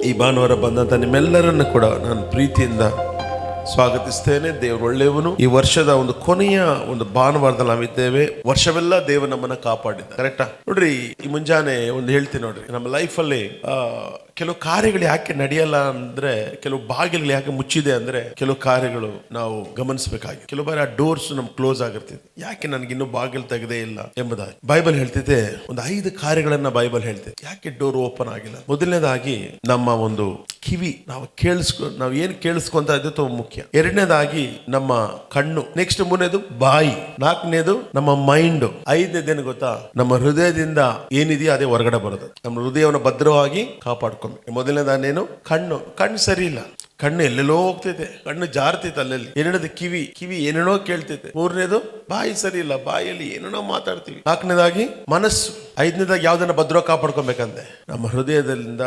ಈ ಭಾನುವಾರ ಬಂದಂತ ನಿಮ್ಮೆಲ್ಲರನ್ನು ಕೂಡ ನಾನು ಪ್ರೀತಿಯಿಂದ ಸ್ವಾಗತಿಸ್ತೇನೆ. ದೇವರು ಒಳ್ಳೆಯವನು. ಈ ವರ್ಷದ ಒಂದು ಕೊನೆಯ ಒಂದು ಭಾನುವಾರದಲ್ಲಿ ನಾವಿದ್ದೇವೆ. ವರ್ಷವೆಲ್ಲ ದೇವರು ನಮ್ಮನ್ನ ಕಾಪಾಡಿದ್ದ. ಕರೆಕ್ಟಾ? ನೋಡ್ರಿ, ಈ ಮುಂಜಾನೆ ಒಂದು ಹೇಳ್ತೀನಿ ನೋಡ್ರಿ, ನಮ್ಮ ಲೈಫಲ್ಲಿ ಕೆಲವು ಕಾರ್ಯಗಳು ಯಾಕೆ ನಡೆಯಲ್ಲ ಅಂದ್ರೆ, ಕೆಲವು ಬಾಗಿಲುಗಳು ಯಾಕೆ ಮುಚ್ಚಿದೆ ಅಂದ್ರೆ, ಕೆಲವು ಕಾರ್ಯಗಳು ನಾವು ಗಮನಿಸಬೇಕಾಗಿದೆ. ಕೆಲವು ಬಾರಿ ಆ ಡೋರ್ಸ್ ನಮ್ ಕ್ಲೋಸ್ ಆಗಿರ್ತಿದೆ. ಯಾಕೆ ನನಗಿನ್ನೂ ಬಾಗಿಲು ತೆಗೆದೇ ಇಲ್ಲ ಎಂಬುದಾಗಿ ಬೈಬಲ್ ಹೇಳ್ತಿದೆ. ಒಂದು 5 ಕಾರ್ಯಗಳನ್ನ ಬೈಬಲ್ ಹೇಳ್ತಿದೆ ಯಾಕೆ ಡೋರ್ ಓಪನ್ ಆಗಿಲ್ಲ. ಮೊದಲನೇದಾಗಿ ನಮ್ಮ ಒಂದು ಕಿವಿ, ನಾವು ಏನ್ ಕೇಳಿಸ್ಕೊಂತ ಇದ್ದು ಮುಖ್ಯ. ಎರಡನೇದಾಗಿ ನಮ್ಮ ಕಣ್ಣು. ನೆಕ್ಸ್ಟ್ 3ನೇದು ಬಾಯಿ. 4ನೇದು ನಮ್ಮ ಮೈಂಡ್. 5ನೇದೇನು ಗೊತ್ತಾ? ನಮ್ಮ ಹೃದಯದಿಂದ ಏನಿದೆಯೋ ಅದೇ ಹೊರಗಡೆ ಬರೋದು. ನಮ್ಮ ಹೃದಯವನ್ನು ಭದ್ರವಾಗಿ ಕಾಪಾಡ್ಕೊ. ಮೊದಲನೇದಾನೇನು? ಕಣ್ಣು ಸರಿ ಇಲ್ಲ. ಕಣ್ಣು ಎಲ್ಲೆಲ್ಲೋ ಹೋಗ್ತೈತೆ, ಕಣ್ಣು ಜಾರ್ತೈತೆ ಅಲ್ಲೆಲ್ಲಿ. ಎರಡನೇದು ಕಿವಿ ಏನೇನೋ ಕೇಳ್ತೈತೆ. 3ನೇದು ಬಾಯಿ ಸರಿ ಇಲ್ಲ, ಬಾಯಲ್ಲಿ ಏನೇನೋ ಮಾತಾಡ್ತೀವಿ. 4ನೇದಾಗಿ ಮನಸ್ಸು. 5ನೇದಾಗಿ ಯಾವ್ದನ್ನ ಭದ್ರ ಕಾಪಾಡ್ಕೊಬೇಕಂದ್ರೆ, ನಮ್ಮ ಹೃದಯದಿಂದ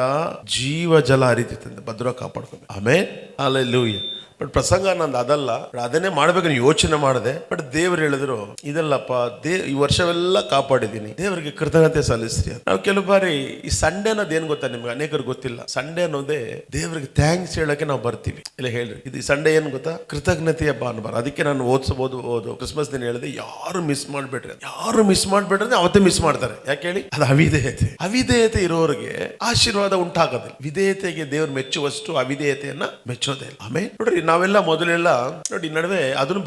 ಜೀವ ಜಲ ಹರಿತೈತೆ, ಭದ್ರ ಕಾಪಾಡ್ಕೊಬೇಕು. ಆಮೇಲೆ ಹಲ್ಲೆಲೂಯಾ. ಬಟ್ ಪ್ರಸಂಗ ನಂದು ಅದಲ್ಲ, ಅದನ್ನೇ ಮಾಡ್ಬೇಕು ಯೋಚನೆ ಮಾಡಿದೆ. ಬಟ್ ದೇವ್ರು ಹೇಳಿದ್ರು ಇದಲ್ಲಪ್ಪ, ಈ ವರ್ಷವೆಲ್ಲ ಕಾಪಾಡಿದೀನಿ, ದೇವರಿಗೆ ಕೃತಜ್ಞತೆ ಸಲ್ಲಿಸ್ರಿ. ನಾವು ಕೆಲವು ಬಾರಿ ಈ ಸಂಡೇ ಅನ್ನೋದು ಏನ್ ಗೊತ್ತಾ ನಿಮ್ಗೆ? ಅನೇಕರಿಗೆ ಗೊತ್ತಿಲ್ಲ. ಸಂಡೇ ಅನ್ನೋದೇ ದೇವರಿಗೆ ಥ್ಯಾಂಕ್ಸ್ ಹೇಳಕ್ಕೆ ನಾವು ಬರ್ತೀವಿ. ಇಲ್ಲ ಹೇಳ್ರಿ, ಇದು ಸಂಡೇ ಏನ್ ಗೊತ್ತಾ? ಕೃತಜ್ಞತೆಯ ಭಾನುವಾರ. ಅದಕ್ಕೆ ನಾನು ಓದು ಕ್ರಿಸ್ಮಸ್ ದಿನ ಹೇಳಿದೆ, ಯಾರು ಮಿಸ್ ಮಾಡ್ಬೇಡ್ರಿ ಅಂದ್ರೆ ಅವತ್ತೇ ಮಿಸ್ ಮಾಡ್ತಾರೆ. ಯಾಕೆ ಹೇಳಿ? ಅದು ಅವಿಧೇಯತೆ ಇರೋರಿಗೆ ಆಶೀರ್ವಾದ ಉಂಟಾಗೋದಿಲ್ಲ. ವಿಧೇಯತೆಗೆ ದೇವ್ರು ಮೆಚ್ಚುವಷ್ಟು ಅವಿಧೇಯತೆಯನ್ನ ಮೆಚ್ಚೋದೇ ಇಲ್ಲ. ಆಮೇಲೆ ನೋಡ್ರಿ, ನಾವೆಲ್ಲ ಮೊದಲೆಲ್ಲ ನೋಡಿ ನಡುವೆ ಅದನ್ನು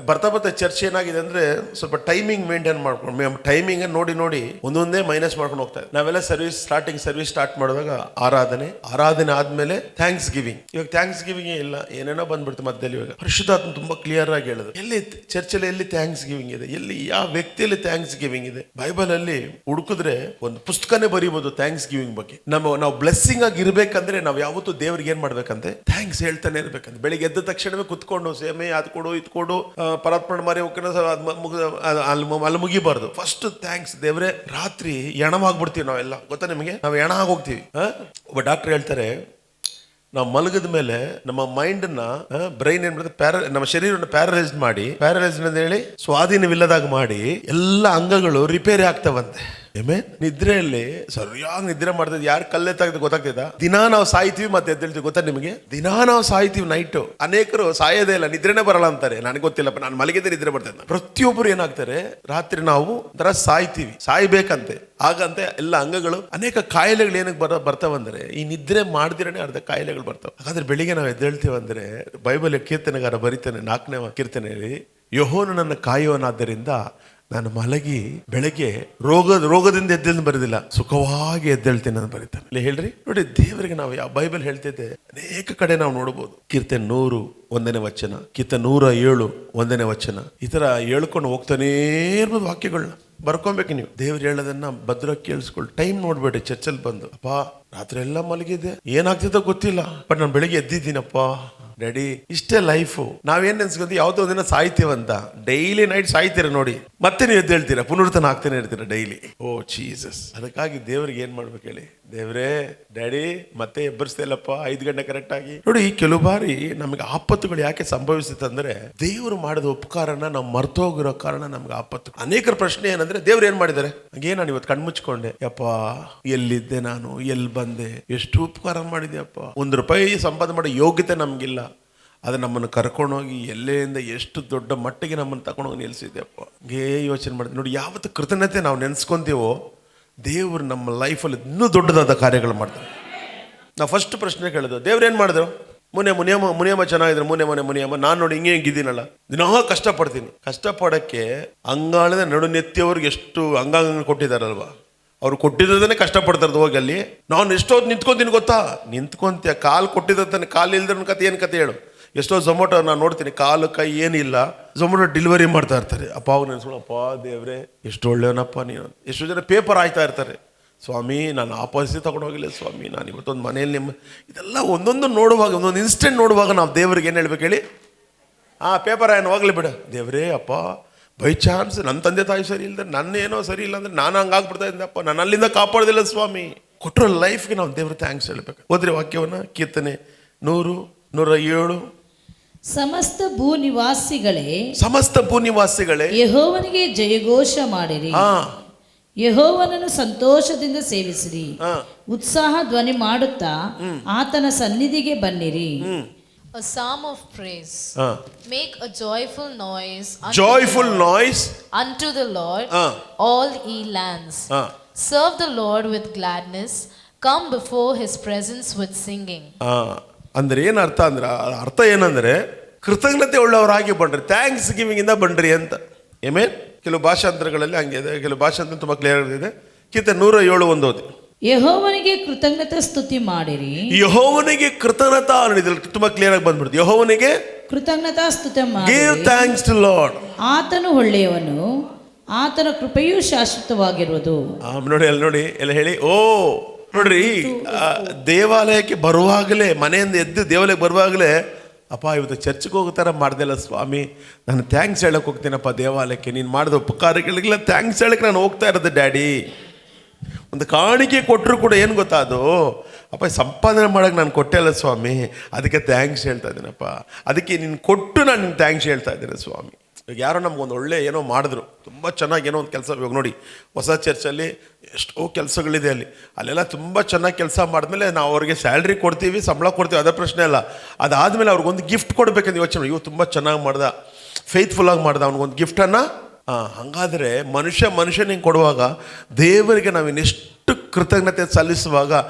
ಬರ್ತಾ ಚರ್ಚೆ ಏನಾಗಿದೆ ಅಂದ್ರೆ, ಸ್ವಲ್ಪ ಟೈಮಿಂಗ್ ಮೇಂಟೈನ್ ಮಾಡ್ಕೊಂಡು, ಟೈಮಿಂಗ್ ನೋಡಿ ಒಂದೊಂದೇ ಮೈನಸ್ ಮಾಡ್ಕೊಂಡು ಹೋಗ್ತಾ ಇದೆ. ನಾವೆಲ್ಲ ಸರ್ವಿಸ್ ಸ್ಟಾರ್ಟ್ ಮಾಡುವಾಗ ಆರಾಧನೆ ಆದ್ಮೇಲೆ ಥ್ಯಾಂಕ್ಸ್ ಗಿವಿಂಗ್. ಇವಾಗ ಥ್ಯಾಂಕ್ಸ್ ಗಿವಿಂಗ್ ಇಲ್ಲ, ಏನೇನೋ ಬಂದ್ಬಿಡ್ತು ಮಧ್ಯದಲ್ಲಿ. ಇವಾಗ ಪರಿಶುದ್ಧಾತ್ಮ ತುಂಬಾ ಕ್ಲಿಯರ್ ಆಗಿ ಹೇಳಿದ್ರು, ಎಲ್ಲಿ ಚರ್ಚಲ್ಲಿ ಎಲ್ಲಿ ಥ್ಯಾಂಕ್ಸ್ ಗಿವಿಂಗ್ ಇದೆ, ಎಲ್ಲಿ ಯಾವ ವ್ಯಕ್ತಿಯಲ್ಲಿ ಥ್ಯಾಂಕ್ಸ್ ಗಿವಿಂಗ್ ಇದೆ. ಬೈಬಲ್ ಅಲ್ಲಿ ಹುಡುಕಿದ್ರೆ ಒಂದು ಪುಸ್ತಕನೇ ಬರೀಬಹುದು ಥ್ಯಾಂಕ್ಸ್ ಗಿವಿಂಗ್ ಬಗ್ಗೆ. ನಾವು ಬ್ಲೆಸ್ಸಿಂಗ್ ಆಗಿ ಇರ್ಬೇಕಂದ್ರೆ ನಾವು ಯಾವತ್ತೂ ದೇವ್ರಿಗೆ ಏನ್ ಮಾಡ್ಬೇಕಂತೆ? ಥ್ಯಾಂಕ್ಸ್ ಹೇಳ್ತಾನೆ ಇರ್ಬೇಕಂತ. ಬೆಳಿಗ್ಗೆ ಎದ್ದ ತಕ್ಷಣವೇ ಕುತ್ಕೊಂಡು ಸೇಮೆ ಅದು ಕೊಡು ಇದು ಕೊಡು ಪರಾತ್ಮಣ ಮಾರಿ ಅಲ್ಲಿ ಮುಗಿಬಾರ್ದು. ಫಸ್ಟ್ ಥ್ಯಾಂಕ್ಸ್ ದೇವ್ರೆ. ರಾತ್ರಿ ಎಣವಾಗ್ಬಿಡ್ತೀವಿ ನಾವೆಲ್ಲ, ಗೊತ್ತಾ ನಿಮಗೆ? ನಾವು ಎಣ ಆಗೋಗ್ತೀವಿ. ಒಬ್ಬ ಡಾಕ್ಟರ್ ಹೇಳ್ತಾರೆ, ನಾವು ಮಲಗದ ಮೇಲೆ ನಮ್ಮ ಮೈಂಡ್ ಬ್ರೈನ್ ಏನ್ ಮಾಡುತ್ತೆ, ನಮ್ಮ ಶರೀರವನ್ನು ಪ್ಯಾರಲೈಸ್ ಅಂತ ಹೇಳಿ ಸ್ವಾಧೀನವಿಲ್ಲದಾಗ ಮಾಡಿ ಎಲ್ಲ ಅಂಗಗಳು ರಿಪೇರಿ ಆಗ್ತಾವಂತೆ. ನಿದ್ರೆಯಲ್ಲಿ ಸರಿಯಾಗಿ ನಿದ್ರೆ ಮಾಡ್ತದೆ. ಯಾರು ಕಲ್ಲೆತ್ತಾಗ್ತದೆ ಗೊತ್ತಾಗ್ತದ? ದಿನಾ ನಾವು ಸಾಯ್ತೀವಿ ಮತ್ತೆ ಎದ್ದೇಳ್ತೀವಿ, ಗೊತ್ತಾ ನಿಮಗೆ? ದಿನಾ ನಾವು ಸಾಯ್ತೀವಿ. ನೈಟು ಅನೇಕರು ಸಾಯೋದೇ ಇಲ್ಲ, ನಿದ್ರೆನೇ ಬರಲ್ಲ ಅಂತಾರೆ. ನನಗೆ ಗೊತ್ತಿಲ್ಲಪ್ಪ, ನಾನು ಮಲಗಿದ್ರೆ ನಿದ್ರೆ ಬರ್ತದೆ. ಪ್ರತಿಯೊಬ್ಬರು ಏನಾಗ್ತಾರೆ, ರಾತ್ರಿ ನಾವು ಸಾಯ್ತೀವಿ, ಸಾಯ್ಬೇಕಂತೆ. ಹಾಗಂತೆ ಎಲ್ಲ ಅಂಗಗಳು, ಅನೇಕ ಕಾಯಿಲೆಗಳು ಏನಕ್ಕೆ ಬರ್ತಾವಂದ್ರೆ, ಈ ನಿದ್ರೆ ಮಾಡಿದ್ರೇನೆ ಅರ್ಧ ಕಾಯಿಲೆಗಳು ಬರ್ತಾವೆ. ಹಾಗಾದ್ರೆ ಬೆಳಿಗ್ಗೆ ನಾವು ಎದ್ದೇಳ್ತೀವಂದ್ರೆ, ಬೈಬಲ್ ಕೀರ್ತನೆಗಾರ ಬರೀತಾನೆ 4ನೇ ಕೀರ್ತನೆಯಲ್ಲಿ, ಯೆಹೋವನು ನನ್ನ ಕಾಯುವನಾದ್ದರಿಂದ ನಾನು ಮಲಗಿ ಬೆಳಗ್ಗೆ ರೋಗದಿಂದ ಎದ್ದೇಳಿ ಬರೋದಿಲ್ಲ, ಸುಖವಾಗಿ ಎದ್ದೇಳ್ತೇನೆ ಅಂತ ಬರೀತಾನೆ. ಇಲ್ಲಿ ಹೇಳ್ರಿ ನೋಡಿ, ದೇವರಿಗೆ ನಾವು ಯಾವ ಬೈಬಲ್ ಹೇಳ್ತಿದ್ದೆ ಅನೇಕ ಕಡೆ ನಾವು ನೋಡಬಹುದು. ಕೀರ್ತನೆ 100 1ನೇ ವಚನ, ಕೀರ್ತನೆ 107 1ನೇ ವಚನ, ಈ ತರ ಹೇಳ್ಕೊಂಡು ಹೋಗ್ತಾನೇ ಇರ್ಬೋದು. ವಾಕ್ಯಗಳನ್ನ ಬರ್ಕೊಬೇಕು ನೀವು. ದೇವ್ರು ಹೇಳೋದನ್ನ ಭದ್ರ ಕೇಳಿಸ್ಕೊಳ್ಳಿ. ಟೈಮ್ ನೋಡ್ಬೇಡಿ. ಚರ್ಚಲ್ಲಿ ಬಂದು, ಅಪ್ಪ ರಾತ್ರಿ ಎಲ್ಲ ಮಲಗಿದೆ, ಏನಾಗ್ತಿದ್ದೋ ಗೊತ್ತಿಲ್ಲ, ಬಟ್ ನಾನು ಬೆಳಿಗ್ಗೆ ಎದ್ದಿದ್ದೀನಪ್ಪ ಡ್ಯಾಡಿ. ಇಷ್ಟೇ ಲೈಫು. ನಾವೇನ್ ನೆನ್ಸ್ಕೊಂತೀವಿ, ಯಾವತ್ತೋ ಒಂದಿನ ಸಾಯ್ತೀವಂತ. ಡೈಲಿ ನೈಟ್ ಸಾಯ್ತೀರ ನೋಡಿ, ಮತ್ತೆ ನೀವು ಎದ್ದೇಳ್ತೀರಾ, ಪುನರುತ್ಥಾನ ಆಗ್ತಾನೆ ಇರ್ತೀರ ಡೈಲಿ. ಓ ಜೀಸಸ್. ಅದಕ್ಕಾಗಿ ದೇವ್ರಿಗೆ ಏನ್ ಮಾಡ್ಬೇಕು ಹೇಳಿ? ದೇವ್ರೇ, ಡ್ಯಾಡಿ ಮತ್ತೆ ಎಬ್ಬರಿಸ್ತಾ ಇಲ್ಲಪ್ಪ 5 ಗಂಟೆ ಕರೆಕ್ಟ್ ಆಗಿ. ನೋಡಿ, ಕೆಲವು ಬಾರಿ ನಮಗೆ ಆಪತ್ತುಗಳು ಯಾಕೆ ಸಂಭವಿಸುತ್ತಂದ್ರೆ, ದೇವರು ಮಾಡಿದ ಉಪಕಾರನ ನಾವು ಮರ್ತೋಗಿರೋ ಕಾರಣ ನಮ್ಗೆ ಆಪತ್ತು. ಅನೇಕರ ಪ್ರಶ್ನೆ ಏನಂದ್ರೆ, ದೇವ್ರು ಏನ್ ಮಾಡಿದ್ದಾರೆ? ಹಂಗೇ ನಾನು ಇವತ್ತು ಕಣ್ಮುಚ್ಕೊಂಡೆ, ಯಪ್ಪ ಎಲ್ಲಿದ್ದೆ ನಾನು, ಎಲ್ಲಿ ಬಂದೆ, ಎಷ್ಟು ಉಪಕಾರ ಮಾಡಿದ್ಯಪ್ಪ. ₹1 ಸಂಪಾದನೆ ಮಾಡೋ ಯೋಗ್ಯತೆ ನಮ್ಗಿಲ್ಲ, ಅದು ನಮ್ಮನ್ನು ಕರ್ಕೊಂಡೋಗಿ ಎಲ್ಲೆಯಿಂದ ಎಷ್ಟು ದೊಡ್ಡ ಮಟ್ಟಿಗೆ ನಮ್ಮನ್ನು ತಗೊಂಡೋಗಿ ನಿಲ್ಸಿದ್ಯಪ್ಪ. ಹಂಗೇ ಯೋಚನೆ ಮಾಡಿದೆ ನೋಡಿ. ಯಾವತ್ತು ಕೃತಜ್ಞತೆ ನಾವು ನೆನೆಸ್ಕೊಂತೀವೋ, ದೇವ್ರು ನಮ್ಮ ಲೈಫಲ್ಲಿ ಇನ್ನೂ ದೊಡ್ಡದಾದ ಕಾರ್ಯಗಳು ಮಾಡ್ತಾರೆ. ನಾವು ಫಸ್ಟ್ ಪ್ರಶ್ನೆ ಕೇಳಿದ್ರು, ದೇವ್ರು ಏನು ಮಾಡಿದ್ರು? ಮುನಿಯಮ್ಮ ಚೆನ್ನಾಗಿದ್ರು. ಮುನಿಯಮ್ಮ ನಾನು ನೋಡಿ ಹಿಂಗಿದ್ದೀನಲ್ಲ, ದಿನಾ ಕಷ್ಟಪಡಕ್ಕೆ ಅಂಗಾಳದ ನಡು ನೆತ್ತಿಯವ್ರಿಗೆ ಎಷ್ಟು ಅಂಗಾಂಗ ಕೊಟ್ಟಿದ್ದಾರಲ್ವಾ, ಅವ್ರು ಕೊಟ್ಟಿದ್ದನೇ ಕಷ್ಟಪಡ್ತಾರದು. ಹೋಗಿ ಅಲ್ಲಿ ನಾನು ಎಷ್ಟೊತ್ತು ನಿಂತ್ಕೊಂತೀನಿ ಗೊತ್ತಾ? ನಿಂತ್ಕೊಂತೀಯ, ಕಾಲು ಕೊಟ್ಟಿದ್ದಾನೆ, ಕಾಲು ಇಲ್ದ್ರ ಕತೆ ಏನು ಕತೆ ಹೇಳು. ಎಷ್ಟೋ ಝೊಮ್ಯಾಟೊ ನಾನು ನೋಡ್ತೀನಿ, ಕಾಲು ಕೈ ಏನಿಲ್ಲ, ಝೊಮ್ಯಾಟೊ ಡೆಲಿವರಿ ಮಾಡ್ತಾ ಇರ್ತಾರೆ. ಅಪ್ಪ ಅವ್ರು ನೆನ್ಸ್ಕೊಳಪ್ಪ, ದೇವ್ರೆ ಎಷ್ಟು ಒಳ್ಳೆಯವನಪ್ಪ ನೀನು. ಎಷ್ಟೋ ಜನ ಪೇಪರ್ ಆಯ್ತಾ ಇರ್ತಾರೆ, ಸ್ವಾಮಿ ನಾನು ಆ ಪರಿಸ್ಥಿತಿ ತಗೊಂಡೋಗಿಲ್ಲ ಸ್ವಾಮಿ, ನಾನು ಇವತ್ತೊಂದು ಮನೆಯಲ್ಲಿ ಇದೆಲ್ಲ ಒಂದೊಂದು ನೋಡುವಾಗ, ಒಂದೊಂದು ಇನ್ಸ್ಟೆಂಟ್ ನೋಡುವಾಗ ನಾವು ದೇವ್ರಿಗೆ ಏನು ಹೇಳ್ಬೇಕು ಹೇಳಿ? ಪೇಪರ್ ಏನು ಹೋಗ್ಲಿ ಬಿಡ ದೇವ್ರೇ. ಅಪ್ಪ ಬೈ ಚಾನ್ಸ್ ನನ್ನ ತಂದೆ ತಾಯಿ ಸರಿ ಇಲ್ಲದ್ರೆ, ನನ್ನೇನೋ ಸರಿ ಇಲ್ಲ ಅಂದ್ರೆ ನಾನು ಹಂಗಾಗ್ಬಿಡ್ತಾ ಇದ್ದಪ್ಪ, ನಾನು ಅಲ್ಲಿಂದ ಕಾಪಾಡೋದಿಲ್ಲ ಸ್ವಾಮಿ. ಕೊಟ್ಟರೋ ಲೈಫ್ಗೆ ನಾವು ದೇವ್ರ ಥ್ಯಾಂಕ್ಸ್ ಹೇಳ್ಬೇಕು. ಹೋದ್ರಿ ವಾಕ್ಯವನ್ನ, ಕೀರ್ತನೆ 100 107. ಸಮಸ್ತ ಭೂನಿವಾಸಿಗಳೇ ಯೆಹೋವನಿಗೆ ಜಯಘೋಷ ಮಾಡಿರಿ. ಯೆಹೋವನನ್ನು ಸಂತೋಷದಿಂದ ಸೇವಿಸಿರಿ, ಉತ್ಸಾಹ ಧ್ವನಿ ಮಾಡುತ್ತಾ ಆತನ ಸನ್ನಿಧಿಗೆ ಬನ್ನಿರಿ. A psalm of praise. Make a joyful noise unto the Lord, all ye lands. Serve the Lord with gladness. Come before his presence with singing. ಅಂದ್ರೆ ಏನು ಅರ್ಥ ಅಂದ್ರೆ, ಅರ್ಥ ಏನಂದ್ರೆ ಕೃತಜ್ಞತೆ ಉಳ್ಳವರಾಗಿ ಬನ್ರಿ, ಥ್ಯಾಂಕ್ಸ್ ಗಿವಿಂಗ್ ಇಂದ ಬನ್ರಿ ಅಂತ. ಆಮೆನ್. ಕೆಲವು ಭಾಷಾಂತರಗಳಲ್ಲಿ ಹಂಗೆ ಇದೆ, ಕೆಲವು ಭಾಷಾಂತರ ತುಂಬಾ ಕ್ಲಿಯರ್ ಇದೆ. ಕೀರ್ತನೆ 107 ಓದಿ. ಯೆಹೋವನಿಗೆ ಕೃತಜ್ಞತಾ ಸ್ತುತಿ ಮಾಡಿರಿ. ಯೆಹೋವನಿಗೆ ಕೃತಜ್ಞತಾ ಅನ್ನೋದು ತುಂಬಾ ಕ್ಲಿಯರ್ ಆಗಿ ಬಂದ್ಬಿಡ್ತು. ಯೆಹೋವನಿಗೆ ಕೃತಜ್ಞತಾ ಸ್ತುತಿ ಮಾಡಿರಿ. Give thanks to Lord. ಆತನು ಒಳ್ಳೆಯವನು, ಆತನ ಕೃಪೆಯೂ ಶಾಶ್ವತವಾಗಿರುವುದು. ನೋಡಿ ಅಲ್ಲಿ ನೋಡಿ ಎಲ್ಲ ಹೇಳಿ. ನೋಡ್ರಿ, ದೇವಾಲಯಕ್ಕೆ ಬರುವಾಗಲೇ, ಮನೆಯಿಂದ ಎದ್ದು ದೇವಾಲಯಕ್ಕೆ ಬರುವಾಗಲೇ, ಅಪ್ಪ ಇವತ್ತು ಚರ್ಚ್ಗೆ ಹೋಗ್ತಾರ ಮಾಡ್ದಲ್ಲ ಸ್ವಾಮಿ, ನಾನು ಥ್ಯಾಂಕ್ಸ್ ಹೇಳಕ್ಕೆ ಹೋಗ್ತೀನಪ್ಪ ದೇವಾಲಯಕ್ಕೆ, ನೀನು ಮಾಡಿದ ಉಪಕಾರಗಳಿಗೆಲ್ಲ ಥ್ಯಾಂಕ್ಸ್ ಹೇಳಕ್ಕೆ ನಾನು ಹೋಗ್ತಾ ಇರೋದು ಡ್ಯಾಡಿ. ಒಂದು ಕಾಣಿಕೆ ಕೊಟ್ಟರು ಕೂಡ ಏನು ಗೊತ್ತಾ, ಅದು ಅಪ್ಪ ಸಂಪಾದನೆ ಮಾಡೋಕ್ಕೆ ನಾನು ಕೊಟ್ಟೆ ಅಲ್ಲ ಸ್ವಾಮಿ, ಅದಕ್ಕೆ ಥ್ಯಾಂಕ್ಸ್ ಹೇಳ್ತಾ ಇದ್ದೀನಪ್ಪ, ಅದಕ್ಕೆ ನೀನು ಕೊಟ್ಟು ನಾನು ನಿಮ್ಗೆ ಥ್ಯಾಂಕ್ಸ್ ಹೇಳ್ತಾ ಇದ್ದೀನಿ ಸ್ವಾಮಿ. ಇವಾಗ ಯಾರೋ ನಮ್ಗೊಂದು ಒಳ್ಳೆ ಏನೋ ಮಾಡಿದ್ರು, ತುಂಬ ಚೆನ್ನಾಗಿ ಏನೋ ಒಂದು ಕೆಲಸ. ಇವಾಗ ನೋಡಿ, ಹೊಸ ಚರ್ಚಲ್ಲಿ ಎಷ್ಟೋ ಕೆಲಸಗಳಿದೆ, ಅಲ್ಲೆಲ್ಲ ತುಂಬ ಚೆನ್ನಾಗಿ ಕೆಲಸ ಮಾಡಿದ್ಮೇಲೆ ನಾವು ಅವ್ರಿಗೆ ಸ್ಯಾಲ್ರಿ ಕೊಡ್ತೀವಿ, ಸಂಬಳ ಕೊಡ್ತೀವಿ, ಅದರ ಪ್ರಶ್ನೆ ಅಲ್ಲ. ಅದಾದಮೇಲೆ ಅವ್ರಿಗೊಂದು ಗಿಫ್ಟ್ ಕೊಡಬೇಕಂತ ಯೋಚನೆ, ಇವು ತುಂಬ ಚೆನ್ನಾಗಿ ಮಾಡ್ದ, ಫೇತ್ಫುಲ್ಲಾಗಿ ಮಾಡ್ದ, ಅವ್ನಿಗೊಂದು ಗಿಫ್ಟನ್ನು. ಹಾಗಾದರೆ ಮನುಷ್ಯನಿಗೆ ಕೊಡುವಾಗ ದೇವರಿಗೆ ನಾವು ಇನ್ನೆಷ್ಟು ಕೃತಜ್ಞತೆ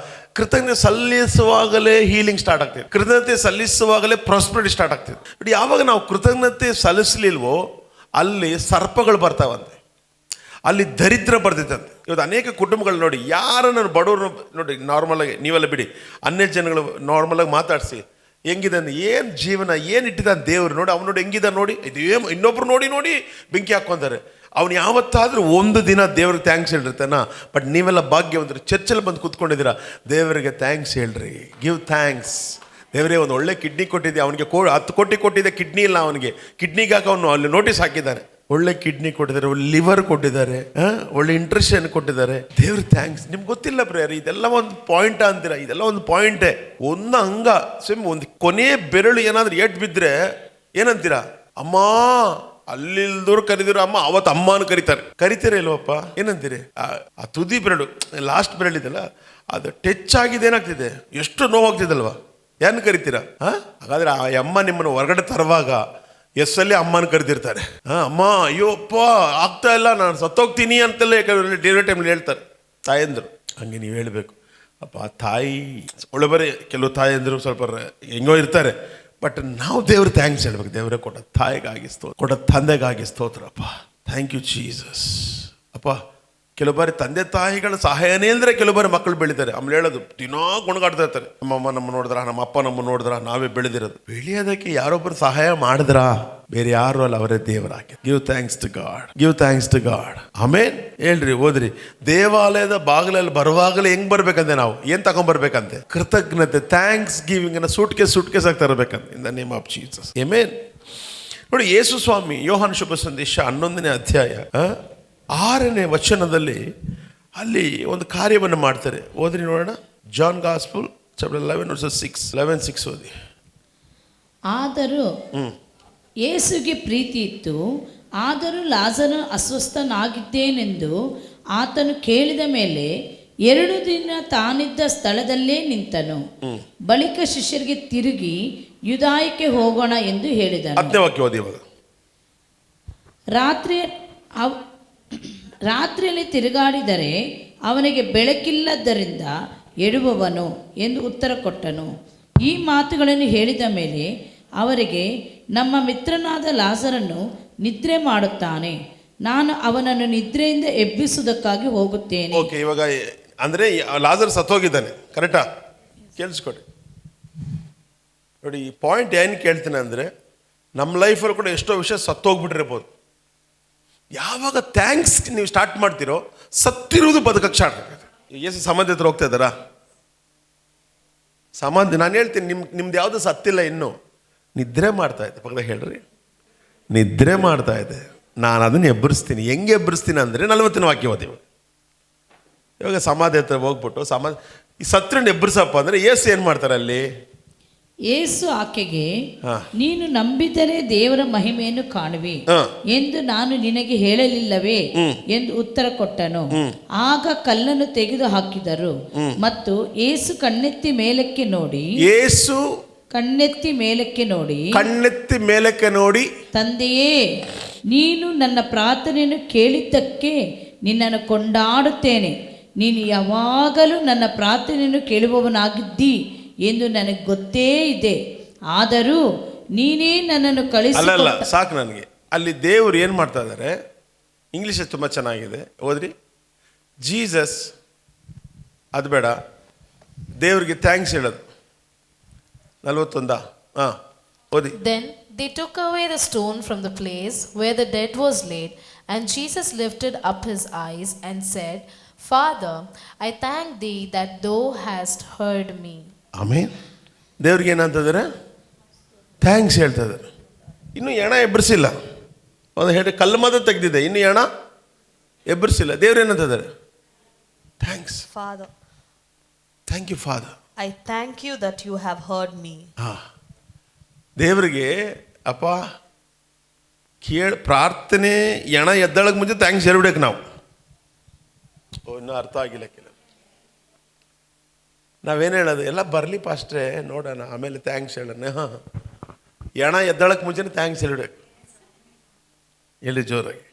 ಸಲ್ಲಿಸುವಾಗಲೇ ಹೀಲಿಂಗ್ ಸ್ಟಾರ್ಟ್ ಆಗ್ತದೆ, ಕೃತಜ್ಞತೆ ಸಲ್ಲಿಸುವಾಗಲೇ ಪ್ರಾಸ್ಪರಿಟಿ ಸ್ಟಾರ್ಟ್ ಆಗ್ತದೆ. ಬಟ್ ಯಾವಾಗ ನಾವು ಕೃತಜ್ಞತೆ ಸಲ್ಲಿಸಲಿಲ್ವೋ ಅಲ್ಲಿ ಸರ್ಪಗಳು ಬರ್ತಾವಂತೆ, ಅಲ್ಲಿ ದರಿದ್ರ ಬರ್ತಿತ್ತಂತೆ. ಇವತ್ತು ಅನೇಕ ಕುಟುಂಬಗಳು ನೋಡಿ, ಯಾರನ್ನು ಬಡವರು ನೋಡಿ, ನಾರ್ಮಲಾಗಿ ನೀವೆಲ್ಲ ಬಿಡಿ, ಅನ್ಯ ಜನಗಳು ನಾರ್ಮಲಾಗಿ ಮಾತಾಡಿಸಿ ಹೆಂಗಿದೆ ಅಂದ್ರೆ, ಏನು ಜೀವನ ಏನು ಇಟ್ಟಿದ್ದಾನೆ ದೇವರು ನೋಡಿ, ಅವ್ನು ನೋಡಿ ಹೆಂಗಿದ ನೋಡಿ, ಇದು ಇನ್ನೊಬ್ರು ನೋಡಿ ಬೆಂಕಿ ಹಾಕ್ಕೊಂತಾರೆ. ಅವ್ನು ಯಾವತ್ತಾದರೂ ಒಂದು ದಿನ ದೇವ್ರಿಗೆ ಥ್ಯಾಂಕ್ಸ್ ಹೇಳಿರ್ತಾನ. ಬಟ್ ನೀವೆಲ್ಲ ಭಾಗ್ಯವಂತರು, ಚರ್ಚಲ್ಲಿ ಬಂದು ಕೂತ್ಕೊಂಡಿದ್ದೀರಾ, ದೇವರಿಗೆ ಥ್ಯಾಂಕ್ಸ್ ಹೇಳ್ರಿ, ಗಿವ್ ಥ್ಯಾಂಕ್ಸ್. ದೇವರೇ ಒಂದು ಒಳ್ಳೆ ಕಿಡ್ನಿ ಕೊಟ್ಟಿದ್ದೆ, ಅವನಿಗೆ 10 ಕೋಟಿ ಕೊಟ್ಟಿದ್ದೆ, ಕಿಡ್ನಿ ಇಲ್ಲ ಅವನಿಗೆ, ಕಿಡ್ನಿಗಾಕ ಅವನು ಅಲ್ಲಿ ನೋಟಿಸ್ ಹಾಕಿದ್ದಾನೆ. ಒಳ್ಳೆ ಕಿಡ್ನಿ ಕೊಟ್ಟಿದ್ದಾರೆ, ಒಳ್ಳೆ ಲಿವರ್ ಕೊಟ್ಟಿದ್ದಾರೆ, ಒಳ್ಳೆ ಇಂಟ್ರೆಸ್ಟ್ ಕೊಟ್ಟಿದ್ದಾರೆ, ದೇವ್ರ ಥ್ಯಾಂಕ್ಸ್. ನಿಮ್ಗೆ ಗೊತ್ತಿಲ್ಲ ಪ್ರೇಯರ್, ಇದೆಲ್ಲ ಒಂದು ಪಾಯಿಂಟ್ ಅಂತೀರ, ಇದೆಲ್ಲ ಒಂದು ಪಾಯಿಂಟೇ, ಒಂದು ಅಂಗ. ಒಂದು ಕೊನೆ ಬೆರಳು ಏನಾದ್ರೂ ಏಟ್ ಬಿದ್ದರೆ ಏನಂತೀರಾ? ಅಮ್ಮ, ಅಲ್ಲಿಲ್ದವ್ರು ಕರೀದಿರೋ ಅಮ್ಮ ಅವತ್ತು ಅಮ್ಮನ ಕರಿತೀರ ಇಲ್ವಪ್ಪ, ಏನಂತೀರಿ? ಆ ತುದಿ ಬೆರಳು, ಲಾಸ್ಟ್ ಬೆರಳಿದೆಲ್ಲ, ಅದು ಟಚ್ ಆಗಿದೆ, ಏನಾಗ್ತಿದೆ, ಎಷ್ಟು ನೋವಾಗ್ತಿದಲ್ವಾ, ಏನು ಕರಿತೀರಾ? ಹಾಗಾದ್ರೆ ಆ ಅಮ್ಮ ನಿಮ್ಮನ್ನು ಹೊರಗಡೆ ತರುವಾಗ ಎಸ್ಸಲ್ಲಿ ಅಮ್ಮನ ಕರೆದಿರ್ತಾರೆ. ಅಮ್ಮ ಅಯ್ಯೋ ಅಪ್ಪ ಆಗ್ತಾ ಇಲ್ಲ, ನಾನು ಸತ್ತೋಗ್ತೀನಿ ಅಂತೆಲ್ಲ ಡೆಲಿವರಿ ಟೈಮಲ್ಲಿ ಹೇಳ್ತಾರೆ ತಾಯಂದರು. ಹಂಗೆ ನೀವು ಹೇಳಬೇಕು, ಅಪ್ಪ ತಾಯಿ ಒಳಬರಿ. ಕೆಲವು ತಾಯಂದರು ಸ್ವಲ್ಪ ಹೆಂಗೋ ಇರ್ತಾರೆ, ಬಟ್ ನಾವು ದೇವ್ರ ಥ್ಯಾಂಕ್ಸ್ ಹೇಳ್ಬೇಕು. ದೇವರೇ ಕೊಟ್ಟ ತಾಯಿಗಾಗಿ ಸ್ತೋತ್ರ, ಕೊಟ್ಟ ತಂದೆಗಾಗಿ ಸ್ತೋತ್ರ ಅಪ್ಪ, ಥ್ಯಾಂಕ್ ಯು ಜೀಸಸ್. ಅಪ್ಪ ಕೆಲವು ಬಾರಿ ತಂದೆ ತಾಯಿಗಳ ಸಹಾಯನೇ ಅಂದರೆ ಕೆಲವು ಬಾರಿ ಮಕ್ಕಳು ಬೆಳೀತಾರೆ. ಆಮೇಲೆ ಹೇಳೋದು ದಿನಾ ಗುಣಗಾಡ್ತಾ ಇರ್ತಾರೆ, ನಮ್ಮಮ್ಮ ನಮ್ಮ ನೋಡಿದ್ರ, ನಮ್ಮ ಅಪ್ಪ ನಮ್ಮ ನೋಡಿದ್ರ, ನಾವೇ ಬೆಳೆದಿರೋದು. ಬೆಳೆಯೋದಕ್ಕೆ ಯಾರೊಬ್ಬರು ಸಹಾಯ ಮಾಡಿದ್ರಾ? ಬೇರೆ ಯಾರು ಅಲ್ಲ, ಅವರೇ ದೇವರಾಗಿ. Give thanks to God, give thanks to God. Amen. ಹೇಳ್ರಿ, ಓದ್ರಿ. ದೇವಾಲಯದ ಬಾಗಿಲಲ್ಲಿ ಬರುವಾಗಲೇ ಹೆಂಗ್ ಬರ್ಬೇಕಂತೆ, ನಾವು ಏನ್ ತಗೊಂಡ್ಬರ್ಬೇಕಂತೆ? ಕೃತಜ್ಞತೆ, ಥ್ಯಾಂಕ್ಸ್ ಗಿವಿಂಗ್ ಅನ್ನ ಸುಟ್ಕೇಸ್ ಆಗಿ ತರಬೇಕಂತೆ, in the name of Jesus. Amen. ನೋಡಿ, ಯೇಸು ಸ್ವಾಮಿ ಯೋಹಾನ ಶುಭ ಸಂದೇಶ 11ನೇ ಅಧ್ಯಾಯ 6ನೇ ವಚನದಲ್ಲಿ ಅಲ್ಲಿ ಒಂದು ಕಾರ್ಯವನ್ನು ಮಾಡ್ತಾರೆ. ಓದ್ರಿ ನೋಡೋಣ. ಜಾನ್ ಗಾಸ್ಪಲ್ ಚಾಪ್ಟರ್ 11:6 ಓದಿ. ಆದರೂ ಯೇಸುಗೆ ಪ್ರೀತಿ ಇತ್ತು, ಆದರೂ ಲಾಜರನು ಅಸ್ವಸ್ಥನಾಗಿದ್ದೇನೆಂದು ಆತನು ಕೇಳಿದ ಮೇಲೆ 2 ದಿನ ತಾನಿದ್ದ ಸ್ಥಳದಲ್ಲೇ ನಿಂತನು. ಬಳಿಕ ಶಿಷ್ಯರಿಗೆ ತಿರುಗಿ ಯೂದಾಯಕ್ಕೆ ಹೋಗೋಣ ಎಂದು ಹೇಳಿದನು. ರಾತ್ರಿಯಲ್ಲಿ ತಿರುಗಾಡಿದರೆ ಅವನಿಗೆ ಬೆಳಕಿಲ್ಲದ್ದರಿಂದ ಎಡುವವನು ಎಂದು ಉತ್ತರ ಕೊಟ್ಟನು. ಈ ಮಾತುಗಳನ್ನು ಹೇಳಿದ ಮೇಲೆ ಅವರಿಗೆ, ನಮ್ಮ ಮಿತ್ರನಾದ ಲಾಜರನು ನಿದ್ರೆ ಮಾಡುತ್ತಾನೆ, ನಾನು ಅವನನ್ನು ನಿದ್ರೆಯಿಂದ ಎಬ್ಬಿಸುವುದಕ್ಕಾಗಿ ಹೋಗುತ್ತೇನೆ. ಓಕೆ, ಇವಾಗ ಅಂದರೆ ಲಾಜರ್ ಸತ್ತೋಗಿದ್ದಾನೆ, ಕರೆಕ್ಟಾ? ಕೇಳಿಸ್ಕೊಡಿ ನೋಡಿ. ಈ ಪಾಯಿಂಟ್ ಏನು ಕೇಳ್ತೀನಿ ಅಂದರೆ, ನಮ್ಮ ಲೈಫಲ್ಲಿ ಕೂಡ ಎಷ್ಟೋ ವಿಷಯ ಸತ್ತೋಗ್ಬಿಟ್ಟಿರ್ಬೋದು. ಯಾವಾಗ ಥ್ಯಾಂಕ್ಸ್ ನೀವು ಸ್ಟಾರ್ಟ್ ಮಾಡ್ತೀರೋ, ಸತ್ತಿರುವುದು ಬದುಕಕ್ಕೆ ಸ್ಟಾರ್ಟ್ ಆಗುತ್ತೆ. ಯೇಸು ಸಮಾಧಿ ಹತ್ರ ಹೋಗ್ತಾ ಇದ್ದಾರಾ? ಸಮಾಧಿ, ನಾನು ಹೇಳ್ತೀನಿ, ನಿಮ್ದು ಯಾವುದು ಸತ್ತಿಲ್ಲ, ಇನ್ನೂ ನಿದ್ರೆ ಮಾಡ್ತಾ ಇದೆ. ಪಕ್ಕದಾಗ ಹೇಳ್ರಿ, ನಿದ್ರೆ ಮಾಡ್ತಾ ಇದೆ, ನಾನು ಅದನ್ನು ಎಬ್ಬರಿಸ್ತೀನಿ. ಹೆಂಗೆ ಎಬ್ಬರಿಸ್ತೀನಿ ಅಂದರೆ 40ನೇ ವಾಕ್ಯ ಓದಿ. ಇವಾಗ ಸಮಾಧಿ ಹತ್ರ ಹೋಗ್ಬಿಟ್ಟು ಈ ಸತ್ರನ ಎಬ್ಬರಿಸಪ್ಪ ಅಂದರೆ ಯೇಸು ಏನು ಮಾಡ್ತಾರೆ ಅಲ್ಲಿ? ಯೇಸು ಆಕೆಗೆ, ನೀನು ನಂಬಿದರೆ ದೇವರ ಮಹಿಮೆಯನ್ನು ಕಾಣುವಿ ಎಂದು ನಾನು ನಿನಗೆ ಹೇಳಲಿಲ್ಲವೇ ಎಂದು ಉತ್ತರ ಕೊಟ್ಟನು. ಆಗ ಕಲ್ಲನ್ನು ತೆಗೆದು ಹಾಕಿದರು. ಮತ್ತು ಯೇಸು ಕಣ್ಣೆತ್ತಿ ಮೇಲಕ್ಕೆ ನೋಡಿ ತಂದೆಯೇ, ನೀನು ನನ್ನ ಪ್ರಾರ್ಥನೆಯನ್ನು ಕೇಳಿದ್ದಕ್ಕೆ ನಿನ್ನನ್ನು ಕೊಂಡಾಡುತ್ತೇನೆ. ನೀನು ಯಾವಾಗಲೂ ನನ್ನ ಪ್ರಾರ್ಥನೆಯನ್ನು ಕೇಳುವವನಾಗಿದ್ದಿ ಎಂದು ನನಗೆ ಗೊತ್ತೇ ಇದೆ. ಆದರೂ ನೀನೇ ನನ್ನನ್ನು ಅಲ್ಲ ಸಾಕು ನನಗೆ. ಅಲ್ಲಿ ದೇವರು ಏನು ಮಾಡ್ತಾ ಇದ್ದಾರೆ, ಇಂಗ್ಲೀಷ್ ತುಂಬ ಚೆನ್ನಾಗಿದೆ, ಓದ್ರಿ. ಜೀಸಸ್, ಅದು ಬೇಡ, ದೇವರಿಗೆ ಥ್ಯಾಂಕ್ಸ್ ಹೇಳೋದು. 41 ಓದಿ. Then they took away the stone from the place where the dead was laid, and Jesus lifted up his eyes and said, Father, I thank thee that thou hast heard me. ಆಮೇನ್. ದೇವ್ರಿಗೆ ಏನಂತಂದರೆ thanks ಹೇಳ್ತಾ ಇದ್ದಾರೆ. ಇನ್ನೂ ಎಣ ಎಬ್ಬರಿಸಿಲ್ಲ. ಒಂದು ಹೇಳಿ ಕಲ್ಲು ಮಾತ್ರ ತೆಗೆದಿದೆ, ಇನ್ನು ಎಣ ಎಬ್ಬರಿಸಿಲ್ಲ. ದೇವ್ರು ಏನಂತಿದ್ದಾರೆ, thanks father, thank you father, I thank you that you have heard me. ದೇವರಿಗೆ ಅಪ್ಪ ಪ್ರಾರ್ಥನೆ ಎಣ ಎದ್ದಳಕ್ಕೆ ಮುಂಚೆ ಥ್ಯಾಂಕ್ಸ್ ಹೇಳ್ಬಿಡ್ಬೇಕು ನಾವು. ಇನ್ನೂ ಅರ್ಥ ಆಗಿಲ್ಲ ಕೆಲ. ನಾವೇನು ಹೇಳೋದು, ಎಲ್ಲ ಬರಲಿ ಪಾಸ್ಟ್ರೆ ನೋಡೋಣ ಆಮೇಲೆ ಥ್ಯಾಂಕ್ಸ್ ಹೇಳೋಣ. ಎಣ ಎದ್ದಳಕ್ಕೆ ಮುಂಚೆನೇ ಥ್ಯಾಂಕ್ಸ್ ಹೇಳ್ಬೇಕು. ಹೇಳಿ ಜೋರಾಗಿ.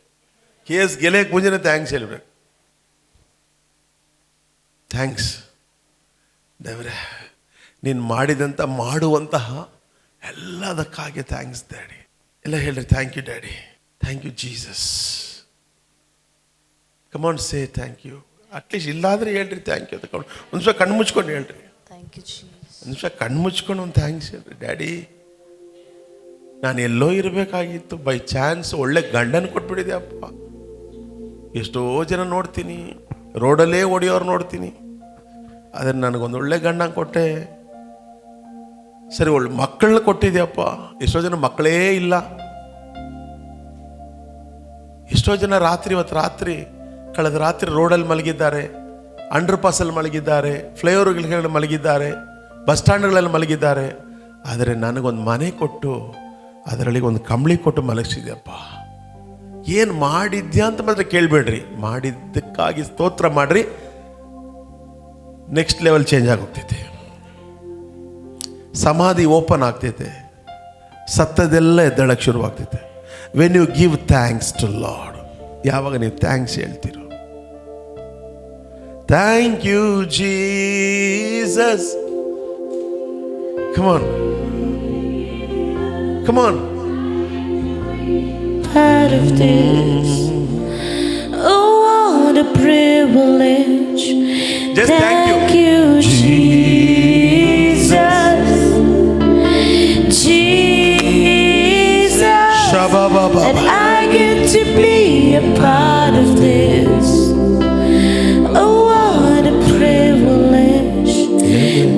ಕೇಸ್ ಗೆಲೆಯಕ್ಕೆ ಮುಂಚೆನೇ ಥ್ಯಾಂಕ್ಸ್ ಹೇಳ್ಬೇಕು. ಥ್ಯಾಂಕ್ಸ್ ದೇವರೇ, ನೀನು ಮಾಡಿದಂಥ ಮಾಡುವಂತಹ ಎಲ್ಲದಕ್ಕಾಗಿ ಥ್ಯಾಂಕ್ಸ್ ಡ್ಯಾಡಿ. ಎಲ್ಲ ಹೇಳ್ರಿ, thank you daddy, thank you Jesus. Come on say thank you. At least ಇಲ್ಲಾದರೆ ಹೇಳ್ರಿ ಥ್ಯಾಂಕ್ ಯು. ಒಂದು ನಿಮಿಷ ಕಣ್ಣು ಮುಚ್ಕೊಂಡು ಹೇಳ್ರಿ, ಥ್ಯಾಂಕ್ ಯು ಜೀಸಸ್. ಒಂದು ನಿಮಿಷ ಕಣ್ಣು ಮುಚ್ಕೊಂಡು ಒಂದು ಥ್ಯಾಂಕ್ಸ್ ಹೇಳ್ರಿ. ಡ್ಯಾಡಿ, ನಾನು ಎಲ್ಲೋ ಇರಬೇಕಾಗಿತ್ತು, ಬೈ ಚಾನ್ಸ್ ಒಳ್ಳೆ ಗಂಡನ ಕೊಟ್ಬಿಟ್ಟಿದೆ ಅಪ್ಪ. ಎಷ್ಟೋ ಜನ ನೋಡ್ತೀನಿ, ರೋಡಲ್ಲೇ ಹೊಡಿಯೋರು ನೋಡ್ತೀನಿ, ಆದರೆ ನನಗೊಂದು ಒಳ್ಳೆ ಗಂಡನ ಕೊಟ್ಟೆ. ಸರಿ, ಒಳ್ಳೆ ಮಕ್ಕಳನ್ನ ಕೊಟ್ಟಿದೆಯಪ್ಪ. ಎಷ್ಟೋ ಜನ ಮಕ್ಕಳೇ ಇಲ್ಲ. ಎಷ್ಟೋ ಜನ ಇವತ್ತು ರಾತ್ರಿ ಕಳೆದ ರಾತ್ರಿ ರೋಡಲ್ಲಿ ಮಲಗಿದ್ದಾರೆ, ಅಂಡರ್ ಪಾಸಲ್ಲಿ ಮಲಗಿದ್ದಾರೆ, ಫ್ಲೈಓವರ್ಗಳಲ್ಲಿ ಮಲಗಿದ್ದಾರೆ, ಬಸ್ ಸ್ಟ್ಯಾಂಡ್ಗಳಲ್ಲಿ ಮಲಗಿದ್ದಾರೆ. ಆದರೆ ನನಗೊಂದು ಮನೆ ಕೊಟ್ಟು ಅದರಲ್ಲಿ ಒಂದು ಕಂಬಳಿ ಕೊಟ್ಟು ಮಲಗಿಸಿದ್ಯಪ್ಪ. ಏನು ಮಾಡಿದ್ಯಾ ಅಂತ ಮಾತ್ರ ಕೇಳಬೇಡ್ರಿ, ಮಾಡಿದ್ದಕ್ಕಾಗಿ ಸ್ತೋತ್ರ ಮಾಡ್ರಿ. ನೆಕ್ಸ್ಟ್ ಲೆವೆಲ್ ಚೇಂಜ್ ಆಗೋಗ್ತೈತೆ, ಸಮಾಧಿ ಓಪನ್ ಆಗ್ತೈತೆ, ಸತ್ತದೆಲ್ಲ ಎದ್ದೇಳಕ್ಕೆ ಶುರುವಾಗ್ತೈತೆ. When you give thanks to Lord, ಯಾವಾಗ ನೀವು ಥ್ಯಾಂಕ್ಸ್ ಹೇಳ್ತೀರೋ, thank you Jesus. Come on, come on. Part of this, oh what a privilege. Just thank you, Jesus, Jesus, that I get to be a part of this. Oh what a privilege.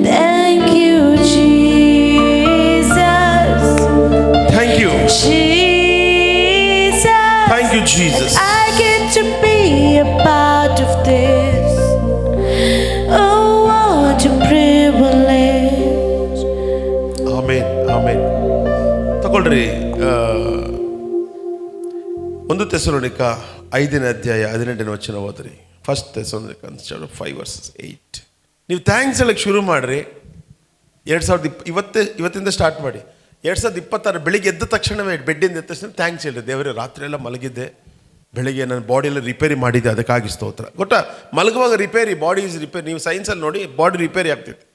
Thank you, Jesus. Thank you. Thank you, Jesus. I get to be a part of this. Oh, what a privilege. Amen, amen. ತಗೊಳ್ರಿ, 1 ಥೆಸಲೋನಿಕ 5ನೇ ಅಧ್ಯಾಯ 18ನೇ ವಚನ ಓದ್ರಿ. 1 ಥೆಸಲೋನಿಕ 5:8. ನೀವು thanks ಹೇಳಕ್ಕೆ ಶುರು ಮಾಡಿರಿ. 2020 ಇವತ್ತಿಂದ ಸ್ಟಾರ್ಟ್ ಮಾಡಿ. 2026 ಬೆಳಿಗ್ಗೆ ಎದ್ದ ತಕ್ಷಣವೇ ಬೆಡ್ಡಿಂದ ಎದ್ದ ತಕ್ಷಣ ಥ್ಯಾಂಕ್ಸ್ ಹೇಳಿ. ದೇವರೇ, ರಾತ್ರಿ ಎಲ್ಲ ಮಲಗಿದ್ದೆ, ಬೆಳಿಗ್ಗೆ ನನ್ನ ಬಾಡಿಯೆಲ್ಲ ರಿಪೇರಿ ಮಾಡಿದ್ದೆ, ಅದಕ್ಕಾಗಿ ಸ್ತೋತ್ರ. ಗೊತ್ತಾ, ಮಲಗುವಾಗ ರಿಪೇರಿ, ಬಾಡಿ ಈಸ್ ರಿಪೇರಿ. ನೀವು ಸೈನ್ಸಲ್ಲಿ ನೋಡಿ, ಬಾಡಿ ರಿಪೇರಿ ಆಗ್ತೈತೆ,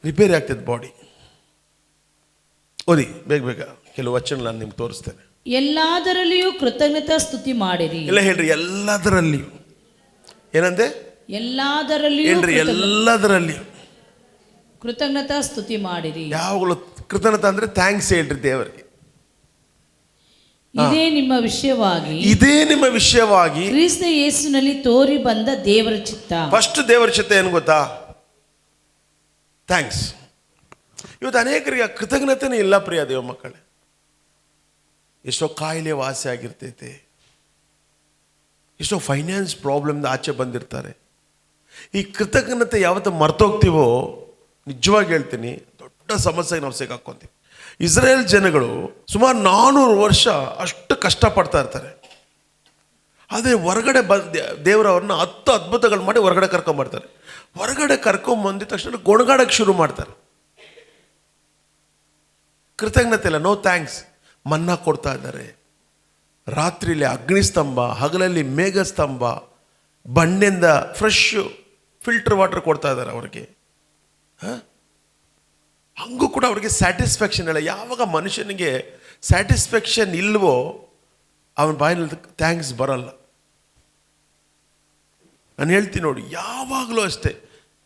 ರಿಪೇರಿ ಆಗ್ತೈತೆ ಬಾಡಿ. ಓದಿ ಬೇಗ ಬೇಗ, ಕೆಲವು ವಚನ ನಾನು ನಿಮ್ಗೆ ತೋರಿಸ್ತೇನೆ. ಎಲ್ಲದರಲ್ಲಿಯೂ ಕೃತಜ್ಞತಾ ಸ್ತುತಿ ಮಾಡಿರಿ. ಎಲ್ಲ ಹೇಳ್ರಿ, ಎಲ್ಲದರಲ್ಲಿಯೂ. ಏನಂದೆ? ಎಲ್ಲದರಲ್ಲಿಯೂ ಹೇಳ್ರಿ, ಎಲ್ಲದರಲ್ಲಿಯೂ ಕೃತಜ್ಞತಾ ಸ್ತುತಿ ಮಾಡಿರಿ. ಯಾವಾಗಲೂ ಕೃತಜ್ಞತೆ ಅಂದ್ರೆ ಥ್ಯಾಂಕ್ಸ್ ಹೇಳ್ರಿ ದೇವರಿಗೆ. ಇದೇ ನಿಮ್ಮ ವಿಷಯವಾಗಿ ಕ್ರಿಸ್ತ ಯೇಸುವಿನಲ್ಲಿ ತೋರಿ ಬಂದ ದೇವರ ಚಿತ್ತ. ಫಸ್ಟ್ ದೇವರ ಚಿತ್ತ ಏನು ಗೊತ್ತಾ? ಥ್ಯಾಂಕ್ಸ್. ಇವತ್ತು ಅನೇಕರಿಗೆ ಕೃತಜ್ಞತೆನೇ ಇಲ್ಲ ಪ್ರಿಯ ದೇವ ಮಕ್ಕಳೇ. ಎಷ್ಟೋ ಕಾಯಿಲೆ ವಾಸಿ ಆಗಿರ್ತೈತೆ, ಎಷ್ಟೋ ಫೈನಾನ್ಸ್ ಪ್ರಾಬ್ಲಮ್ದ ಆಚೆ ಬಂದಿರ್ತಾರೆ, ಈ ಕೃತಜ್ಞತೆ ಯಾವತ್ತು ಮರ್ತೋಗ್ತೀವೋ ನಿಜವಾಗಿ ಹೇಳ್ತೀನಿ ದೊಡ್ಡ ಸಮಸ್ಯೆಗೆ ನಾವು ಸಿಗಾಕ್ಕೊಂತೀವಿ. ಇಸ್ರೇಲ್ ಜನಗಳು ಸುಮಾರು 400 ವರ್ಷ ಅಷ್ಟು ಕಷ್ಟಪಡ್ತಾ ಇರ್ತಾರೆ. ಆದರೆ ಹೊರಗಡೆ ದೇವರು ಅವ್ರನ್ನ 10 ಅದ್ಭುತಗಳು ಮಾಡಿ ಹೊರಗಡೆ ಕರ್ಕೊಂಬರ್ತಾರೆ. ಹೊರಗಡೆ ಕರ್ಕೊಂಬಂದಿದ ತಕ್ಷಣ ಗೊಣಗಾಡಕ್ಕೆ ಶುರು ಮಾಡ್ತಾರೆ. ಕೃತಜ್ಞತೆ ಇಲ್ಲ, ನೋ ಥ್ಯಾಂಕ್ಸ್. ಮನ್ನಾ ಕೊಡ್ತಾ ಇದ್ದಾರೆ, ರಾತ್ರಿಲಿ ಅಗ್ನಿಸ್ತಂಭ, ಹಗಲಲ್ಲಿ ಮೇಘಸ್ತಂಭ, ಬಂಡೆಯಿಂದ ಫ್ರೆಶ್ ಫಿಲ್ಟರ್ ವಾಟರ್ ಕೊಡ್ತಾ ಇದ್ದಾರೆ ಅವ್ರಿಗೆ. ಹಂಗೂ ಕೂಡ ಅವ್ರಿಗೆ ಸ್ಯಾಟಿಸ್ಫ್ಯಾಕ್ಷನ್ ಇಲ್ಲ. ಯಾವಾಗ ಮನುಷ್ಯನಿಗೆ ಸ್ಯಾಟಿಸ್ಫ್ಯಾಕ್ಷನ್ ಇಲ್ವೋ ಅವನ ಬಾಯಿನಲ್ಲಿ ಥ್ಯಾಂಕ್ಸ್ ಬರಲ್ಲ. ನಾನು ಹೇಳ್ತೀನಿ ನೋಡಿ, ಯಾವಾಗಲೂ ಅಷ್ಟೇ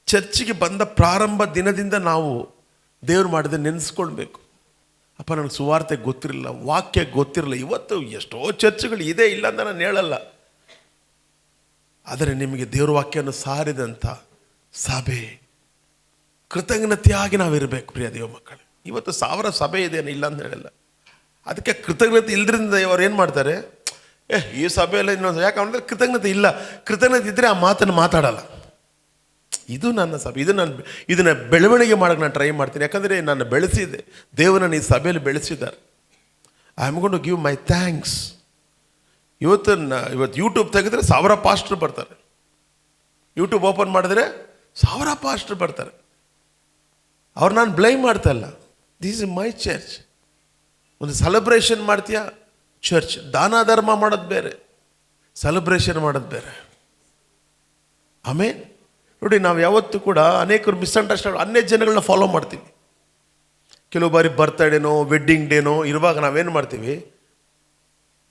ಚರ್ಚಿಗೆ ಬಂದ ಪ್ರಾರಂಭ ದಿನದಿಂದ ನಾವು ದೇವ್ರು ಮಾಡಿದ್ರೆ ನೆನೆಸ್ಕೊಳ್ಬೇಕು. ಅಪ್ಪ ನನಗೆ ಸುವಾರ್ತೆ ಗೊತ್ತಿರಲಿಲ್ಲ, ವಾಕ್ಯ ಗೊತ್ತಿರಲಿಲ್ಲ. ಇವತ್ತು ಎಷ್ಟೋ ಚರ್ಚ್ಗಳು ಇದೆ, ಇಲ್ಲ ಅಂತ ನಾನು ಹೇಳಲ್ಲ. ಆದರೆ ನಿಮಗೆ ದೇವ್ರ ವಾಕ್ಯವನ್ನು ಸಾರಿದಂಥ ಸಭೆ, ಕೃತಜ್ಞತೆಯಾಗಿ ನಾವಿರಬೇಕು ಪ್ರಿಯ ದೇವ ಮಕ್ಕಳು. ಇವತ್ತು 1000 ಸಭೆ ಇದೆ, ಇಲ್ಲ ಅಂತ ಹೇಳಲ್ಲ. ಅದಕ್ಕೆ ಕೃತಜ್ಞತೆ ಇಲ್ಲದ್ರಿಂದ ಅವ್ರು ಏನು ಮಾಡ್ತಾರೆ, ಈ ಸಭೆಯಲ್ಲಿ ಇನ್ನೊಂದು ಯಾಕಂದ್ರೆ ಕೃತಜ್ಞತೆ ಇಲ್ಲ. ಕೃತಜ್ಞತೆ ಇದ್ದರೆ ಆ ಮಾತನ್ನು ಮಾತಾಡಲ್ಲ. ಇದು ನನ್ನ ಸಭೆ, ಇದನ್ನು ಬೆಳವಣಿಗೆ ಮಾಡೋಕ್ಕೆ ನಾನು ಟ್ರೈ ಮಾಡ್ತೀನಿ. ಯಾಕಂದರೆ ನಾನು ಬೆಳೆಸಿದೆ, ದೇವರನ್ನು ಈ ಸಭೆಯಲ್ಲಿ ಬೆಳೆಸಿದ್ದಾರೆ. I am gonna give my thanks. ಇವತ್ತು ಯೂಟ್ಯೂಬ್ ತೆಗೆದ್ರೆ 1000 ಪಾಸ್ಟರ್ ಬರ್ತಾರೆ. ಯೂಟ್ಯೂಬ್ ಓಪನ್ ಮಾಡಿದ್ರೆ 1000 ಪಾಸ್ಟರ್ ಬರ್ತಾರೆ. ಅವ್ರು ನಾನು ಬ್ಲೇಮ್ ಮಾಡ್ತಾ ಇಲ್ಲ. This is my church. ಒಂದು ಸೆಲೆಬ್ರೇಷನ್ ಮಾಡ್ತೀಯಾ, ಚರ್ಚ್. ದಾನ ಧರ್ಮ ಮಾಡೋದು ಬೇರೆ, ಸೆಲೆಬ್ರೇಷನ್ ಮಾಡೋದು ಬೇರೆ. ಆಮೇಲೆ ನೋಡಿ, ನಾವು ಯಾವತ್ತೂ ಕೂಡ ಅನೇಕರು ಮಿಸ್ಅಂಡರ್ಸ್ಟ್ಯಾಂಡ್, ಅನ್ಯ ಜನಗಳನ್ನ ಫಾಲೋ ಮಾಡ್ತೀವಿ. ಕೆಲವು ಬಾರಿ ಬರ್ತಡೇನೋ ವೆಡ್ಡಿಂಗ್ ಡೇನೋ ಇರುವಾಗ ನಾವೇನು ಮಾಡ್ತೀವಿ,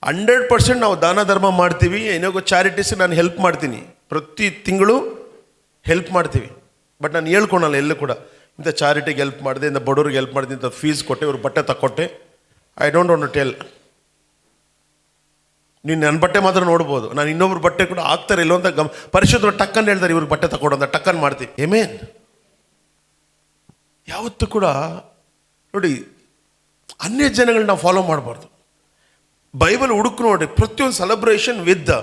100% ನಾವು ದಾನ ಧರ್ಮ ಮಾಡ್ತೀವಿ. ಏನೋ ಚಾರಿಟೀಸ್ ನಾನು ಹೆಲ್ಪ್ ಮಾಡ್ತೀನಿ, ಪ್ರತಿ ತಿಂಗಳು ಹೆಲ್ಪ್ ಮಾಡ್ತೀವಿ. ಬಟ್ ನಾನು ಹೇಳ್ಕೊಳಲ್ಲ ಎಲ್ಲೂ ಕೂಡ, ಇಂಥ ಚಾರಿಟಿಗೆ ಹೆಲ್ಪ್ ಮಾಡಿದೆ, ಇಂಥ ಬಡವ್ರಿಗೆ ಹೆಲ್ಪ್ ಮಾಡಿದೆ, ಇಂಥ ಫೀಸ್ ಕೊಟ್ಟೆ, ಇವ್ರ ಬಟ್ಟೆ ತಕ್ಕೊಟ್ಟೆ. I don't want to tell. ನೀನು ನನ್ನ ಬಟ್ಟೆ ಮಾತ್ರ ನೋಡ್ಬೋದು, ನಾನು ಇನ್ನೊಬ್ರು ಬಟ್ಟೆ ಕೂಡ ಆಗ್ತಾರೆ ಇಲ್ಲೋ ಅಂತ ಪರಿಶುದ್ಧರು ಟಕ್ಕನ್ನು ಹೇಳ್ತಾರೆ, ಇವ್ರಿಗೆ ಬಟ್ಟೆ ತಗೊಡು ಅಂತ ಟಕ್ಕನ್ನು ಮಾಡ್ತೀವಿ. ಏಮೇನ್ ಯಾವತ್ತೂ ಕೂಡ ನೋಡಿ, ಅನ್ಯ ಜನಗಳನ್ನ ನಾವು ಫಾಲೋ ಮಾಡಬಾರ್ದು. ಬೈಬಲ್ ಹುಡುಕು ನೋಡಿ, ಪ್ರತಿಯೊಂದು celebration with the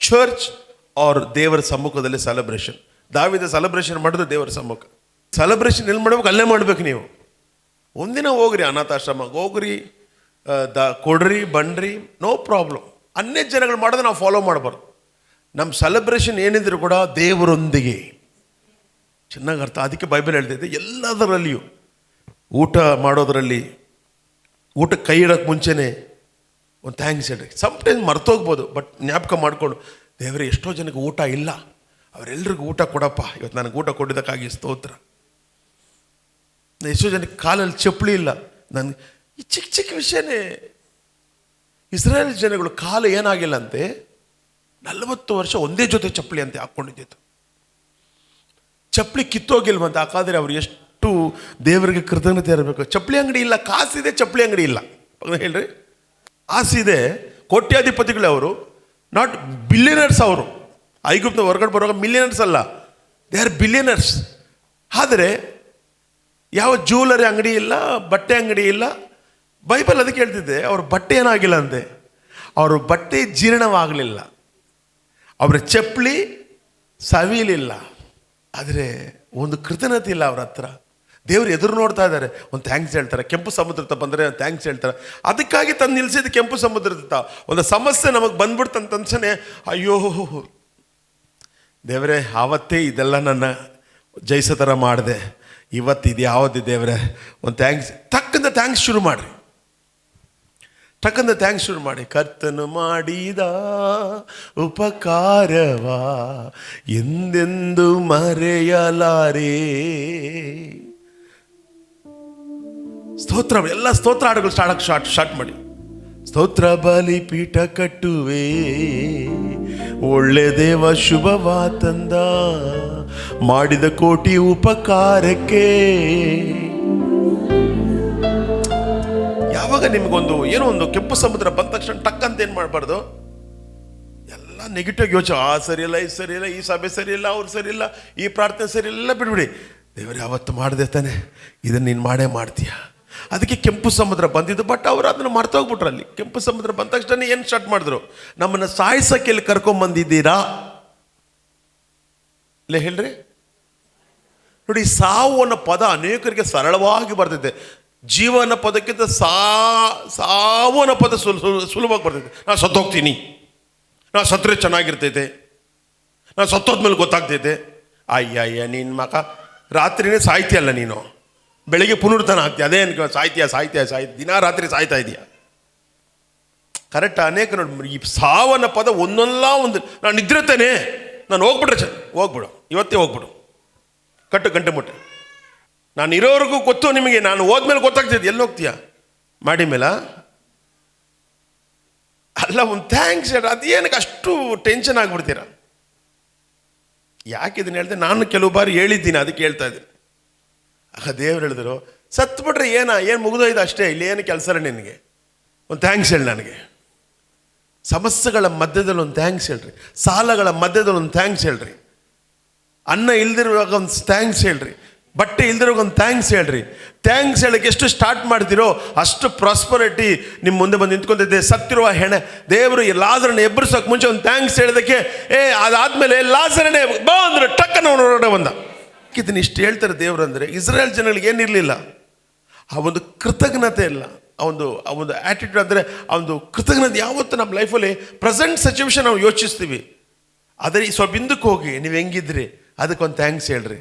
church or ದೇವರ ಸಮ್ಮುಖದಲ್ಲಿ ಸೆಲೆಬ್ರೇಷನ್. ದಾವಿದ ಸೆಲೆಬ್ರೇಷನ್ ಮಾಡಿದ್ರು ದೇವರ ಸಮ್ಮುಖ. ಸೆಲೆಬ್ರೇಷನ್ ಎಲ್ಲಿ ಮಾಡ್ಬೇಕು ಅಲ್ಲೇ ಮಾಡ್ಬೇಕು. ನೀವು ಒಂದಿನ ಹೋಗ್ರಿ ಅನಾಥಾಶ್ರಮಕ್ಕೆ ಹೋಗ್ರಿ, ಕೊಡ್ರಿ ಬನ್ರಿ, ನೋ ಪ್ರಾಬ್ಲಮ್. ಅನ್ಯ ಜನಗಳು ಮಾಡೋದು ನಾವು ಫಾಲೋ ಮಾಡಬಾರ್ದು. ನಮ್ಮ ಸೆಲೆಬ್ರೇಷನ್ ಏನಿದ್ರು ಕೂಡ ದೇವರೊಂದಿಗೆ. ಚೆನ್ನಾಗಿ ಅರ್ಥ. ಅದಕ್ಕೆ ಬೈಬಲ್ ಹೇಳ್ತೈತೆ ಎಲ್ಲದರಲ್ಲಿಯೂ, ಊಟ ಮಾಡೋದರಲ್ಲಿ, ಊಟಕ್ಕೆ ಕೈ ಇಡೋಕ್ಕೆ ಮುಂಚೆನೇ ಒಂದು ಥ್ಯಾಂಕ್ಸ್ ಹೇಳ್ರಿ. ಸಮ್ಟೈಮ್ಸ್ ಮರ್ತೋಗ್ಬೋದು, ಬಟ್ ಜ್ಞಾಪಕ ಮಾಡಿಕೊಂಡು, ದೇವರೇ ಎಷ್ಟೋ ಜನಕ್ಕೆ ಊಟ ಇಲ್ಲ, ಅವರೆಲ್ಲರಿಗೂ ಊಟ ಕೊಡಪ್ಪ, ಇವತ್ತು ನನಗೆ ಊಟ ಕೊಟ್ಟಿದ್ದಕ್ಕಾಗಿ ಸ್ತೋತ್ರ. ಎಷ್ಟೋ ಜನಕ್ಕೆ ಕಾಲಲ್ಲಿ ಚಪ್ಪಲಿ ಇಲ್ಲ. ನನಗೆ ಈ ಚಿಕ್ಕ ಚಿಕ್ಕ ವಿಷಯನೇ. ಇಸ್ರೇಲ್ ಜನಗಳು ಕಾಲು ಏನಾಗಿಲ್ಲ ಅಂತೆ, 40 ವರ್ಷ ಒಂದೇ ಜೊತೆ ಚಪ್ಪಲಿ ಅಂತೆ ಹಾಕ್ಕೊಂಡಿದ್ದಿತ್ತು. ಚಪ್ಪಲಿ ಕಿತ್ತೋಗಿಲ್ವಂತೆ. ಹಾಗಾದರೆ ಅವ್ರು ಎಷ್ಟು ದೇವರಿಗೆ ಕೃತಜ್ಞತೆ ಇರಬೇಕು. ಚಪ್ಪಲಿ ಅಂಗಡಿ ಇಲ್ಲ, ಕಾಸಿದೆ, ಚಪ್ಪಲಿ ಅಂಗಡಿ ಇಲ್ಲ. ಹೇಳ್ರಿ, ಆಸಿದೆ, ಕೋಟ್ಯಾಧಿಪತಿಗಳೇ ಅವರು, ನಾಟ್ ಬಿಲಿಯನರ್ಸ್. ಅವರು ಐಗುಪ್ತ ಹೊರಗಡೆ ಬರುವಾಗ ಮಿಲಿಯನರ್ಸ್ ಅಲ್ಲ, ದೇ ಆರ್ ಬಿಲಿಯನರ್ಸ್. ಆದರೆ ಯಾವ ಜ್ಯುವೆಲರಿ ಅಂಗಡಿ ಇಲ್ಲ, ಬಟ್ಟೆ ಅಂಗಡಿ ಇಲ್ಲ. ಬೈಬಲ್ ಅದಕ್ಕೆ ಹೇಳ್ತಿದ್ದೆ, ಅವ್ರ ಬಟ್ಟೆ ಏನಾಗಿಲ್ಲ ಅಂತೆ, ಅವ್ರ ಬಟ್ಟೆ ಜೀರ್ಣವಾಗಲಿಲ್ಲ, ಅವರ ಚಪ್ಪಲಿ ಸವಿಲಿಲ್ಲ. ಆದರೆ ಒಂದು ಕೃತಜ್ಞತೆ ಇಲ್ಲ ಅವ್ರ ಹತ್ರ. ದೇವರು ಎದುರು ನೋಡ್ತಾ ಇದ್ದಾರೆ, ಒಂದು ಥ್ಯಾಂಕ್ಸ್ ಹೇಳ್ತಾರೆ. ಕೆಂಪು ಸಮುದ್ರತ ಬಂದರೆ ಥ್ಯಾಂಕ್ಸ್ ಹೇಳ್ತಾರೆ. ಅದಕ್ಕಾಗಿ ತಂದು ನಿಲ್ಲಿಸಿದ್ದು ಕೆಂಪು ಸಮುದ್ರದ. ಒಂದು ಸಮಸ್ಯೆ ನಮಗೆ ಬಂದ್ಬಿಡ್ತಂತ ತಕ್ಷಣ ಅಯ್ಯೋ ದೇವರೇ, ಆವತ್ತೇ ಇದೆಲ್ಲ ನನ್ನ ಜಯಿಸೋ ಥರ ಮಾಡಿದೆ, ಇವತ್ತು ಇದು ಯಾವುದು ದೇವರೇ, ಒಂದು ಥ್ಯಾಂಕ್ಸ್. ಟಕ್ಕಂತ ಥ್ಯಾಂಕ್ಸ್ ಶುರು ಮಾಡಿರಿ, ಟಕ್ಕಂತ ಥ್ಯಾಂಕ್ಸ್ ಶುರು ಮಾಡಿ. ಕರ್ತನು ಮಾಡಿದ ಉಪಕಾರವ ಎಂದೆಂದು ಮರೆಯಲಾರೆ. ಸ್ತೋತ್ರ, ಎಲ್ಲ ಸ್ತೋತ್ರ ಹಾಡುಗಳು ಸ್ಟಾರ್ಟ್ ಮಾಡಿ. ಸ್ತೋತ್ರ ಬಲಿಪೀಠ ಕಟ್ಟುವೆ, ಒಳ್ಳೆ ದೇವ ಶುಭವ ತಂದ, ಮಾಡಿದ ಕೋಟಿ ಉಪಕಾರಕ್ಕೆ. ಯಾವಾಗ ನಿಮಗೊಂದು ಏನೋ ಒಂದು ಕೆಂಪು ಸಮುದ್ರ ಬಂದ ತಕ್ಷಣ ಟಕ್ ಅಂತ ಏನು ಮಾಡಬಾರ್ದು, ಎಲ್ಲ ನೆಗೆಟಿವ್ ಯೋಚನೆ, ಆ ಸರಿಯಿಲ್ಲ, ಇದು ಸರಿಯಿಲ್ಲ, ಈ ಸಭೆ ಸರಿಯಿಲ್ಲ, ಅವ್ರು ಸರಿಯಿಲ್ಲ, ಈ ಪ್ರಾರ್ಥನೆ ಸರಿಯಿಲ್ಲ, ಬಿಡ್ಬಿಡಿ. ದೇವರು ಯಾವತ್ತು ಮಾಡಿದೆ ತಾನೆ, ಇದನ್ನು ನೀನು ಮಾಡೇ ಮಾಡ್ತೀಯ. ಅದಕ್ಕೆ ಕೆಂಪು ಸಮುದ್ರ ಬಂದಿದ್ದು. ಬಟ್ ಅವರು ಅದನ್ನು ಮರ್ತೋಗ್ಬಿಟ್ರು. ಅಲ್ಲಿ ಕೆಂಪು ಸಮುದ್ರ ಬಂದ ತಕ್ಷಣ ಏನು ಸ್ಟಾರ್ಟ್ ಮಾಡಿದ್ರು, ನಮ್ಮನ್ನು ಸಾಯಿಸೋಕೆ ಇಲ್ಲಿ ಕರ್ಕೊಂಬಂದಿದ್ದೀರಾ. ಇಲ್ಲ ಹೇಳ್ರಿ ನೋಡಿ, ಸಾವು ಅನ್ನೋ ಪದ ಅನೇಕರಿಗೆ ಸರಳವಾಗಿ ಬರ್ತೈತೆ. ಜೀವನ ಪದಕ್ಕಿಂತ ಸಾವು ಅನ್ನೋ ಪದ ಸುಲಭವಾಗಿ ಬರ್ತೈತೆ. ನಾನು ಸತ್ತೋಗ್ತೀನಿ, ನಾನು ಸತ್ತರೆ ಚೆನ್ನಾಗಿರ್ತೈತೆ, ನಾನು ಸತ್ತೋದ್ಮೇಲೆ ಗೊತ್ತಾಗ್ತೈತೆ. ಅಯ್ಯ ನಿನ್ನ ಮಗ ರಾತ್ರಿನೇ ಸಾಯ್ತೀಯಲ್ಲ ನೀನು, ಬೆಳಿಗ್ಗೆ ಪುನರುತ್ಥಾನ ಆಗ್ತೀಯ, ಅದೇ ಅನ್ಕೊ ಸಾಯ್ತೀಯ ದಿನ ರಾತ್ರಿ ಸಾಯ್ತಾ ಇದೆಯಾ. ಕರೆಕ್ಟ್. ಅನೇಕ ನೋಡಿ, ಈ ಸಾವನ್ನ ಪದ ಒಂದೊಂದಲ್ಲ ಒಂದು. ನಾನು ನಿದ್ರತೇನೆ, ನಾನು ಹೋಗ್ಬಿಟ್ರೆ ಹೋಗ್ಬಿಡು, ಇವತ್ತೇ ಹೋಗ್ಬಿಡು, ಕಟ್ಟು ಗಂಟೆ ಮುಟ್ಟೆ. ನಾನು ಇರೋವರೆಗೂ ಗೊತ್ತು ನಿಮಗೆ, ನಾನು ಹೋದ್ಮೇಲೆ ಗೊತ್ತಾಗ್ತೈತೆ. ಎಲ್ಲಿ ಹೋಗ್ತೀಯ ಮಾಡಿ ಮೇಲ ಅಲ್ಲ. ಒಂದು ಥ್ಯಾಂಕ್ಸ್ ಹೇಳಿ, ಅದೇನಕ್ಕೆ ಅಷ್ಟು ಟೆನ್ಷನ್ ಆಗಿಬಿಡ್ತೀರ? ಯಾಕೆ ಇದನ್ನು ಹೇಳಿದೆ, ನಾನು ಕೆಲವು ಬಾರಿ ಹೇಳಿದ್ದೀನಿ, ಅದಕ್ಕೆ ಹೇಳ್ತಾ ಇದ್ದೀನಿ. ದೇವ್ರು ಹೇಳಿದ್ರು, ಸತ್ಬಿಟ್ರೆ ಏನು ಮುಗಿದೋಯ್ತು ಅಷ್ಟೇ, ಇಲ್ಲಿ ಏನು ಕೆಲಸ ನಿನಗೆ, ಒಂದು ಥ್ಯಾಂಕ್ಸ್ ಹೇಳಿ ನನಗೆ. ಸಮಸ್ಯೆಗಳ ಮಧ್ಯದಲ್ಲಿ ಒಂದು ಥ್ಯಾಂಕ್ಸ್ ಹೇಳ್ರಿ, ಸಾಲಗಳ ಮಧ್ಯದಲ್ಲಿ ಒಂದು ಥ್ಯಾಂಕ್ಸ್ ಹೇಳ್ರಿ, ಅನ್ನ ಇಲ್ದಿರುವಾಗ ಒಂದು ಥ್ಯಾಂಕ್ಸ್ ಹೇಳ್ರಿ, ಬಟ್ಟೆ ಇಲ್ದಿರುವಾಗ ಒಂದು ಥ್ಯಾಂಕ್ಸ್ ಹೇಳ್ರಿ. ಥ್ಯಾಂಕ್ಸ್ ಹೇಳಕ್ಕೆ ಎಷ್ಟು ಸ್ಟಾರ್ಟ್ ಮಾಡ್ತೀರೋ ಅಷ್ಟು ಪ್ರಾಸ್ಪರಿಟಿ ನಿಮ್ಮ ಮುಂದೆ ಬಂದು ನಿಂತ್ಕೊಂತಿದ್ದೆ. ಸತ್ತಿರುವ ಹೆಣೆ ದೇವರು ಲಾಜರನ್ನ ಎಬ್ಬರಿಸೋಕೆ ಮುಂಚೆ ಒಂದು ಥ್ಯಾಂಕ್ಸ್ ಹೇಳೋದಕ್ಕೆ, ಅದಾದ್ಮೇಲೆ ಲಾಜರನೇ ಬಾ ಅಂದ್ರೆ ಟಕ್ಕನ ಹೊರಗಡೆ ಬಂದ. ಇದನ್ನ ಇಷ್ಟು ಹೇಳ್ತಾರೆ ದೇವರು. ಅಂದರೆ ಇಸ್ರೇಲ್ ಜನಗಳಿಗೆ ಏನಿರಲಿಲ್ಲ, ಆ ಒಂದು ಕೃತಜ್ಞತೆ ಇಲ್ಲ, ಆ ಒಂದು ಆ್ಯಟಿಟ್ಯೂಡ್. ಅಂದರೆ ಆ ಒಂದು ಕೃತಜ್ಞತೆ ಯಾವತ್ತು ನಮ್ಮ ಲೈಫಲ್ಲಿ ಪ್ರೆಸೆಂಟ್ ಸಿಚುವೇಶನ್ ನಾವು ಯೋಚಿಸ್ತೀವಿ, ಆದರೆ ಈ ಸ್ವಲ್ಪ ಹಿಂದಕ್ಕೆ ಹೋಗಿ ನೀವು ಹೆಂಗಿದ್ರಿ ಅದಕ್ಕೊಂದು ಥ್ಯಾಂಕ್ಸ್ ಹೇಳ್ರಿ.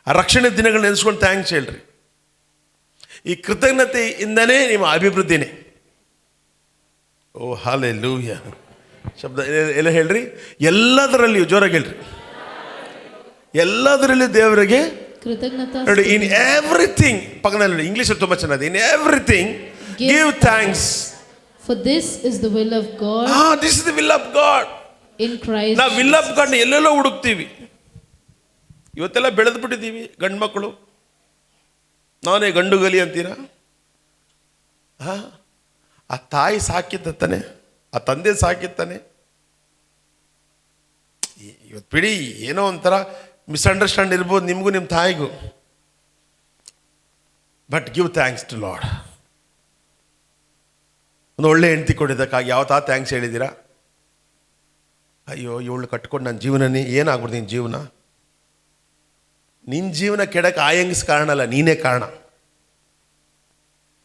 ಆ ರಕ್ಷಣೆ ದಿನಗಳನ್ನ ನೆನೆಸ್ಕೊಂಡು ಥ್ಯಾಂಕ್ಸ್ ಹೇಳ್ರಿ. ಈ ಕೃತಜ್ಞತೆಯಿಂದನೇ ನಿಮ್ಮ ಅಭಿವೃದ್ಧಿನೇ. ಓ ಹಲ್ಲೆಲೂಯಾ. ಶಬ್ದ ಎಲ್ಲ ಹೇಳ್ರಿ. ಎಲ್ಲದರಲ್ಲಿಯೂ ಜೋರಾಗಿ ಹೇಳ್ರಿ, ಎಲ್ಲದರಲ್ಲಿಯೂ ದೇವರಿಗೆ ಕೃತಜ್ಞತಾ. ನೋಡಿ, ಇನ್ ಎವ್ರಿಥಿಂಗ್, ಪಕ್ಕದಲ್ಲಿ ಇಂಗ್ಲಿಷ್ ತುಂಬ ಚೆನ್ನಾಗಿದೆ. In everything give thanks, for this is the will of god. This is the will of god in Christ. ನಾವು ವಿಲ್ ಆಫ್ ಗಾಡ್ನ ಎಲ್ಲೆಲ್ಲೋ ಹುಡುಕ್ತೀವಿ. ಇವತ್ತೆಲ್ಲ ಬೆಳೆದು ಬಿಟ್ಟಿದ್ದೀವಿ ಗಂಡು ಮಕ್ಕಳು. ನಾನೇ ಗಂಡುಗಲಿ ಅಂತೀರಾ? ಆ ತಾಯಿ ಸಾಕಿದ್ದಾನೆ, ಆ ತಂದೆ ಸಾಕಿದ್ದಾನೆ. ಇವತ್ತು ಬಿಡಿ, ಏನೋ ಒಂಥರ ಮಿಸ್ಅಂಡರ್ಸ್ಟ್ಯಾಂಡ್ ಇರ್ಬೋದು ನಿಮಗೂ ನಿಮ್ಮ ತಾಯಿಗೂ. But give thanks to Lord. ಒಂದು ಒಳ್ಳೆ ಹೆಂಡತಿ ಕೊಡಿದ್ದಕ್ಕಾಗಿ ಯಾವತ್ತಾ ಥ್ಯಾಂಕ್ಸ್ ಹೇಳಿದ್ದೀರಾ? ಅಯ್ಯೋ ಇವಳು ಕಟ್ಕೊಂಡು ನನ್ನ ಜೀವನನೇ ಏನಾಗ್ಬಿಡ್ತು. ನಿನ್ನ ಜೀವನ, ನಿನ್ನ ಜೀವನ ಕೆಡಕ್ಕೆ ಆ ಹೆಂಗಸ್ ಕಾರಣ ಅಲ್ಲ, ನೀನೇ ಕಾರಣ.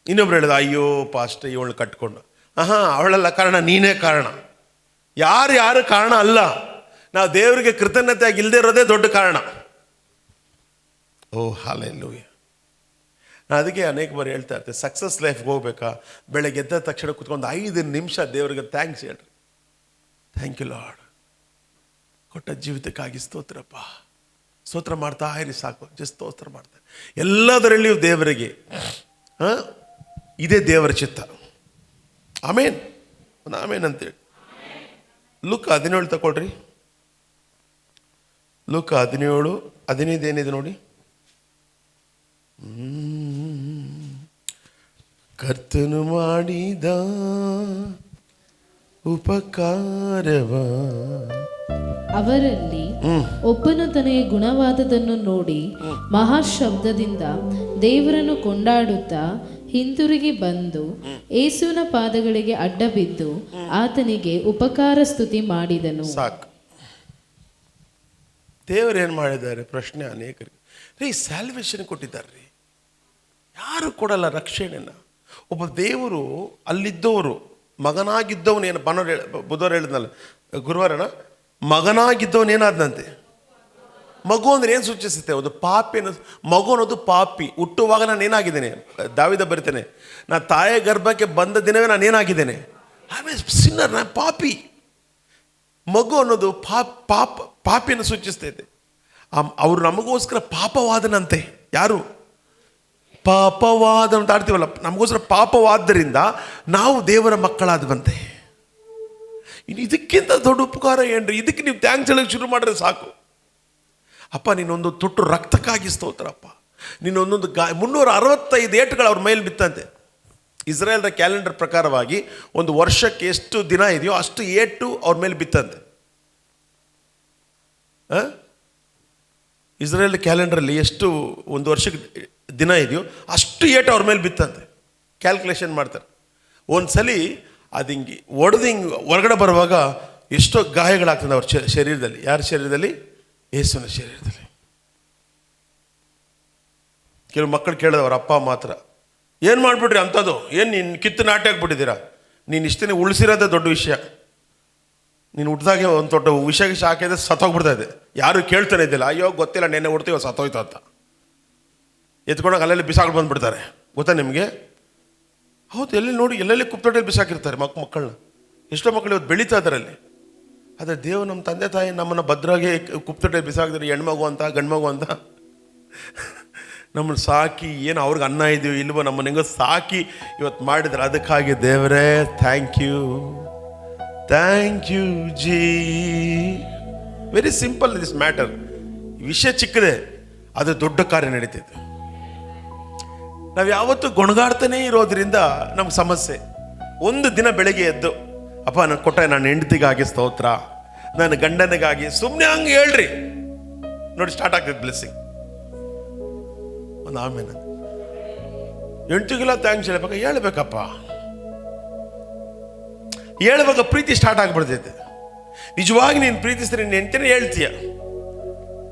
ಇನ್ನೊಬ್ರು ಹೇಳಿದ, ಅಯ್ಯೋ ಪಾಸ್ಟ್ ಇವಳು ಕಟ್ಕೊಂಡು, ಅವಳೆಲ್ಲ ಕಾರಣ, ನೀನೇ ಕಾರಣ. ಯಾರು ಕಾರಣ ಅಲ್ಲ. ನಾವು ದೇವರಿಗೆ ಕೃತಜ್ಞತೆಯಾಗಿ ಇಲ್ಲದೆ ಇರೋದೇ ದೊಡ್ಡ ಕಾರಣ. ಓ ಹಲ್ಲೆಲೂಯಾ. ನಾನು ಅದಕ್ಕೆ ಅನೇಕ ಬಾರಿ ಹೇಳ್ತಾ ಇರ್ತೀನಿ, ಸಕ್ಸಸ್ ಲೈಫ್ಗೆ ಹೋಗ್ಬೇಕಾ, ಬೆಳಗ್ಗೆ ಎದ್ದ ತಕ್ಷಣ ಕುತ್ಕೊಂಡು 5 ನಿಮಿಷ ದೇವರಿಗೆ ಥ್ಯಾಂಕ್ಸ್ ಹೇಳ್ರಿ. ಥ್ಯಾಂಕ್ ಯು ಲಾರ್ಡ್, ಕೊಟ್ಟ ಜೀವಿತಕ್ಕಾಗಿ ಸ್ತೋತ್ರಪ್ಪ. ಸ್ತೋತ್ರ ಮಾಡ್ತಾ ಇರಿ, ಸಾಕು, ಜಸ್ಟ್ ಸ್ತೋತ್ರ ಮಾಡ್ತಾ. ಎಲ್ಲದರಲ್ಲಿಯೂ ದೇವರಿಗೆ ಇದೇ ದೇವರ ಚಿತ್ತ. ಆಮೇನ್, ಒಂದು ಆಮೇನ್ ಅಂತೇಳಿ. ಲೂಕ 17 ತಗೊಳ್ರಿ. ಲೂಕ 17:15 ಏನಿದೆ ನೋಡಿ. ಕರ್ತನು ಮಾಡಿದ ಉಪಕಾರವ ಅವರಲ್ಲಿ ಒಬ್ಬನು ತನಗೆ ಗುಣವಾದದನ್ನು ನೋಡಿ ಮಹಾಶಬ್ದದಿಂದ ದೇವರನ್ನು ಕೊಂಡಾಡುತ್ತಾ ಹಿಂತಿರುಗಿ ಬಂದು ಯೇಸುವಿನ ಪಾದಗಳಿಗೆ ಅಡ್ಡ ಬಿದ್ದು ಆತನಿಗೆ ಉಪಕಾರ ಸ್ತುತಿ ಮಾಡಿದನು. ಸಾಕು. ದೇವರು ಏನು ಮಾಡಿದ್ದಾರೆ? ಪ್ರಶ್ನೆ ಅನೇಕರಿಗೆ. ಸ್ಯಾಲ್ವೇಷನ್ ಕೊಟ್ಟಿದ್ದಾರೆ ರೀ, ಯಾರು ಕೊಡಲ್ಲ ರಕ್ಷಣೆನ. ಒಬ್ಬ ದೇವರು ಅಲ್ಲಿದ್ದವರು ಮಗನಾಗಿದ್ದವನೇನು ಬುಧವಾರ ಹೇಳಿದ್ನಲ್ಲ, ಗುರುವಾರನ ಮಗನಾಗಿದ್ದವನೇನಾದಂತೆ. ಮಗು ಅಂದ್ರೆ ಏನು ಸೂಚಿಸುತ್ತೆ? ಒಂದು ಪಾಪಿ ಮಗು ಅನ್ನೋದು ಪಾಪಿ. ಹುಟ್ಟುವಾಗ ನಾನು ಏನಾಗಿದ್ದೇನೆ? ದಾವಿದ ಬರಿತೇನೆ, ನಾನು ತಾಯಿಯ ಗರ್ಭಕ್ಕೆ ಬಂದ ದಿನವೇ ನಾನು ಏನಾಗಿದ್ದೇನೆ? ಐ ಆಮ್ ಎ ಸಿನ್ನರ್, ನಾನು ಪಾಪಿ. ಮಗು ಅನ್ನೋದು ಪಾಪಿಯನ್ನು ಸೂಚಿಸ್ತೈತೆ. ಅವರು ನಮಗೋಸ್ಕರ ಪಾಪವಾದನಂತೆ. ಯಾರು? ಪಾಪವಾದ ಅಂತ ಆಡ್ತೀವಲ್ಲ, ನಮಗೋಸ್ಕರ ಪಾಪವಾದ್ದರಿಂದ ನಾವು ದೇವರ ಮಕ್ಕಳಾದವಂತೆ. ಇನ್ನು ಇದಕ್ಕಿಂತ ದೊಡ್ಡ ಉಪಕಾರ ಏನ್ರಿ? ಇದಕ್ಕೆ ನೀವು ಥ್ಯಾಂಕ್ಸ್ ಹೇಳೋಕ್ಕೆ ಶುರು ಮಾಡಿದ್ರೆ ಸಾಕು. ಅಪ್ಪ, ನೀನೊಂದು ತೊಟ್ಟು ರಕ್ತಕ್ಕಾಗಿ ಸ್ತೋತ್ರಪ್ಪ. ನೀನೊಂದೊಂದು 365 ಏಟುಗಳು ಅವ್ರ ಮೇಲೆ ಬಿತ್ತಂತೆ. ಇಸ್ರೇಲ್ರ ಕ್ಯಾಲೆಂಡರ್ ಪ್ರಕಾರವಾಗಿ ಒಂದು ವರ್ಷಕ್ಕೆ ಎಷ್ಟು ದಿನ ಇದೆಯೋ ಅಷ್ಟು ಏಟು ಅವ್ರ ಮೇಲೆ ಬಿತ್ತಂತೆ. ಇಸ್ರೇಲ್ ಕ್ಯಾಲೆಂಡ್ರಲ್ಲಿ ಎಷ್ಟು ಒಂದು ವರ್ಷಕ್ಕೆ ದಿನ ಇದೆಯೋ ಅಷ್ಟು ಏಟು ಅವ್ರ ಮೇಲೆ ಬಿತ್ತಂತೆ. ಕ್ಯಾಲ್ಕುಲೇಷನ್ ಮಾಡ್ತಾರೆ. ಒಂದು ಸಲ ಅದು ಹಿಂಗೆ ಹೊಡೆದು ಹಿಂಗೆ ಹೊರಗಡೆ ಬರುವಾಗ ಎಷ್ಟೋ ಗಾಯಗಳಾಗ್ತದೆ ಅವ್ರ ಶರೀರದಲ್ಲಿ. ಯಾರ ಶರೀರದಲ್ಲಿ? ಯೇಸುವಿನ ಶರೀರದಲ್ಲಿ. ಕೆಲವು ಮಕ್ಕಳು ಕೇಳಿದವ್ರ ಅಪ್ಪ ಮಾತ್ರ, ಏನು ಮಾಡಿಬಿಟ್ರಿ ಅಂಥದ್ದು, ಏನು ನೀನು ಕಿತ್ತು ನಾಟಿ ಆಗ್ಬಿಟ್ಟಿದ್ದೀರಾ, ನೀನು ಇಷ್ಟನೇ ಉಳಿಸಿರೋದೇ ದೊಡ್ಡ ವಿಷಯ, ನೀನು ಹುಟ್ಟಿದಾಗೆ ಒಂದು ದೊಡ್ಡ ವಿಷಯ ಹಾಕಿದ್ರೆ ಸತ್ತೋಗ್ಬಿಡ್ತಾ ಇದೆ, ಯಾರು ಕೇಳ್ತಾನೆ ಇದ್ದಿಲ್ಲ, ಅಯ್ಯೋ ಗೊತ್ತಿಲ್ಲ ನೆನ್ನೆ ಹುಡ್ತೀವಿ ಸತ್ತೋಯ್ತು ಅಂತ ಎತ್ಕೊಂಡಾಗ ಅಲ್ಲೆಲ್ಲಿ ಬಿಸಾಕಿ ಬಂದುಬಿಡ್ತಾರೆ. ಗೊತ್ತಾ ನಿಮಗೆ? ಹೌದು, ಎಲ್ಲಿ ನೋಡಿ ಎಲ್ಲೆಲ್ಲಿ ಕುಪ್ಪತೊಟ್ಟೆಯಲ್ಲಿ ಬಿಸಾಕಿರ್ತಾರೆ ಮಕ್ಕಳನ್ನ. ಎಷ್ಟೋ ಮಕ್ಕಳು ಇವತ್ತು ಬೆಳೀತಾ ಇದ್ದಾರೆ ಅಲ್ಲಿ. ಆದರೆ ದೇವರು ನಮ್ಮ ತಂದೆ ತಾಯಿ ನಮ್ಮನ್ನು ಭದ್ರಾಗಿ ಕುಪ್ಪತೊಟ್ಟೆಯಲ್ಲಿ ಬಿಸಾಕಿದ್ರೆ ಹೆಣ್ಮಗು ಅಂತ ಗಂಡು ಮಗು ಅಂತ ನಮ್ಮನ್ನು ಸಾಕಿ, ಏನು ಅವ್ರಿಗೆ ಅನ್ನ ಇದೆಯೋ ಇಲ್ವೋ ನಮ್ಮನ್ನು ಹೆಂಗೋ ಸಾಕಿ ಇವತ್ತು ಮಾಡಿದ್ರೆ, ಅದಕ್ಕಾಗಿ ದೇವರೇ ಥ್ಯಾಂಕ್ ಯು ಜೀ. Very simple this matter. ವಿಷಯ ಚಿಕ್ಕದೆ, ಅದು ದೊಡ್ಡ ಕಾರ್ಯ ನಡೀತಿದೆ. ನಾವು ಯಾವತ್ತೂ ಗೊಣಗಾಡ್ತಾನೇ ಇರೋದ್ರಿಂದ ನಮ್ಗೆ ಸಮಸ್ಯೆ. ಒಂದು ದಿನ ಬೆಳಗ್ಗೆ ಎದ್ದು, ಅಪ್ಪ ನಾನು ಕೊಟ್ಟ ನನ್ನ ಹೆಂಡತಿಗಾಗಿ ಸ್ತೋತ್ರ, ನನ್ನ ಗಂಡನಿಗಾಗಿ, ಸುಮ್ಮನೆ ಹಂಗೆ ಹೇಳ್ರಿ ನೋಡಿ, ಸ್ಟಾರ್ಟ್ ಆಗ್ತದೆ ಬ್ಲೆಸ್ಸಿಂಗ್. ಒಂದು ಆಮೇಲೆ ಹೆಂಡತಿಗೆಲ್ಲ ಥ್ಯಾಂಕ್ಸ್ ಹೇಳ್ಬೇಕಪ್ಪ, ಹೇಳ್ಬೇಕು, ಪ್ರೀತಿ ಸ್ಟಾರ್ಟ್ ಆಗಿಬಿಡ್ತೈತೆ. ನಿಜವಾಗಿ ನೀನು ಪ್ರೀತಿಸಿದ್ರೆ ನಿನ್ನ ಹೆಂಡತಿನೇ ಹೇಳ್ತೀಯ,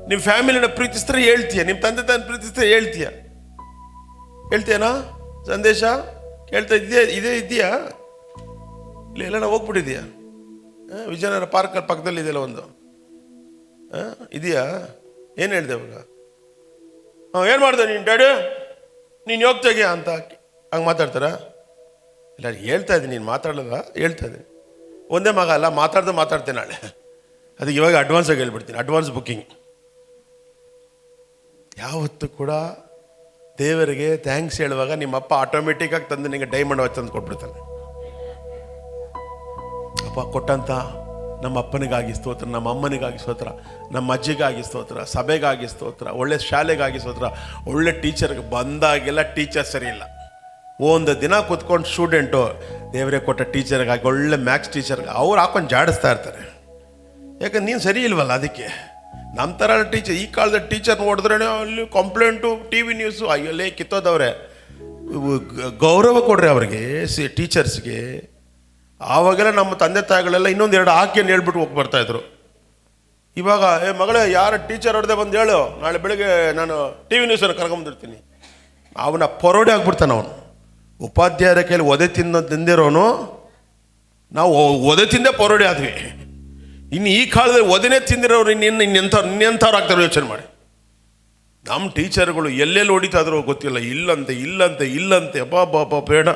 ನಿಮ್ಮ ಫ್ಯಾಮಿಲಿನ ಪ್ರೀತಿಸಿದ್ರೆ ಹೇಳ್ತೀಯ, ನಿಮ್ಮ ತಂದೆ ತಾಯಿನ ಪ್ರೀತಿಸಿದ್ರೆ ಹೇಳ್ತೀಯನಾ? ಸಂದೇಶ ಕೇಳ್ತಾ ಇದೆಯಾ? ಇಲ್ಲ ಎಲ್ಲ ನಾವು ಹೋಗ್ಬಿಟ್ಟಿದ್ಯಾ? ವಿಜಯನಗರ ಪಾರ್ಕಲ್ಲಿ ಪಕ್ಕದಲ್ಲಿ ಇದೆಯಲ್ಲ ಒಂದು, ಇದೆಯಾ? ಏನು ಹೇಳ್ದೆ ಇವಾಗ? ಏನು ಮಾಡ್ದೆ ನೀನು ಡ್ಯಾಡಿ, ನೀನು ಹೋಗ್ತಾಗ್ಯಾ ಅಂತ ಹಂಗೆ ಮಾತಾಡ್ತಾರ? ಇಲ್ಲ ಹೇಳ್ತಾ ಇದ್ದೀನಿ, ನೀನು ಮಾತಾಡಲ್ಲ, ಹೇಳ್ತಾ ಇದ್ದೀನಿ. ಒಂದೇ ಮಗ ಅಲ್ಲ, ಮಾತಾಡ್ತೇನೆ ನಾಳೆ, ಅದಕ್ಕೆ ಇವಾಗ ಅಡ್ವಾನ್ಸಾಗಿ ಹೇಳ್ಬಿಡ್ತೀನಿ, ಅಡ್ವಾನ್ಸ್ ಬುಕ್ಕಿಂಗ್. ಯಾವತ್ತೂ ಕೂಡ ದೇವರಿಗೆ ಥ್ಯಾಂಕ್ಸ್ ಹೇಳುವಾಗ ನಿಮ್ಮಪ್ಪ ಆಟೋಮೆಟಿಕ್ಕಾಗಿ ತಂದು ನಿಮಗೆ ಡೈಮಂಡ್ ವಾಚ್ ತಂದು ಕೊಟ್ಬಿಡ್ತಾನೆ. ಅಪ್ಪ ಕೊಟ್ಟಂತ ನಮ್ಮ ಅಪ್ಪನಿಗಾಗಿ ಸ್ತೋತ್ರ, ನಮ್ಮ ಅಮ್ಮನಿಗಾಗಿ ಸ್ತೋತ್ರ, ನಮ್ಮ ಅಜ್ಜಿಗಾಗಿ ಸ್ತೋತ್ರ, ಸಭೆಗಾಗಿ ಸ್ತೋತ್ರ, ಒಳ್ಳೆ ಶಾಲೆಗಾಗಿ ಸ್ತೋತ್ರ. ಒಳ್ಳೆ ಟೀಚರ್ಗೆ ಬಂದಾಗೆಲ್ಲ ಟೀಚರ್ ಸರಿ ಇಲ್ಲ, ಒಂದು ದಿನ ಕೂತ್ಕೊಂಡು ಸ್ಟೂಡೆಂಟು ದೇವರೇ ಕೊಟ್ಟ ಟೀಚರ್ಗಾಗಿ, ಒಳ್ಳೆ ಮ್ಯಾಥ್ಸ್ ಟೀಚರ್ಗೆ ಅವ್ರು ಹಾಕೊಂಡು ಜಾಡಿಸ್ತಾ ಇರ್ತಾರೆ. ಯಾಕಂದ್ರೆ ನೀನು ಸರಿ ಇಲ್ವಲ್ಲ. ಅದಕ್ಕೆ ನಮ್ಮ ಥರ ಟೀಚರ್, ಈ ಕಾಲದ ಟೀಚರ್ ನೋಡಿದ್ರೆ ಅಲ್ಲಿ ಕಂಪ್ಲೇಂಟು, ಟಿ ವಿ ನ್ಯೂಸು, ಅಯ್ಯಲ್ಲೇ ಕಿತ್ತೋದವ್ರೆ. ಗೌರವ ಕೊಡ್ರಿ ಅವ್ರಿಗೆ, ಟೀಚರ್ಸ್ಗೆ. ಆವಾಗೆಲ್ಲ ನಮ್ಮ ತಂದೆ ತಾಯಿಗಳೆಲ್ಲ ಇನ್ನೊಂದು 2 ಹಾಕಿಯನ್ನು ಹೇಳ್ಬಿಟ್ಟು ಹೋಗಿ ಬರ್ತಾಯಿದ್ರು. ಇವಾಗ ಮಗಳೇ ಯಾರು ಟೀಚರ್ ಹೊಡೆದೇ ಬಂದು ಹೇಳು, ನಾಳೆ ಬೆಳಗ್ಗೆ ನಾನು ಟಿ ವಿ ನ್ಯೂಸನ್ನು ಕರ್ಕೊಂಬಂದಿರ್ತೀನಿ. ಅವನ ಪರೋಡೆ ಆಗ್ಬಿಡ್ತಾನೆ ಅವನು. ಉಪಾಧ್ಯಾಯರ ಕೈಲಿ ಒದೆ ತಿಂದಿರೋನು, ನಾವು ಒದೆ ತಿಂದೇ ಪರೋಡೆ ಆದ್ವಿ. ಇನ್ನು ಈ ಕಾಲದಲ್ಲಿ ಒದೆನೇ ತಿಂದಿರೋರು ಇನ್ನೆಂಥವ್ರು ಆಗ್ತಾರೆ ಯೋಚನೆ ಮಾಡಿ. ನಮ್ಮ ಟೀಚರ್ಗಳು ಎಲ್ಲೆಲ್ಲಿ ಹೊಡಿತಾ ಇದ್ರು ಗೊತ್ತಿಲ್ಲ, ಇಲ್ಲಂತೆ ಅಬ್ಬಾ ಬೇಡ.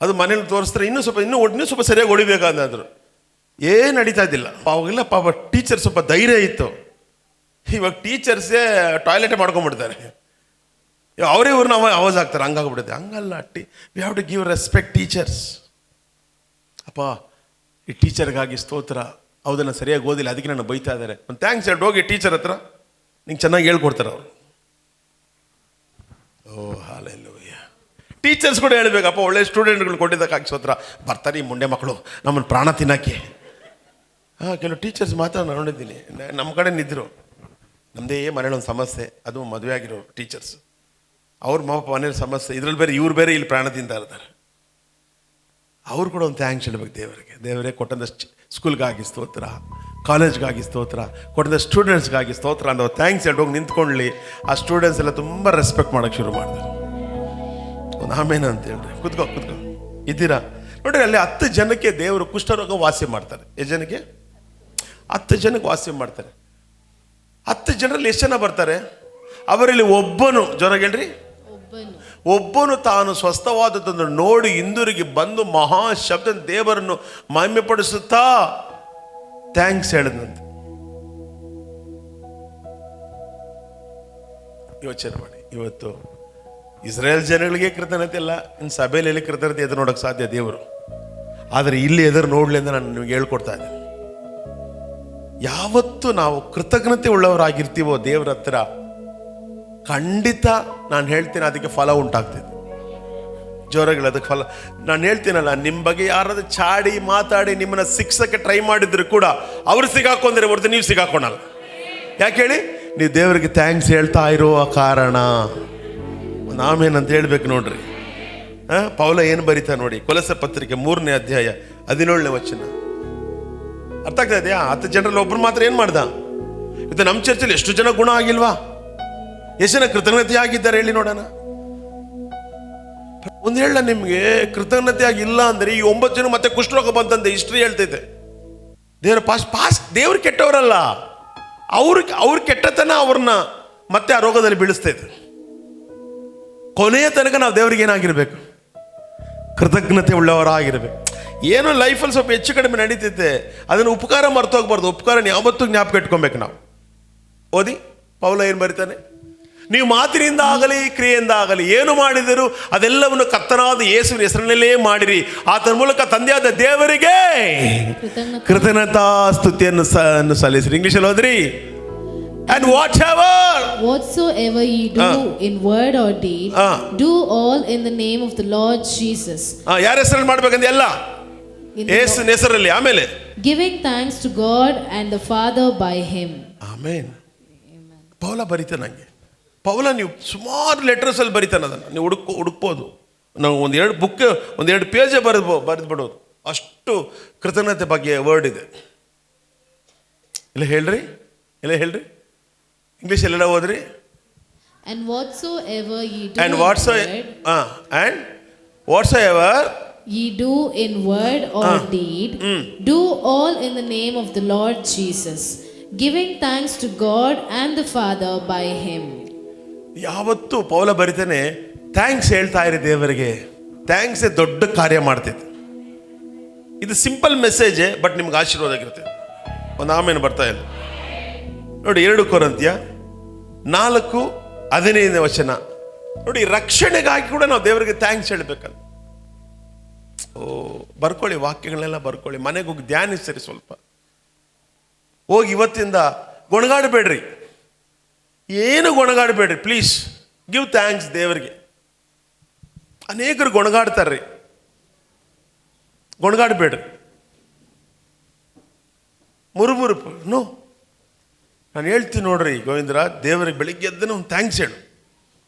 ಅದು ಮನೇಲಿ ತೋರಿಸ್ತಾರೆ, ಇನ್ನೂ ಸ್ವಲ್ಪ ಸರಿಯಾಗಿ ಹೊಡಿಬೇಕಾದ್ರು ಏನು ನಡೀತಾ ಇದ್ದಿಲ್ಲ. ಅವಾಗೆಲ್ಲ ಪಾಪ ಟೀಚರ್ ಸ್ವಲ್ಪ ಧೈರ್ಯ ಇತ್ತು. ಇವಾಗ ಟೀಚರ್ಸೇ ಟಾಯ್ಲೆಟೇ ಮಾಡ್ಕೊಂಡ್ಬಿಡ್ತಾರೆ, ಅವರೇ ಇವ್ರನ್ನ ಆವಾಜ್ ಆಗ್ತಾರೆ, ಹಂಗಾಗ್ಬಿಡುತ್ತೆ. ಹಂಗಲ್ಲ, we have to give respect teachers. ಅಪ್ಪ ಈ ಟೀಚರ್ಗಾಗಿ ಸ್ತೋತ್ರ, ಅದನ್ನು ಸರಿಯಾಗಿ ಓದಿಲ್ಲ ಅದಕ್ಕೆ ನಾನು ಬೈತಾ ಇದ್ದಾರೆ, ಒಂದು ಥ್ಯಾಂಕ್ಸ್ ಹೇಳಿ ಹೋಗಿ ಟೀಚರ್ ಹತ್ರ, ನಿಂಗೆ ಚೆನ್ನಾಗಿ ಹೇಳ್ಕೊಡ್ತಾರೆ ಅವರು. ಓ ಹಾಲೆಲ್ಲೂಯ್ಯ. ಟೀಚರ್ಸ್ ಕೂಡ ಹೇಳ್ಬೇಕಪ್ಪ, ಒಳ್ಳೆ ಸ್ಟೂಡೆಂಟ್ಗಳು ಕೊಟ್ಟಿದ್ದಕ್ಕಾಗಿ ಸ್ತೋತ್ರ. ಬರ್ತಾರೆ ಈ ಮುಂಡೆ ಮಕ್ಕಳು ನಮ್ಮನ್ನು ಪ್ರಾಣ ತಿನ್ನೋಕ್ಕೆ. ಕೆಲವು ಟೀಚರ್ಸ್ ಮಾತ್ರ ನಾನು ನೋಡಿದ್ದೀನಿ, ನಮ್ಮ ಕಡೆ ನಿದ್ರು. ನಮ್ಮದೇ ಮನೇಲಿ ಒಂದು ಸಮಸ್ಯೆ, ಅದು ಮದುವೆ ಆಗಿರೋ ಟೀಚರ್ಸ್, ಅವ್ರ ಮನೇಲಿ ಸಮಸ್ಯೆ, ಇದ್ರಲ್ಲಿ ಬೇರೆ ಇವ್ರು ಬೇರೆ ಇಲ್ಲಿ ಪ್ರಾಣ ತಿಂತಾ ಇರ್ತಾರೆ. ಅವ್ರು ಕೂಡ ಒಂದು ಥ್ಯಾಂಕ್ಸ್ ಹೇಳ್ಬೇಕು ದೇವರಿಗೆ. ದೇವರೇ ಕೊಟ್ಟಂಥ ಸ್ಕೂಲ್ಗಾಗಿ ಸ್ತೋತ್ರ, ಕಾಲೇಜ್ಗಾಗಿ ಸ್ತೋತ್ರ, ಕೊಟ್ಟಂಥ ಸ್ಟೂಡೆಂಟ್ಸ್ಗಾಗಿ ಸ್ತೋತ್ರ ಅಂತ ಥ್ಯಾಂಕ್ಸ್ ಹೇಳ್ಬೇಕು ನಿಂತ್ಕೊಳ್ಳಿ. ಆ ಸ್ಟೂಡೆಂಟ್ಸ್ ಎಲ್ಲ ತುಂಬ ರೆಸ್ಪೆಕ್ಟ್ ಮಾಡೋಕ್ಕೆ ಶುರು ಮಾಡಿದ್ರು. ಒಂದು ಆಮೇನ ಅಂತ ಹೇಳ್ರಿ, ಕೂತ್ಕೋ ಇದ್ದೀರಾ ನೋಡ್ರಿ. ಅಲ್ಲಿ 10 ಜನಕ್ಕೆ ದೇವರು ಕುಷ್ಠರೋಗ ವಾಸಿ ಮಾಡ್ತಾರೆ. ಎಷ್ಟು ಜನಕ್ಕೆ? 10 ಜನಕ್ಕೆ ವಾಸಿ ಮಾಡ್ತಾರೆ. 10 ಜನರಲ್ಲಿ ಎಷ್ಟು ಜನ ಬರ್ತಾರೆ? ಅವರಲ್ಲಿ ಒಬ್ಬನು, ಜ್ವರ ಹೇಳ್ರಿ, ಒಬ್ಬನು ತಾನು ಸ್ವಸ್ಥವಾದದ್ದನ್ನು ನೋಡಿ ಹಿಂದಿರುಗಿ ಬಂದು ಮಹಾಶಬ್ದ ದೇವರನ್ನು ಮಹಿಮೆಪಡಿಸುತ್ತಾ ಥ್ಯಾಂಕ್ಸ್ ಹೇಳಿದಂತೆ. ಯೋಚನೆ ಮಾಡಿ, ಇವತ್ತು ಇಸ್ರೇಲ್ ಜನಗಳಿಗೆ ಕೃತಜ್ಞತೆ ಇಲ್ಲ, ಇನ್ನು ಸಭೆಯಲ್ಲಿ ಕೃತಜ್ಞತೆ ಎದುರು ನೋಡೋಕ್ಕೆ ಸಾಧ್ಯ ದೇವರು. ಆದರೆ ಇಲ್ಲಿ ಎದುರು ನೋಡಲಿ ಅಂತ ನಾನು ನಿಮಗೆ ಹೇಳ್ಕೊಡ್ತಾ ಇದ್ದೇನೆ. ಯಾವತ್ತು ನಾವು ಕೃತಜ್ಞತೆ ಉಳ್ಳವರಾಗಿರ್ತೀವೋ ದೇವರ ಹತ್ರ, ಖಂಡಿತ ನಾನು ಹೇಳ್ತೀನಿ ಅದಕ್ಕೆ ಫಲ ಉಂಟಾಗ್ತಿದೆ. ಜೋರಾಗಿ ಅದಕ್ಕೆ ಫಲ. ನಾನು ಹೇಳ್ತೀನಲ್ಲ, ನಿಮ್ಮ ಬಗ್ಗೆ ಯಾರಾದ್ರೂ ಚಾಡಿ ಮಾತಾಡಿ ನಿಮ್ಮನ್ನ ಸಿಕ್ಸಕ್ಕೆ ಟ್ರೈ ಮಾಡಿದ್ರು ಕೂಡ ಅವ್ರು ಸಿಗಾಕೊಂಡ್ರೆ ಹೊರತು ನೀವು ಸಿಗಾಕೊಂಡಲ್ಲ. ಯಾಕೆ ಹೇಳಿ? ನೀವು ದೇವರಿಗೆ ಥ್ಯಾಂಕ್ಸ್ ಹೇಳ್ತಾ ಇರೋ ಕಾರಣ. ನಾವೇನಂತ ಹೇಳ್ಬೇಕು ನೋಡ್ರಿ. ಪೌಲ ಏನು ಬರೀತಾ ನೋಡಿ, ಕೊಲೊಸ್ಸೆ ಪತ್ರಿಕೆ 3ನೇ ಅಧ್ಯಾಯ 17ನೇ ವಚನ. ಅರ್ಥ ಆಗ್ತಾ ಇದೆಯಾ? 10 ಜನರಲ್ಲಿ ಒಬ್ರು ಮಾತ್ರ ಏನು ಮಾಡ್ದ? ಮತ್ತೆ ನಮ್ಮ ಚರ್ಚಲ್ಲಿ ಎಷ್ಟು ಜನ ಗುಣ ಆಗಿಲ್ವಾ? ಎಷ್ಟು ಜನ ಕೃತಜ್ಞತೆ ಆಗಿದ್ದಾರೆ ಹೇಳಿ ನೋಡೋಣ. ಒಂದು ಹೇಳ ನಿಮ್ಗೆ, ಕೃತಜ್ಞತೆ ಆಗಿಲ್ಲ ಅಂದ್ರೆ ಈ 9 ಜನ ಮತ್ತೆ ಕುಷ್ಠರೋಗ ಬಂತಂತೆ ಹಿಸ್ಟ್ರಿ ಹೇಳ್ತೈತೆ. ದೇವರ ಪಾಸ್ ದೇವ್ರು ಕೆಟ್ಟವರಲ್ಲ, ಅವ್ರ ಕೆಟ್ಟತನ ಅವ್ರನ್ನ ಮತ್ತೆ ಆ ರೋಗದಲ್ಲಿ ಬೀಳಿಸ್ತೈತೆ. ಕೊನೆಯ ತನಕ ನಾವು ದೇವರಿಗೆ ಏನಾಗಿರ್ಬೇಕು? ಕೃತಜ್ಞತೆ ಉಳ್ಳವರಾಗಿರ್ಬೇಕು. ಏನೋ ಲೈಫಲ್ಲಿ ಸ್ವಲ್ಪ ಹೆಚ್ಚು ಕಡಿಮೆ ನಡೀತೈತೆ, ಅದನ್ನು ಉಪಕಾರ ಮರ್ತೋಗ್ಬಾರ್ದು. ಉಪಕಾರ ಯಾವತ್ತೂ ಜ್ಞಾಪಕ ಇಟ್ಕೊಬೇಕು ನಾವು. ಓದಿ, ಪೌಲ ಏನು ಬರೀತಾನೆ? ನೀವು ಮಾತಿನಿಂದ ಆಗಲಿ ಕ್ರಿಯೆಯಿಂದ ಆಗಲಿ ಏನು ಮಾಡಿದರೂ ಅದೆಲ್ಲವನ್ನು ಕರ್ತನಾದ ಯೇಸುವಿನ ಹೆಸರಿನಲ್ಲೇ ಮಾಡಿರಿ, ಆತನ ಮೂಲಕ ತಂದೆಯಾದ ದೇವರಿಗೆ ಕೃತಜ್ಞತಾ ಸ್ತುತಿಯನ್ನು ಸಲ್ಲಿಸಿರಿ. ಇಂಗ್ಲಿಷಲ್ಲಿ ಹೋದ್ರಿ. And whatsoever ye do in word or deed, do all in the name of the Lord Jesus. ಯಾರ ಹೆಸರಲ್ಲಿ ಮಾಡ್ಬೇಕಂತ? ಎಲ್ಲ ಯೇಸುವಿನ ಹೆಸರಲ್ಲಿ. ಆಮೇಲೆ giving thanks to God and the Father by him. ಆಮೇನ್. ಪೌಲ ಬರೀತಾನೆ ನಂಗೆ. ಪೌಲ ನೀವು ಸುಮಾರು ಲೆಟರ್ಸ್ ಅಲ್ಲಿ ಬರೀತಾನೆ, ಅದನ್ನು ನೀವು ಹುಡುಕ್ಬೋದು. ನಾವು ಒಂದೆರಡು ಪೇಜೇ ಬರೆದು ಬಿಡೋದು, ಅಷ್ಟು ಕೃತಜ್ಞತೆ ಬಗ್ಗೆ ವರ್ಡ್ ಇದೆ. ಇಲ್ಲ ಹೇಳ್ರಿ ಇಂಗ್ಲಿಷ್ ಎಲ್ಲ ಓದ್ರಿ. And whatsoever ye do ye do in word or deed, do all in the name of the Lord Jesus, giving thanks to God and the Father by him. ಯಾವತ್ತು ಪೌಲ ಬರಿತಾನೆ ಥ್ಯಾಂಕ್ಸ್ ಹೇಳ್ತಾ ಇರಿ ದೇವರಿಗೆ. Thanks ದೊಡ್ಡ ಕಾರ್ಯ ಮಾಡ್ತೈತೆ. ಇದು simple message, but ನಿಮ್ಗೆ ಆಶೀರ್ವಾದ ಆಗಿರುತ್ತೆ. ಒಂದು ಆಮೇಲೆ ಬರ್ತಾ ಇಲ್ಲ ನೋಡಿ. 2 ಕೊರಿಂಥಿಯ 4:15 ನೋಡಿ. ರಕ್ಷಣೆಗಾಗಿ ಕೂಡ ನಾವು ದೇವರಿಗೆ ಥ್ಯಾಂಕ್ಸ್ ಹೇಳ್ಬೇಕಲ್ಲ. ಬರ್ಕೊಳ್ಳಿ, ವಾಕ್ಯಗಳನ್ನೆಲ್ಲ ಬರ್ಕೊಳ್ಳಿ, ಮನೆಗೆ ಹೋಗಿ ಧ್ಯಾನಿಸ್ತೀರಿ. ಸ್ವಲ್ಪ ಹೋಗಿ ಇವತ್ತಿಂದ ಗೊಣಗಾಡಬೇಡ್ರಿ, ಏನು ಗೊಣಗಾಡಬೇಡ್ರಿ ಪ್ಲೀಸ್. ಗಿವ್ ಥ್ಯಾಂಕ್ಸ್ ದೇವರಿಗೆ. ಅನೇಕರು ಗೊಣಗಾಡ್ತಾರ್ರಿ, ಗೊಣಗಾಡಬೇಡ್ರಿ. ಮುರುಮುರುಪು ನೋ. ನಾನು ಹೇಳ್ತೀನಿ ನೋಡ್ರಿ ಗೋವಿಂದರ, ದೇವರಿಗೆ ಬೆಳಿಗ್ಗೆ ಎದ್ದನ ಒಂದು ಥ್ಯಾಂಕ್ಸ್ ಹೇಳು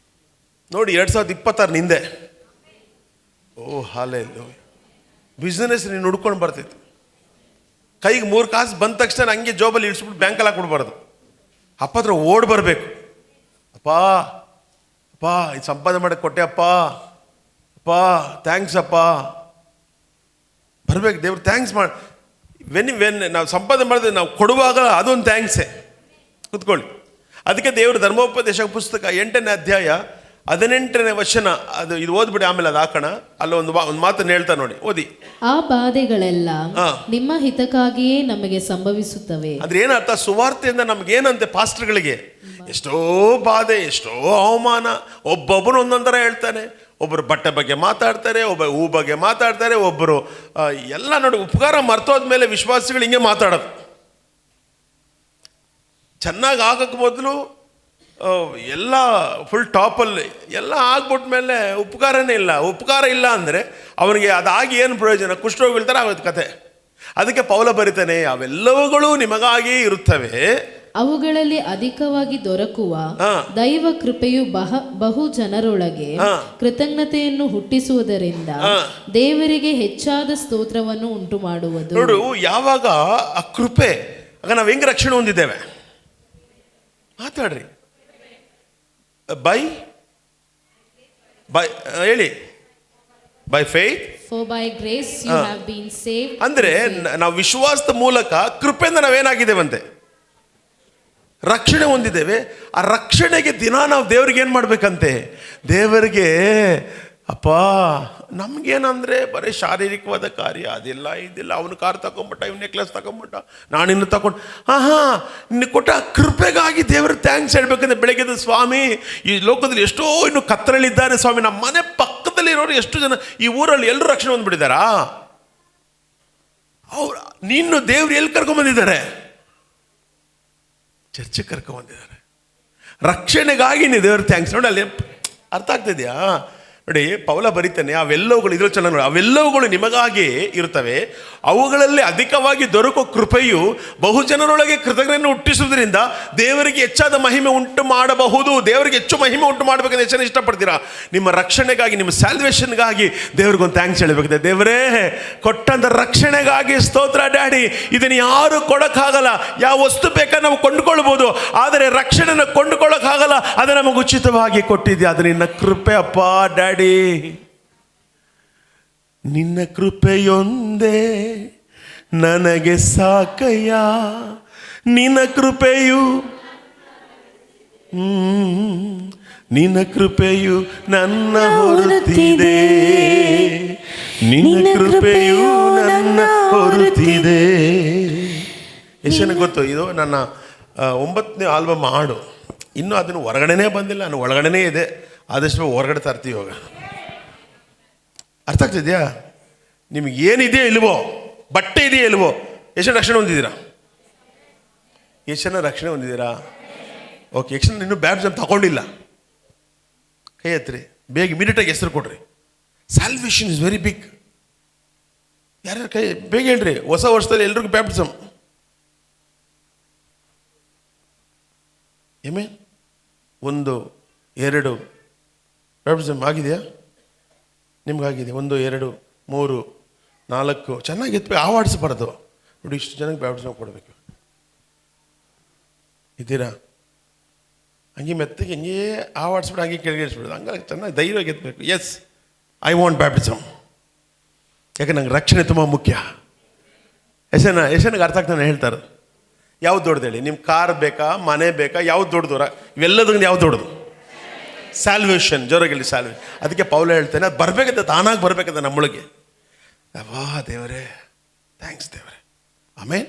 ನೋಡಿ. 2026 ಹಿಂದೆ ಹಾಲೆ ಬಿಸ್ನೆಸ್ ನೀನು ಹುಡ್ಕೊಂಡು ಬರ್ತೈತಿ. ಕೈಗೆ 3 ಕಾಸು ಬಂದ ತಕ್ಷಣ ಹಂಗೆ ಜೋಬಲ್ಲಿ ಇಳಿಸ್ಬಿಟ್ಟು ಬ್ಯಾಂಕಲ್ಲಿ ಹಾಕ್ಬಿಡ್ಬಾರ್ದು. ಅಪ್ಪ ಹತ್ರ ಓಡ್ ಬರಬೇಕು. ಅಪ್ಪ ಇದು ಸಂಪಾದನೆ ಮಾಡಕ್ಕೆ ಕೊಟ್ಟೆ ಅಪ್ಪ ಥ್ಯಾಂಕ್ಸ್ ಅಪ್ಪ ಬರ್ಬೇಕು. ದೇವ್ರು ಥ್ಯಾಂಕ್ಸ್ ಮಾಡಿ. ವೆನ್ ನಾವು ಸಂಪಾದನೆ ಮಾಡಿದ್ರೆ ನಾವು ಕೊಡುವಾಗ ಅದೊಂದು ಥ್ಯಾಂಕ್ಸೇ. ಕೂತ್ಕೊಳ್ಳಿ. ಅದಕ್ಕೆ ದೇವರು ಧರ್ಮೋಪದೇಶ ಪುಸ್ತಕ 8ನೇ ಅಧ್ಯಾಯ 18ನೇ ವಚನ, ಅದು ಇದು ಓದ್ಬಿಡಿ, ಆಮೇಲೆ ಅದು ಹಾಕೋಣ. ಅಲ್ಲ ಒಂದು ಮಾತನ್ನು ಹೇಳ್ತಾ ನೋಡಿ, ಓದಿ. ಆ ಬಾಧೆಗಳೆಲ್ಲ ನಿಮ್ಮ ಹಿತಕ್ಕಾಗಿಯೇ ನಮಗೆ ಸಂಭವಿಸುತ್ತವೆ. ಅಂದ್ರೆ ಏನರ್ಥ? ಸುವಾರ್ತೆಯಿಂದ ನಮ್ಗೇನಂತೆ, ಪಾಸ್ಟರ್ಗಳಿಗೆ ಎಷ್ಟೋ ಬಾಧೆ, ಎಷ್ಟೋ ಅವಮಾನ. ಒಬ್ಬೊಬ್ಬರು ಒಂದೊಂದರ ಹೇಳ್ತಾನೆ. ಒಬ್ಬರು ಬಟ್ಟೆ ಬಗ್ಗೆ ಮಾತಾಡ್ತಾರೆ, ಒಬ್ಬ ಹೂ ಬಗ್ಗೆ ಮಾತಾಡ್ತಾರೆ, ಒಬ್ಬರು ಎಲ್ಲ ನೋಡಿ. ಉಪಕಾರ ಮರ್ತೋದ್ಮೇಲೆ ವಿಶ್ವಾಸಿಗಳು ಹಿಂಗೆ ಮಾತಾಡೋದು. ಚೆನ್ನಾಗಿ ಆಗಕ್ಕೆ ಮೊದಲು ಎಲ್ಲ ಫುಲ್ ಟಾಪಲ್ಲಿ ಎಲ್ಲ ಆಗ್ಬಿಟ್ಮೇಲೆ ಉಪಕಾರನೇ ಇಲ್ಲ. ಉಪಕಾರ ಇಲ್ಲ ಅಂದರೆ ಅವನಿಗೆ ಅದಾಗಿ ಏನು ಪ್ರಯೋಜನ? ಕುಷ್ಠರೋಗ ಬೀಳ್ತಾರೆ, ಆಗೋದು ಕತೆ. ಅದಕ್ಕೆ ಪೌಲ ಬರಿತಾನೆ, ಅವೆಲ್ಲವುಗಳು ನಿಮಗಾಗಿ ಇರುತ್ತವೆ, ಅವುಗಳಲ್ಲಿ ಅಧಿಕವಾಗಿ ದೊರಕುವ ದೈವ ಕೃಪೆಯು ಬಹು ಜನರೊಳಗೆ ಕೃತಜ್ಞತೆಯನ್ನು ಹುಟ್ಟಿಸುವುದರಿಂದ ದೇವರಿಗೆ ಹೆಚ್ಚಾದ ಸ್ತೋತ್ರವನ್ನು ಉಂಟು ಮಾಡುವುದು. ನೋಡು, ಯಾವಾಗ ಆ ಕೃಪೆ, ಆಗ ನಾವು ಹೆಂಗೆ ರಕ್ಷಣೆ ಹೊಂದಿದ್ದೇವೆ? ಮಾತಾಡ್ರಿ. ಬೈ ಹೇಳಿ. By faith, for by grace you have been saved. ಅಂದ್ರೆ ನಾವು ವಿಶ್ವಾಸದ ಮೂಲಕ ಕೃಪೆಯಿಂದ ನಾವೇನಾಗಿದ್ದೇವಂತೆ? ರಕ್ಷಣೆ ಹೊಂದಿದ್ದೇವೆ. ಆ ರಕ್ಷಣೆಗೆ ದಿನ ನಾವು ದೇವ್ರಿಗೆ ಏನು ಮಾಡ್ಬೇಕಂತೆ? ದೇವರಿಗೆ ಅಪ್ಪ, ನಮ್ಗೇನಂದ್ರೆ ಬರೀ ಶಾರೀರಿಕವಾದ ಕಾರ್ಯ ಅದಿಲ್ಲ ಇದಿಲ್ಲ. ಅವನು ಕಾರ್ ತಗೊಂಡ್ಬಿಟ್ಟ, ಇವ್ನು ನೆಕ್ಲೆಸ್ ತಗೊಂಡ್ಬಿಟ್ಟ, ನಾನಿನ್ನು ತಗೊಂಡು ನಿನ್ನ ಕೊಟ್ಟ ಕೃಪೆಗಾಗಿ ದೇವ್ರಿಗೆ ಥ್ಯಾಂಕ್ಸ್ ಹೇಳ್ಬೇಕಂದ್ರೆ ಬೆಳಗ್ಗೆ ಸ್ವಾಮಿ, ಈ ಲೋಕದಲ್ಲಿ ಎಷ್ಟೋ ಇನ್ನು ಕತ್ತರಲ್ಲಿದ್ದಾರೆ ಸ್ವಾಮಿ. ನಮ್ಮ ಮನೆ ಪಕ್ಕದಲ್ಲಿರೋರು ಎಷ್ಟು ಜನ ಈ ಊರಲ್ಲಿ ಎಲ್ಲರೂ ರಕ್ಷಣೆ ಹೊಂದ್ಬಿಟ್ಟಿದ್ದಾರಾ? ಅವ್ರು ನಿನ್ನ ದೇವ್ರು ಎಲ್ಲಿ ಕರ್ಕೊಂಬಂದಿದ್ದಾರೆ? ಚರ್ಚೆಗೆ ಕರ್ಕೊಂಬಂದಿದ್ದಾರೆ. ರಕ್ಷಣೆಗಾಗಿ ನೀವು ದೇವ್ರ ಥ್ಯಾಂಕ್ಸ್. ನೋಡಿ, ಅಲ್ಲಿ ಅರ್ಥ ಆಗ್ತಿದೆಯಾ? ನೋಡಿ, ಪೌಲ ಬರೀತಾನೆ, ಅವೆಲ್ಲವುಗಳು ಇದ್ರ ಚೆನ್ನಾಗಿ ನೋಡಿ, ಅವೆಲ್ಲವುಗಳು ನಿಮಗಾಗಿ ಇರುತ್ತವೆ, ಅವುಗಳಲ್ಲಿ ಅಧಿಕವಾಗಿ ದೊರಕುವ ಕೃಪೆಯು ಬಹುಜನರೊಳಗೆ ಕೃತಜ್ಞತೆಯನ್ನು ಹುಟ್ಟಿಸುವುದರಿಂದ ದೇವರಿಗೆ ಹೆಚ್ಚಾದ ಮಹಿಮೆ ಉಂಟು ಮಾಡಬಹುದು. ದೇವರಿಗೆ ಹೆಚ್ಚು ಮಹಿಮೆ ಉಂಟು ಮಾಡಬೇಕಂತ ಎಷ್ಟು ಇಷ್ಟಪಡ್ತೀರಾ? ನಿಮ್ಮ ರಕ್ಷಣೆಗಾಗಿ, ನಿಮ್ಮ ಸ್ಯಾಲ್ವೇಷನ್ಗಾಗಿ ದೇವ್ರಿಗೊಂದು ಥ್ಯಾಂಕ್ಸ್ ಹೇಳಬೇಕಿದೆ. ದೇವರೇ, ಕೊಟ್ಟಂತ ರಕ್ಷಣೆಗಾಗಿ ಸ್ತೋತ್ರ ಡ್ಯಾಡಿ. ಇದನ್ನು ಯಾರು ಕೊಡೋಕ್ಕಾಗಲ್ಲ. ಯಾವ ವಸ್ತು ಬೇಕಾದ್ರೆ ನಾವು ಕೊಂಡುಕೊಳ್ಬೋದು, ಆದರೆ ರಕ್ಷಣೆನ ಕೊಂಡುಕೊಳ್ಳೋಕ್ಕಾಗಲ್ಲ. ಅದು ನಮಗೆ ಉಚಿತವಾಗಿ ಕೊಟ್ಟಿದ್ಯಾ. ಅದು ನಿನ್ನ ಕೃಪೆ ಅಪ್ಪ ಡ್ಯಾಡಿ. ನಿನ್ನ ಕೃಪೆಯೊಂದೇ ನನಗೆ ಸಾಕಯ್ಯ. ನಿನ್ನ ಕೃಪೆಯು ನಿನ್ನ ಕೃಪೆಯು ನನ್ನ ಹೊರತಿದೆ. ನಿನ್ನ ಕೃಪೆಯು ನನ್ನ ಹೊರತಿದೆ. ಎಷ್ಟು ಜನಕ್ಕೆ ಗೊತ್ತು? ಇದು ನನ್ನ 9ನೇ ಆಲ್ಬಮ್ ಹಾಡು. ಇನ್ನೂ ಅದನ್ನು ಹೊರಗಡೆನೇ ಬಂದಿಲ್ಲ, ನಾನು ಒಳಗಡೆನೇ ಇದೆ. ಆದಷ್ಟು ಹೊರಗಡೆ ತರ್ತೀವಿ ಇವಾಗ. ಅರ್ಥ ಆಗ್ತಿದ್ಯಾ? ನಿಮಗೆ ಏನಿದೆಯೋ ಇಲ್ವೋ, ಬಟ್ಟೆ ಇದೆಯೋ ಇಲ್ವೋ, ಎಷ್ಟು ಜನ ರಕ್ಷಣೆ ಹೊಂದಿದ್ದೀರಾ? ಎಷ್ಟು ಜನ ರಕ್ಷಣೆ ಹೊಂದಿದ್ದೀರಾ? ಓಕೆ, ಎಷ್ಟು ಜನ ಇನ್ನೂ ಬ್ಯಾಪ್ಟಿಸಮ್ ತಗೊಂಡಿಲ್ಲ? ಕೈ ಎತ್ತಿರಿ, ಬೇಗ ಇಮಿಡಿಯೇಟಾಗಿ ಹೆಸರು ಕೊಡ್ರಿ. Salvation is very big. ಯಾರ್ಯಾರು ಕೈ ಬೇಗ ಹೇಳ್ರಿ. ಹೊಸ ವರ್ಷದಲ್ಲಿ ಎಲ್ರಿಗೂ ಬ್ಯಾಪ್ಟಿಸಮ್. ಏಮೇ 1 2 ಬ್ಯಾಪ್ಟಿಸಮ್ ಆಗಿದೆಯಾ? ನಿಮ್ಗಾಗಿದೆ? 1 2 3 4 ಚೆನ್ನಾಗಿ ಎತ್ತಬೇಕು. ಆವಾಡಿಸ್ಬಾರ್ದು. ನೋಡಿ, ಇಷ್ಟು ಜನಕ್ಕೆ ಬ್ಯಾಪ್ಟಿಸಮ್ ಕೊಡಬೇಕು. ಇದ್ದೀರಾ? ಹಂಗೆ ಮೆತ್ತಗೆ ಹಂಗೆ ಆವಾಡಿಸ್ಬಿಡು, ಹಂಗೆ ಕೆಳಗಿಳಿಸ್ಬಿಡೋದು. ಹಂಗಾಗಿ ಚೆನ್ನಾಗಿ ಧೈರ್ಯವಾಗಿ ಎತ್ತಬೇಕು. Yes, I want baptism. ಯಾಕೆ ನಂಗೆ ರಕ್ಷಣೆ ತುಂಬ ಮುಖ್ಯ. ಯಶನಿಗೆ ಅರ್ಥ ಆಗ್ತಾನೆ ಹೇಳ್ತಾರೆ. ಯಾವ್ದು ದೊಡ್ಡದು ಹೇಳಿ? ನಿಮ್ಮ ಕಾರ್ ಬೇಕಾ, ಮನೆ ಬೇಕಾ? ಯಾವ್ದು ದೊಡ್ಡದು? ಇವೆಲ್ಲದರಿಂದ ಯಾವ್ದು ದೊಡ್ಡದು? ಸ್ಯಾಲ್ವೇಷನ್. ಜೋರಾಗಿ ಸ್ಯಾಲ್ವೇಷನ್. ಅದಕ್ಕೆ ಪೌಲ ಹೇಳ್ತಾನೆ, ಅದು ಬರಬೇಕಂತ, ತಾನಾಗಿ ಬರಬೇಕಂತ ನಮ್ಮೊಳಗೆ. ವಾ ದೇವರೇ, ಥ್ಯಾಂಕ್ಸ್ ದೇವರೇ. ಆಮೇಲೆ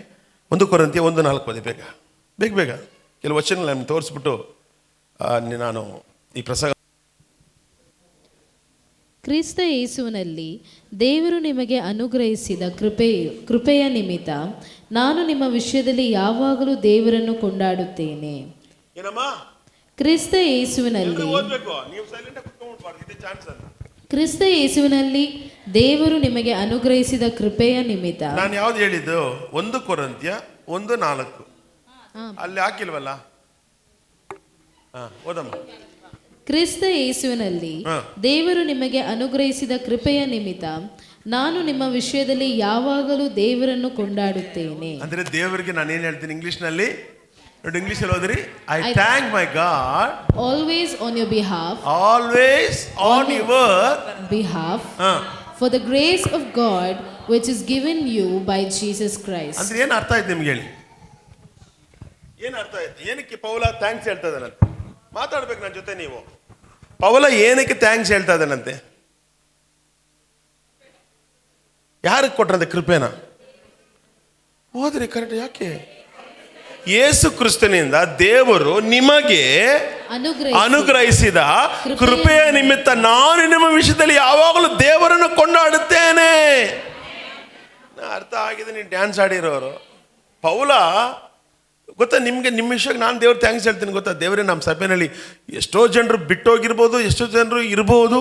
1 ಕೊರಿಂಥಿ 1:4 ಓದಿ ಬೇಗ ಬೇಗ ಬೇಗ. ಕೆಲವು ವಚನ ನಾನು ತೋರಿಸ್ಬಿಟ್ಟು ನಾನು ಈ ಪ್ರಸಂಗ. ಕ್ರಿಸ್ತ ಯೇಸುವಿನಲ್ಲಿ ದೇವರು ನಿಮಗೆ ಅನುಗ್ರಹಿಸಿದ ಕೃಪೆಯ ನಿಮಿತ್ತ ನಾನು ನಿಮ್ಮ ವಿಷಯದಲ್ಲಿ ಯಾವಾಗಲೂ ದೇವರನ್ನು ಕೊಂಡಾಡುತ್ತೇನೆ. ಕ್ರಿಸ್ತ ಯೇಸುವಿನಲ್ಲಿ ದೇವರು ನಿಮಗೆ ಅನುಗ್ರಹಿಸಿದ ಕೃಪೆಯ ನಿಮಿತ್ತ. ನಾನು ಯಾವ್ದು ಹೇಳಿದ್ದು? 1 ಕೊರಿಂಥಿ 1:4 ಅಲ್ಲಿ ಹಾಕಿಲ್ವಲ್ಲ? ಓದಮ್ಮ. ಕ್ರಿಸ್ತ ಯೇಸುವಿನಲ್ಲಿ ದೇವರು ನಿಮಗೆ ಅನುಗ್ರಹಿಸಿದ ಕೃಪೆಯ ನಿಮಿತ್ತ ನಾನು ನಿಮ್ಮ ವಿಷಯದಲ್ಲಿ ಯಾವಾಗಲೂ ದೇವರನ್ನು ಕೊಂಡಾಡುತ್ತೇನೆ. ಅಂದ್ರೆ ದೇವರಿಗೆ ನಾನು ಏನು ಹೇಳ್ತೀನಿ ಇಂಗ್ಲಿಷ್ನಲ್ಲಿ? ನೋಡಿ, ಇಂಗ್ಲಿಷಲ್ಲಿ ಓದ್ರಿ. I thank my God always on your behalf. Always on your behalf for the grace of God which is given you by Jesus Christ. ಅಂದ್ರೆ ಏನು ಅರ್ಥ ಆಯ್ತು ನಿಮ್ಗೆ ಹೇಳಿ? ಏನು ಅರ್ಥ ಆಯ್ತು? ಏನಕ್ಕೆ ಪೌಲ ಥ್ಯಾಂಕ್ಸ್ ಹೇಳ್ತಾ ಇದ್ದಾನಂತೆ? ಮಾತಾಡ್ಬೇಕು ನನ್ನ ಜೊತೆ ನೀವು. ಪೌಲ ಏನಕ್ಕೆ ಥ್ಯಾಂಕ್ಸ್ ಹೇಳ್ತಾ ಇದ್ದಾನಂತೆ? ಯಾರಿಗೆ ಕೊಟ್ರಂತೆ ಕೃಪೆನ? ಹೋದ್ರಿ ಕರೆಕ್ಟ್. ಯಾಕೆ? ಯೇಸು ಕ್ರಿಸ್ತನಿಂದ ದೇವರು ನಿಮಗೆ ಅನುಗ್ರಹಿಸಿದ ಕೃಪೆಯ ನಿಮಿತ್ತ ನಾನು ನಿಮ್ಮ ವಿಷಯದಲ್ಲಿ ಯಾವಾಗಲೂ ದೇವರನ್ನು ಕೊಂಡಾಡುತ್ತೇನೆ. ಅರ್ಥ ಆಗಿದೆ. ನೀವು ಡ್ಯಾನ್ಸ್ ಆಡಿರೋರು. ಪೌಲ ಗೊತ್ತಾ ನಿಮಗೆ? ನಿಮ್ಮ ವಿಷಯಕ್ಕೆ ನಾನು ದೇವ್ರ ಥ್ಯಾಂಕ್ಸ್ ಹೇಳ್ತೀನಿ ಗೊತ್ತಾ? ದೇವರೇ, ನಮ್ಮ ಸಭೆಯಲ್ಲಿ ಎಷ್ಟೋ ಜನರು ಬಿಟ್ಟೋಗಿರ್ಬೋದು, ಎಷ್ಟೋ ಜನರು ಇರ್ಬೋದು,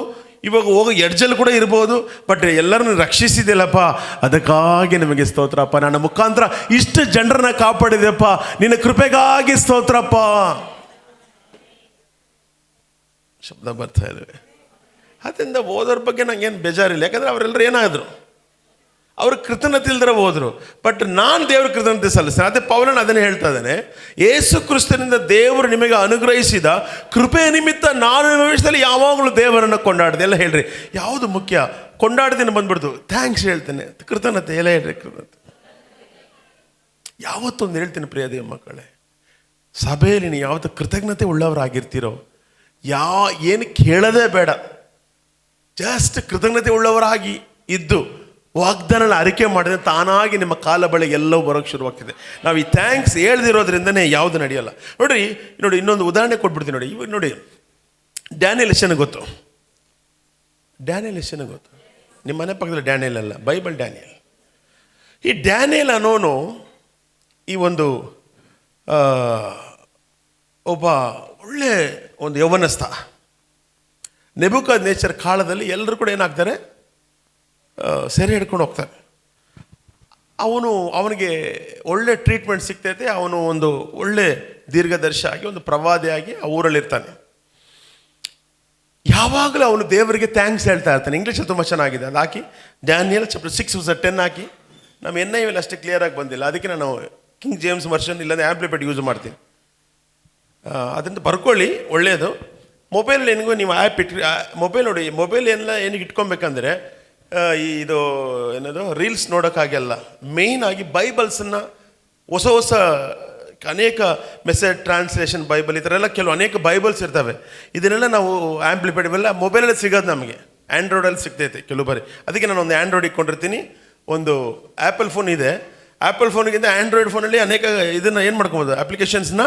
ಇವಾಗ ಹೋಗೋ ಎಡ್ಜಲ್ಲಿ ಕೂಡ ಇರ್ಬೋದು, ಬಟ್ ಎಲ್ಲರನ್ನು ರಕ್ಷಿಸಿದೆಯಲ್ಲಪ್ಪ, ಅದಕ್ಕಾಗಿ ನಿಮಗೆ ಸ್ತೋತ್ರಪ್ಪ. ನನ್ನ ಮುಖಾಂತರ ಇಷ್ಟು ಜನರನ್ನ ಕಾಪಾಡಿದೆಪ್ಪ, ನಿನ್ನ ಕೃಪೆಗಾಗಿ ಸ್ತೋತ್ರಪ್ಪ. ಶಬ್ದ ಬರ್ತಾ ಇದ್ದಾವೆ. ಅದರಿಂದ ಓದೋರ ಬಗ್ಗೆ ನಂಗೇನು ಬೇಜಾರಿಲ್ಲ. ಯಾಕಂದರೆ ಅವರೆಲ್ಲರೂ ಏನಾದರು? ಅವರು ಕೃತಜ್ಞತೆ ಇಲ್ದರೆ ಹೋದರು. ಬಟ್ ನಾನು ದೇವ್ರ ಕೃತಜ್ಞತೆ ಸಲ್ಲಿಸ್ತೇನೆ. ಅದೇ ಪೌಲನ ಅದನ್ನೇ ಹೇಳ್ತಾ ಇದ್ದಾನೆ. ಯೇಸು ಕ್ರಿಸ್ತನಿಂದ ದೇವರು ನಿಮಗೆ ಅನುಗ್ರಹಿಸಿದ ಕೃಪೆಯ ನಿಮಿತ್ತ ನಾನು ನಿಮ್ಮ ವಿಷಯದಲ್ಲಿ ಯಾವಾಗಲೂ ದೇವರನ್ನು ಕೊಂಡಾಡಿದೆ. ಎಲ್ಲ ಹೇಳ್ರಿ, ಯಾವುದು ಮುಖ್ಯ? ಕೊಂಡಾಡ್ದೇನೆ ಬಂದ್ಬಿಡ್ತು. ಥ್ಯಾಂಕ್ಸ್ ಹೇಳ್ತೇನೆ, ಕೃತಜ್ಞತೆ ಎಲ್ಲ ಹೇಳ್ರಿ. ಕೃತಜ್ಞತೆ ಯಾವತ್ತೊಂದು ಹೇಳ್ತೀನಿ ಪ್ರಿಯ ದೇವ ಮಕ್ಕಳೇ, ಸಭೆಯಲ್ಲಿ ನೀವು ಯಾವತ್ತು ಕೃತಜ್ಞತೆ ಉಳ್ಳವರಾಗಿರ್ತೀರೋ, ಏನು ಕೇಳೋದೇ ಬೇಡ, ಜಸ್ಟ್ ಕೃತಜ್ಞತೆ ಉಳ್ಳವರಾಗಿ ಇದ್ದು ವಾಗ್ದಾನ ಅರಿಕೆ ಮಾಡಿದ್ರೆ ತಾನಾಗಿ ನಿಮ್ಮ ಕಾಲ ಬಳಿ ಎಲ್ಲವೂ ಬರೋಕ್ಕೆ ಶುರುವಾಗ್ತಿದೆ. ನಾವು ಈ ಥ್ಯಾಂಕ್ಸ್ ಹೇಳ್ದಿರೋದ್ರಿಂದನೇ ಯಾವುದು ನಡೆಯಲ್ಲ. ನೋಡಿ ಇನ್ನೊಂದು ಉದಾಹರಣೆ ಕೊಟ್ಬಿಡ್ತೀನಿ ನೋಡಿ. ಇವಾಗ ನೋಡಿ, ಡ್ಯಾನಿಯಲ್ ಎಷ್ಟನ ಗೊತ್ತು? ಡ್ಯಾನಿಯಲ್ ಎಷ್ಟನ ಗೊತ್ತು? ನಿಮ್ಮ ಮನೆ ಪಕ್ಕದಲ್ಲಿ ಡ್ಯಾನಿಯಲ್ ಅಲ್ಲ, ಬೈಬಲ್ ಡ್ಯಾನಿಯಲ್. ಈ ಡ್ಯಾನಿಯಲ್ ಅನ್ನೋನು ಈ ಒಂದು ಒಬ್ಬ ಒಳ್ಳೆ ಒಂದು ಯೌವನಸ್ಥ. ನೆಬೂಕದ್ನೆಚ್ಚರ್ ಕಾಲದಲ್ಲಿ ಎಲ್ಲರೂ ಕೂಡ ಏನಾಗ್ತಾರೆ, ಸೆರೆ ಹಿಡ್ಕೊಂಡು ಹೋಗ್ತಾರೆ. ಅವನಿಗೆ ಒಳ್ಳೆ ಟ್ರೀಟ್ಮೆಂಟ್ ಸಿಗ್ತೈತೆ. ಅವನು ಒಂದು ಒಳ್ಳೆ ದೀರ್ಘದರ್ಶಿ ಆಗಿ, ಒಂದು ಪ್ರವಾದಿಯಾಗಿ ಆ ಊರಲ್ಲಿರ್ತಾನೆ. ಯಾವಾಗಲೂ ಅವನು ದೇವರಿಗೆ ಥ್ಯಾಂಕ್ಸ್ ಹೇಳ್ತಾ ಇರ್ತಾನೆ. ಇಂಗ್ಲೀಷಲ್ಲಿ ತುಂಬ ಚೆನ್ನಾಗಿದೆ, ಅದು ಹಾಕಿ ಡ್ಯಾನಿಯಲ್ ಚಾಪ್ಟರ್ 6:10 ಹಾಕಿ. ನಮ್ಮ NIV ಅಷ್ಟೇ ಕ್ಲಿಯರಾಗಿ ಬಂದಿಲ್ಲ, ಅದಕ್ಕೆ ನಾನು ಕಿಂಗ್ ಜೇಮ್ಸ್ ವರ್ಷನ್ ಇಲ್ಲಾಂದರೆ ಆ್ಯಂಪ್ಲಿಫೈಡ್ ಯೂಸ್ ಮಾಡ್ತೀನಿ. ಅದರಿಂದ ಬರ್ಕೊಳ್ಳಿ, ಒಳ್ಳೆಯದು. ಮೊಬೈಲ್ ಏನಿಗೂ ನೀವು ಆ್ಯಪ್ ಮೊಬೈಲ್ ನೋಡಿ, ಮೊಬೈಲ್ ಏನಿಗೆ ಇಟ್ಕೊಬೇಕಂದ್ರೆ ಇದು ಏನದು ರೀಲ್ಸ್ ನೋಡೋಕ್ಕಾಗಲ್ಲ. ಮೇಯ್ನ್ ಆಗಿ ಬೈಬಲ್ಸನ್ನು ಹೊಸ ಅನೇಕ ಮೆಸೇಜ್ ಟ್ರಾನ್ಸ್ಲೇಷನ್ ಬೈಬಲ್, ಈ ಥರ ಎಲ್ಲ ಕೆಲವು ಅನೇಕ ಬೈಬಲ್ಸ್ ಇರ್ತವೆ. ಇದನ್ನೆಲ್ಲ ನಾವು ಆ್ಯಂಪ್ಲಿಫೈಡ್ ಇವೆಲ್ಲ ಮೊಬೈಲಲ್ಲಿ ಸಿಗೋದು, ನಮಗೆ ಆ್ಯಂಡ್ರಾಯ್ಡಲ್ಲಿ ಸಿಗ್ತೈತೆ ಕೆಲವು ಬಾರಿ. ಅದಕ್ಕೆ ನಾನು ಒಂದು ಆ್ಯಂಡ್ರಾಯ್ಡ್ ಇಟ್ಕೊಂಡಿರ್ತೀನಿ, ಒಂದು ಆ್ಯಪಲ್ ಫೋನ್ ಇದೆ. ಆ್ಯಪಲ್ ಫೋನ್ಗಿಂತ ಆ್ಯಂಡ್ರಾಯ್ಡ್ ಫೋನಲ್ಲಿ ಅನೇಕ ಇದನ್ನು ಏನು ಮಾಡ್ಕೊಬೋದು, ಅಪ್ಲಿಕೇಶನ್ಸ್ನ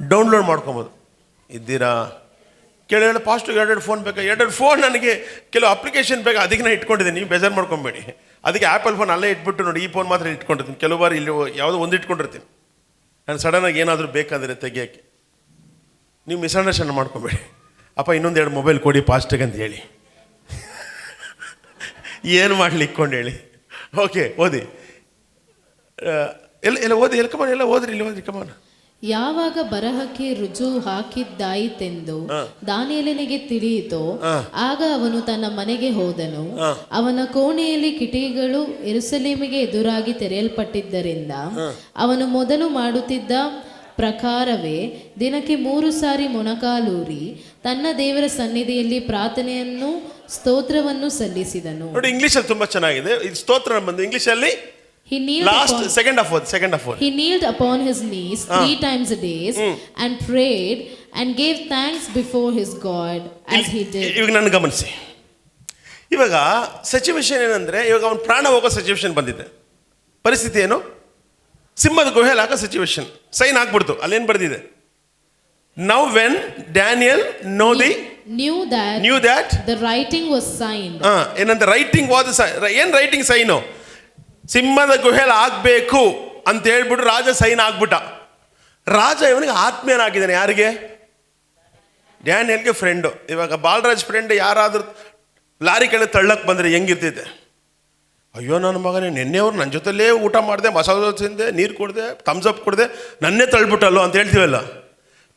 ಡೌನ್ಲೋಡ್ ಮಾಡ್ಕೊಬೋದು. ಇದ್ದೀರಾ? ಕೇಳಿದ್ರೆ ಪಾಸ್ಟಿಗೆ 2 ಫೋನ್ ಬೇಕಾ? 2 ಫೋನ್ ನನಗೆ ಕೆಲವು ಅಪ್ಲಿಕೇಶನ್ ಬೇಕಾ, ಅದಕ್ಕೆ ನಾನು ಇಟ್ಕೊಂಡಿದ್ದೀನಿ. ನೀವು ಬೇಜಾರು ಮಾಡ್ಕೊಬೇಡಿ. ಅದಕ್ಕೆ ಆ್ಯಪಲ್ ಫೋನ್ ಅಲ್ಲೇ ಇಟ್ಬಿಟ್ಟು ನೋಡಿ, ಈ ಫೋನ್ ಮಾತ್ರ ಇಟ್ಕೊಂಡಿರ್ತೀನಿ. ಕೆಲವು ಬಾರಿ ಇಲ್ಲಿ ಯಾವುದೋ ಒಂದು ಇಟ್ಕೊಂಡಿರ್ತೀನಿ. ನಾನು ಸಡನ್ನಾಗಿ ಏನಾದರೂ ಬೇಕಾದರೆ ತೆಗಿಯೋಕ್ಕೆ. ನೀವು ಮಿಸ್ಅಂಡರ್ಸ್ಟ್ಯಾಂಡ್ ಮಾಡ್ಕೊಬೇಡಿ. ಅಪ್ಪ ಇನ್ನೊಂದು 2 ಮೊಬೈಲ್ ಕೊಡಿ ಪಾಸ್ಟಿಗೆ ಅಂತ ಹೇಳಿ. ಏನು ಮಾಡಲಿ ಇಟ್ಕೊಂಡು ಹೇಳಿ. ಓಕೆ, ಓದಿ. ಎಲ್ಲ ಓದಿ, ಎಲ್ಲ ಓದ್ರಿ, ಇಲ್ಲಿ ಓದ್ರಿ, ಕಮಾನ. ಯಾವಾಗ ಬರಹಕ್ಕೆ ರುಜು ಹಾಕಿದ್ದಾಯಿತೆಂದು ದಾನಿಯೇಲನಿಗೆ ತಿಳಿಯಿತೋ, ಆಗ ಅವನು ತನ್ನ ಮನೆಗೆ ಹೋದನು. ಅವನ ಕೋಣೆಯಲ್ಲಿ ಕಿಟಕಿಗಳು ಯೆರೂಸಲೇಮಿಗೆ ಎದುರಾಗಿ ತೆರೆಯಲ್ಪಟ್ಟಿದ್ದರಿಂದ ಅವನು ಮೊದಲು ಮಾಡುತ್ತಿದ್ದ ಪ್ರಕಾರವೇ ದಿನಕ್ಕೆ 3 ಸಾರಿ ಮೊಣಕಾಲೂರಿ ತನ್ನ ದೇವರ ಸನ್ನಿಧಿಯಲ್ಲಿ ಪ್ರಾರ್ಥನೆಯನ್ನು ಸ್ತೋತ್ರವನ್ನು ಸಲ್ಲಿಸಿದನು. ನೋಡಿ, ಇಂಗ್ಲಿಷಲ್ಲಿ ತುಂಬಾ ಚೆನ್ನಾಗಿದೆ. ಇದು ಸ್ತೋತ್ರ ಬಂದು ಇಂಗ್ಲಿಷಲ್ಲಿ He kneeled upon his knees 3 times a day and prayed and gave thanks before his God as he did. ಇವಾಗ ನನ್ನ ಗಮನಿಸಿ, ಇವಾಗ ಸಿಚುವೇಶನ್ ಏನಂದ್ರೆ, ಇವಾಗ ಅವನು ಪ್ರಾಣ ಹೋಗೋ ಸಿಚುವೇಶನ್ ಬಂದಿದೆ. ಪರಿಸ್ಥಿತಿ ಏನು? ಸಿಂಹದ ಗುಹೆಯಲ್ಲಿ ಹಾಕೋ ಸಿಚುವೇಶನ್. ಸೈನ್ ಹಾಕ್ಬಿಡ್ತು, ಅಲ್ಲೇನು ಬರ್ದಿದೆ? Now when Daniel knew that the writing was signed. ಏನಂತ ರೈಟಿಂಗ್ ವಾಸ್ ಏನು ರೈಟಿಂಗ್ ಸೈನು? ಸಿಂಹದ ಗುಹೆಯಲ್ಲಿ ಆಗ್ಬೇಕು ಅಂತ ಹೇಳ್ಬಿಟ್ಟು ರಾಜ ಸೈನ್ ಆಗ್ಬಿಟ್ಟ. ರಾಜ ಇವನಿಗೆ ಆತ್ಮೀಯನಾಗಿದ್ದಾನೆ. ಯಾರಿಗೆ? ಡ್ಯಾನಿಯಲ್ಗೆ ಫ್ರೆಂಡು. ಇವಾಗ ಬಾಲರಾಜ್ ಫ್ರೆಂಡ್ ಯಾರಾದರೂ ಲಾರಿ ಕೆಳಗೆ ತಳ್ಳಕ್ಕೆ ಬಂದರೆ ಹೆಂಗಿರ್ತಿದ್ದೆ? ಅಯ್ಯೋ ನನ್ನ ಮಗನೇ, ನಿನ್ನೆಯವ್ರು ನನ್ನ ಜೊತೆಲೇ ಊಟ ಮಾಡಿದೆ, ಮಸಾಲೆ ದೋಸೆ ತಿಂದೆ, ನೀರು ಕೊಡಿದೆ, ಥಮ್ಸಪ್ ಕೊಡಿದೆ, ನನ್ನೇ ತಳ್ಬಿಟ್ಟಲ್ಲೋ ಅಂತ ಹೇಳ್ತೀವಲ್ಲ.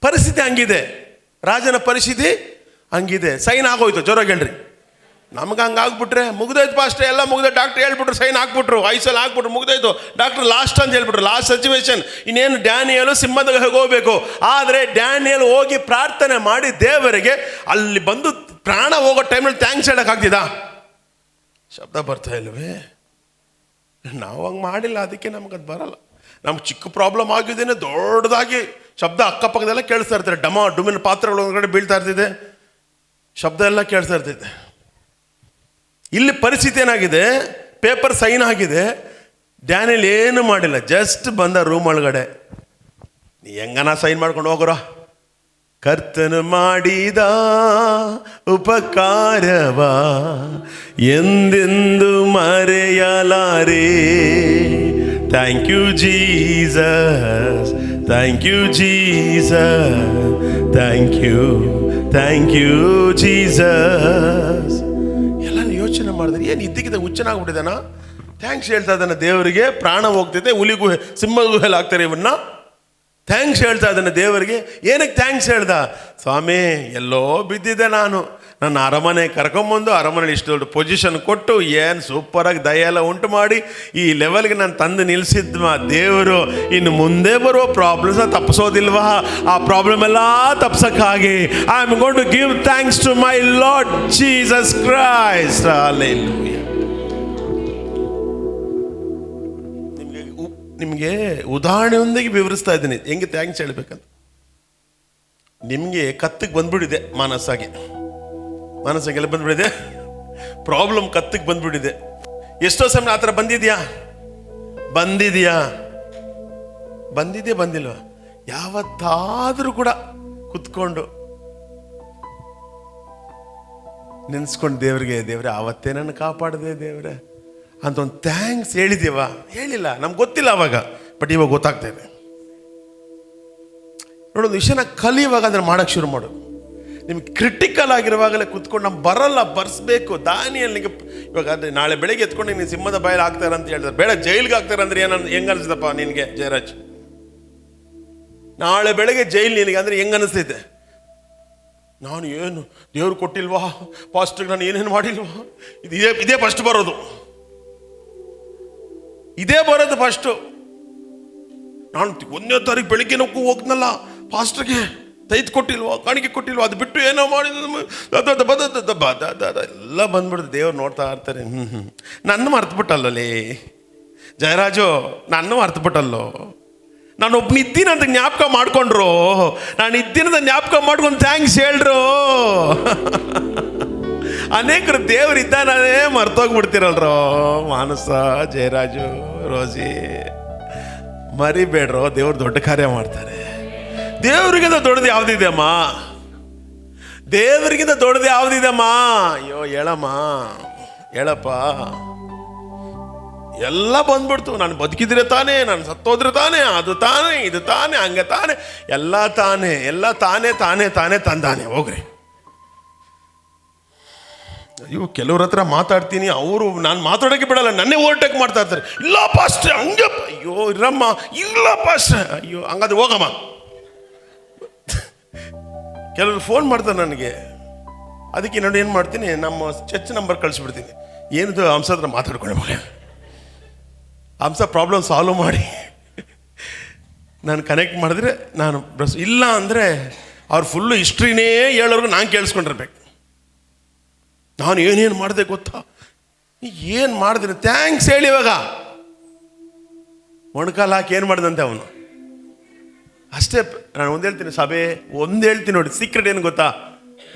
ಪರಿಸ್ಥಿತಿ ಹಂಗಿದೆ. ರಾಜನ ಪರಿಸ್ಥಿತಿ ಹಂಗಿದೆ. ಸೈನ್ ಆಗೋಯ್ತು. ಜೋರಾಗಿ ಹೇಳ್ರಿ. ನಮ್ಗೆ ಹಂಗೆ ಆಗ್ಬಿಟ್ರೆ ಮುಗ್ದೋಯ್ತು ಪಾಸ್ಟ್ರೆ, ಎಲ್ಲ ಮುಗ್ದು ಡಾಕ್ಟ್ರ್ ಹೇಳ್ಬಿಟ್ರು, ಸೈನ್ ಹಾಕ್ಬಿಟ್ರು, 5 ಸಲ ಹಾಕ್ಬಿಟ್ರು, ಮುಗ್ದೋಯ್ತು. ಡಾಕ್ಟ್ರ್ ಲಾಸ್ಟ್ ಅಂತ ಹೇಳ್ಬಿಟ್ರು, ಲಾಸ್ಟ್ ಸಿಚುವೇಶನ್. ಇನ್ನೇನು ಡ್ಯಾನಿಯಲು ಸಿಂಹದ ಗುಹೆಗೆ ಹೋಗಬೇಕು. ಆದರೆ ಡ್ಯಾನಿಯಲ್ ಹೋಗಿ ಪ್ರಾರ್ಥನೆ ಮಾಡಿ ದೇವರಿಗೆ ಅಲ್ಲಿ ಬಂದು ಪ್ರಾಣ ಹೋಗೋ ಟೈಮಲ್ಲಿ ಥ್ಯಾಂಕ್ಸ್ ಹೇಳೋಕ್ಕಾಗ್ತಿದಾ? ಶಬ್ದ ಬರ್ತಾ ಇಲ್ವೇ? ನಾವು ಹಂಗೆ ಮಾಡಿಲ್ಲ, ಅದಕ್ಕೆ ನಮ್ಗದು ಬರಲ್ಲ. ನಮ್ಗೆ ಚಿಕ್ಕ ಪ್ರಾಬ್ಲಮ್ ಆಗಿದ್ದೇನೆ, ದೊಡ್ಡದಾಗಿ ಶಬ್ದ ಅಕ್ಕಪಕ್ಕದೆಲ್ಲ ಕೇಳಿಸ್ತಾ ಇರ್ತಾರೆ. ಡುಮಿನ ಪಾತ್ರೆಗಳು ಒಂದ್ಗಡೆ ಬೀಳ್ತಾ ಇರ್ತಿದೆ, ಶಬ್ದ ಎಲ್ಲ ಕೇಳಿಸ್ತಾ ಇರ್ತೈತೆ. ಇಲ್ಲಿ ಪರಿಸ್ಥಿತಿ ಏನಾಗಿದೆ? ಪೇಪರ್ ಸೈನ್ ಆಗಿದೆ. ಡ್ಯಾನಿಯಲ್ ಏನು ಮಾಡಿಲ್ಲ, ಜಸ್ಟ್ ಬಂದ ರೂಮ್ ಒಳಗಡೆ. ನೀ ಹೆಂಗನ ಸೈನ್ ಮಾಡ್ಕೊಂಡು ಹೋಗೋರ. ಕರ್ತನು ಮಾಡಿದ ಉಪಕಾರವ ಎಂದೆಂದು ಮರೆಯಲಾರೆ. Thank you Jesus, thank you Jesus, thank you Jesus. ಎಲ್ಲ ಯೋಚನೆ ಮಾಡಿದ್ರೆ ಏನು ಇದ್ದಕ್ಕಿದ್ದ ಹುಚ್ಚನಾಗ್ಬಿಟ್ಟಿದ್ದಾನ? ಥ್ಯಾಂಕ್ಸ್ ಹೇಳ್ತಾ ಇದ್ದಾನೆ ದೇವರಿಗೆ. ಪ್ರಾಣ ಹೋಗ್ತೈತೆ, ಹುಲಿ ಗುಹೆ ಸಿಂಹದ ಗುಹೆಯಲ್ಲಿ ಹಾಕ್ತಾರೆ ಇವನ್ನ. ಥ್ಯಾಂಕ್ಸ್ ಹೇಳ್ತಾ ಇದ್ದಾನೆ ದೇವರಿಗೆ. ಏನಕ್ಕೆ ಥ್ಯಾಂಕ್ಸ್ ಹೇಳ್ದ? ಸ್ವಾಮಿ, ಎಲ್ಲೋ ಬಿದ್ದಿದ್ದೆ ನಾನು, ನನ್ನ ಅರಮನೆ ಕರ್ಕೊಂಬಂದು ಅರಮನೆಯಲ್ಲಿ ಇಷ್ಟು ದೊಡ್ಡ ಪೊಸಿಷನ್ ಕೊಟ್ಟು ಏನು ಸೂಪರಾಗಿ ದಯ ಎಲ್ಲ ಉಂಟು ಮಾಡಿ ಈ ಲೆವೆಲ್ಗೆ ನಾನು ತಂದು ನಿಲ್ಲಿಸಿದ್ಮ ದೇವರು. ಇನ್ನು ಮುಂದೆ ಬರುವ ಪ್ರಾಬ್ಲಮ್ಸ್ನ ತಪ್ಪಿಸೋದಿಲ್ವಾ? ಆ ಪ್ರಾಬ್ಲಮ್ ಎಲ್ಲ ತಪ್ಸಕ್ಕಾಗಿ I am going to give thanks to my lord Jesus Christ. Hallelujah. ನಿಮಗೆ ಉದಾಹರಣೆಯೊಂದಿಗೆ ವಿವರಿಸ್ತಾ ಇದ್ದೀನಿ ಹೆಂಗೆ ಥ್ಯಾಂಕ್ಸ್ ಹೇಳ್ಬೇಕಂತ. ನಿಮಗೆ ಕತ್ತಿಗೆ ಬಂದ್ಬಿಟ್ಟಿದೆ, ಮನಸ್ಸಾಗೆಲ್ಲ ಬಂದ್ಬಿಟ್ಟಿದೆ, ಪ್ರಾಬ್ಲಮ್ ಕತ್ತಿಗೆ ಬಂದ್ಬಿಟ್ಟಿದೆ. ಎಷ್ಟೋ ಸಮಯ ಆ ಥರ ಬಂದಿದೆಯಾ? ಬಂದಿಲ್ವಾ? ಯಾವತ್ತಾದರೂ ಕೂಡ ಕುತ್ಕೊಂಡು ನೆನೆಸ್ಕೊಂಡು ದೇವ್ರೆ ಆವತ್ತೇ ನನ್ನ ಕಾಪಾಡಿದೆ ದೇವ್ರೆ ಅಂತ ಒಂದು ಥ್ಯಾಂಕ್ಸ್ ಹೇಳಿದೀವ? ಹೇಳಿಲ್ಲ, ನಮ್ಗೆ ಗೊತ್ತಿಲ್ಲ ಅವಾಗ. ಬಟ್ ಇವಾಗ ಗೊತ್ತಾಗ್ತಾ ಇದೆ. ನೋಡೊಂದು ವಿಷಯನ ಕಲಿಯುವಾಗ ಅದನ್ನು ಮಾಡೋಕ್ಕೆ ಶುರು ಮಾಡು. ನಿಮ್ಗೆ ಕ್ರಿಟಿಕಲ್ ಆಗಿರುವಾಗಲೇ ಕೂತ್ಕೊಂಡು ನಮ್ಗೆ ಬರಲ್ಲ, ಬರ್ಸ್ಬೇಕು. ದಾನಿಯಲ್ಲಿಗೆ ಇವಾಗ ಅದೇ ನಾಳೆ ಬೆಳಗ್ಗೆ ಎತ್ಕೊಂಡು ನೀನು ಸಿಂಹದ ಬಾಯಲ್ಲಿ ಹಾಕ್ತಾರೆ ಅಂತ ಹೇಳ್ತಾರೆ, ಬೇಡ ಜೈಲ್ಗೆ ಹಾಕ್ತಾರೆ ಅಂದರೆ ಹೆಂಗೆ ಅನಿಸ್ತಪ್ಪ ನಿನಗೆ ಜಯರಾಜ್? ನಾಳೆ ಬೆಳಗ್ಗೆ ಜೈಲ್ ನಿನಗೆ ಅಂದರೆ ಹೆಂಗೆ ಅನಿಸ್ತೈತೆ? ನಾನು ಏನು ದೇವ್ರು ಕೊಟ್ಟಿಲ್ವಾ ಪಾಸ್ಟ್ರಿಗೆ, ನಾನು ಏನೇನು ಮಾಡಿಲ್ವಾ? ಇದೇ ಫಸ್ಟ್ ಬರೋದು, ಇದೇ ಬರೋದು ಫಸ್ಟು. ನಾನು 1ನೇ ತಾರೀಕು ಬೆಳಿಗ್ಗೆ ಹೋಗ್ನಲ್ಲ ಪಾಸ್ಟ್ರಿಗೆ, ತೈದು ಕೊಟ್ಟಿಲ್ವಾ, ಕಾಣಿಕೆ ಕೊಟ್ಟಿಲ್ವಾ, ಅದು ಬಿಟ್ಟು ಏನೋ ಮಾಡಿದ ಎಲ್ಲ ಬಂದ್ಬಿಡ್ತು. ದೇವ್ರು ನೋಡ್ತಾ ಇರ್ತಾರೆ. ನನ್ನ ಮರ್ತುಬಿಟ್ಟಲ್ಲೇ ಜಯರಾಜು, ನನ್ನ ಮರ್ತುಬಿಟ್ಟಲ್ಲೋ. ನಾನು ಒಬ್ಬನ ಇದ್ದೀನಿ ಅಂತ ಜ್ಞಾಪಕ ಮಾಡ್ಕೊಂಡ್ರು, ನಾನು ಇದ್ದೀನಂತ ಜ್ಞಾಪಕ ಮಾಡ್ಕೊಂಡು ಥ್ಯಾಂಕ್ಸ್ ಹೇಳ್ರು. ಅನೇಕರು ದೇವ್ರು ಇದ್ದಾನೇ ಮರ್ತೋಗ್ಬಿಡ್ತಿರಲ್ರೋ. ಮಾನಸ, ಜಯರಾಜು, ರೋಸಿ, ಮರಿಬೇಡ್ರೋ, ದೇವ್ರು ದೊಡ್ಡ ಕಾರ್ಯ ಮಾಡ್ತಾರೆ. ದೇವರಿಗಿಂತ ದೊಡ್ಡದು ಯಾವುದಿದೆ ಅಮ್ಮ? ದೇವರಿಗಿಂತ ದೊಡ್ಡದು ಯಾವುದಿದೆಮ್ಮ? ಅಯ್ಯೋ ಹೇಳಮ್ಮ, ಹೇಳಪ್ಪ. ಎಲ್ಲ ಬಂದ್ಬಿಡ್ತು. ನಾನು ಬದುಕಿದ್ರೆ ತಾನೇ, ನಾನು ಸತ್ತೋದ್ರೆ ತಾನೇ, ಅದು ತಾನೇ, ಇದು ತಾನೇ, ಹಂಗೆ ತಾನೇ, ಎಲ್ಲ ತಾನೇ, ಎಲ್ಲ ತಾನೇ ತಾನೇ ತಾನೇ ತಂದಾನೆ. ಹೋಗ್ರಿ. ಅಯ್ಯೋ ಕೆಲವ್ರ ಹತ್ರ ಮಾತಾಡ್ತೀನಿ, ಅವರು ನಾನು ಮಾತಾಡೋಕ್ಕೆ ಬಿಡಲ್ಲ, ನನ್ನೇ ಓವರ್ಟೇಕ್ ಮಾಡ್ತಾ ಇರ್ತಾರೆ. ಇಲ್ಲ ಪಾಸ್ಟ್ ಹಂಗೆ, ಅಯ್ಯೋ ಇರಮ್ಮ, ಇಲ್ಲ ಪಾಸ್ಟ್, ಅಯ್ಯೋ ಹಂಗಾದ್ರೆ ಹೋಗಮ್ಮ. ಕೆಲವರು ಫೋನ್ ಮಾಡ್ತಾರೆ ನನಗೆ, ಅದಕ್ಕೆ ನಾನು ಏನು ಮಾಡ್ತೀನಿ, ನಮ್ಮ ಚರ್ಚ್ ನಂಬರ್ ಕಳಿಸ್ಬಿಡ್ತೀನಿ. ಏನಿದು ಹಂಸ ಹತ್ರ ಮಾತಾಡ್ಕೊಂಡೆ ಮಗ, ಹಂಸ ಪ್ರಾಬ್ಲಮ್ ಸಾಲ್ವ್ ಮಾಡಿ ನಾನು ಕನೆಕ್ಟ್ ಮಾಡಿದ್ರೆ ನಾನು ಇಲ್ಲ ಅಂದರೆ ಅವ್ರು ಫುಲ್ಲು ಹಿಸ್ಟ್ರಿನೇ ಹೇಳೋರ್ಗು ನಾನು ಕೇಳಿಸ್ಕೊಂಡಿರ್ಬೇಕು. ನಾನು ಏನೇನು ಮಾಡಿದೆ ಗೊತ್ತಾ, ಏನು ಮಾಡಿದ್ರೆ ಥ್ಯಾಂಕ್ಸ್ ಹೇಳಿ. ಇವಾಗ ಮೊಣಕಾಲು ಹಾಕಿ ಏನು ಮಾಡಿದಂತೆ ಅವನು ಅಷ್ಟೇ. ನಾನು ಒಂದು ಹೇಳ್ತೀನಿ ಸಭೆ, ಒಂದು ಹೇಳ್ತೀನಿ ನೋಡಿ, ಸೀಕ್ರೆಟ್ ಏನು ಗೊತ್ತಾ?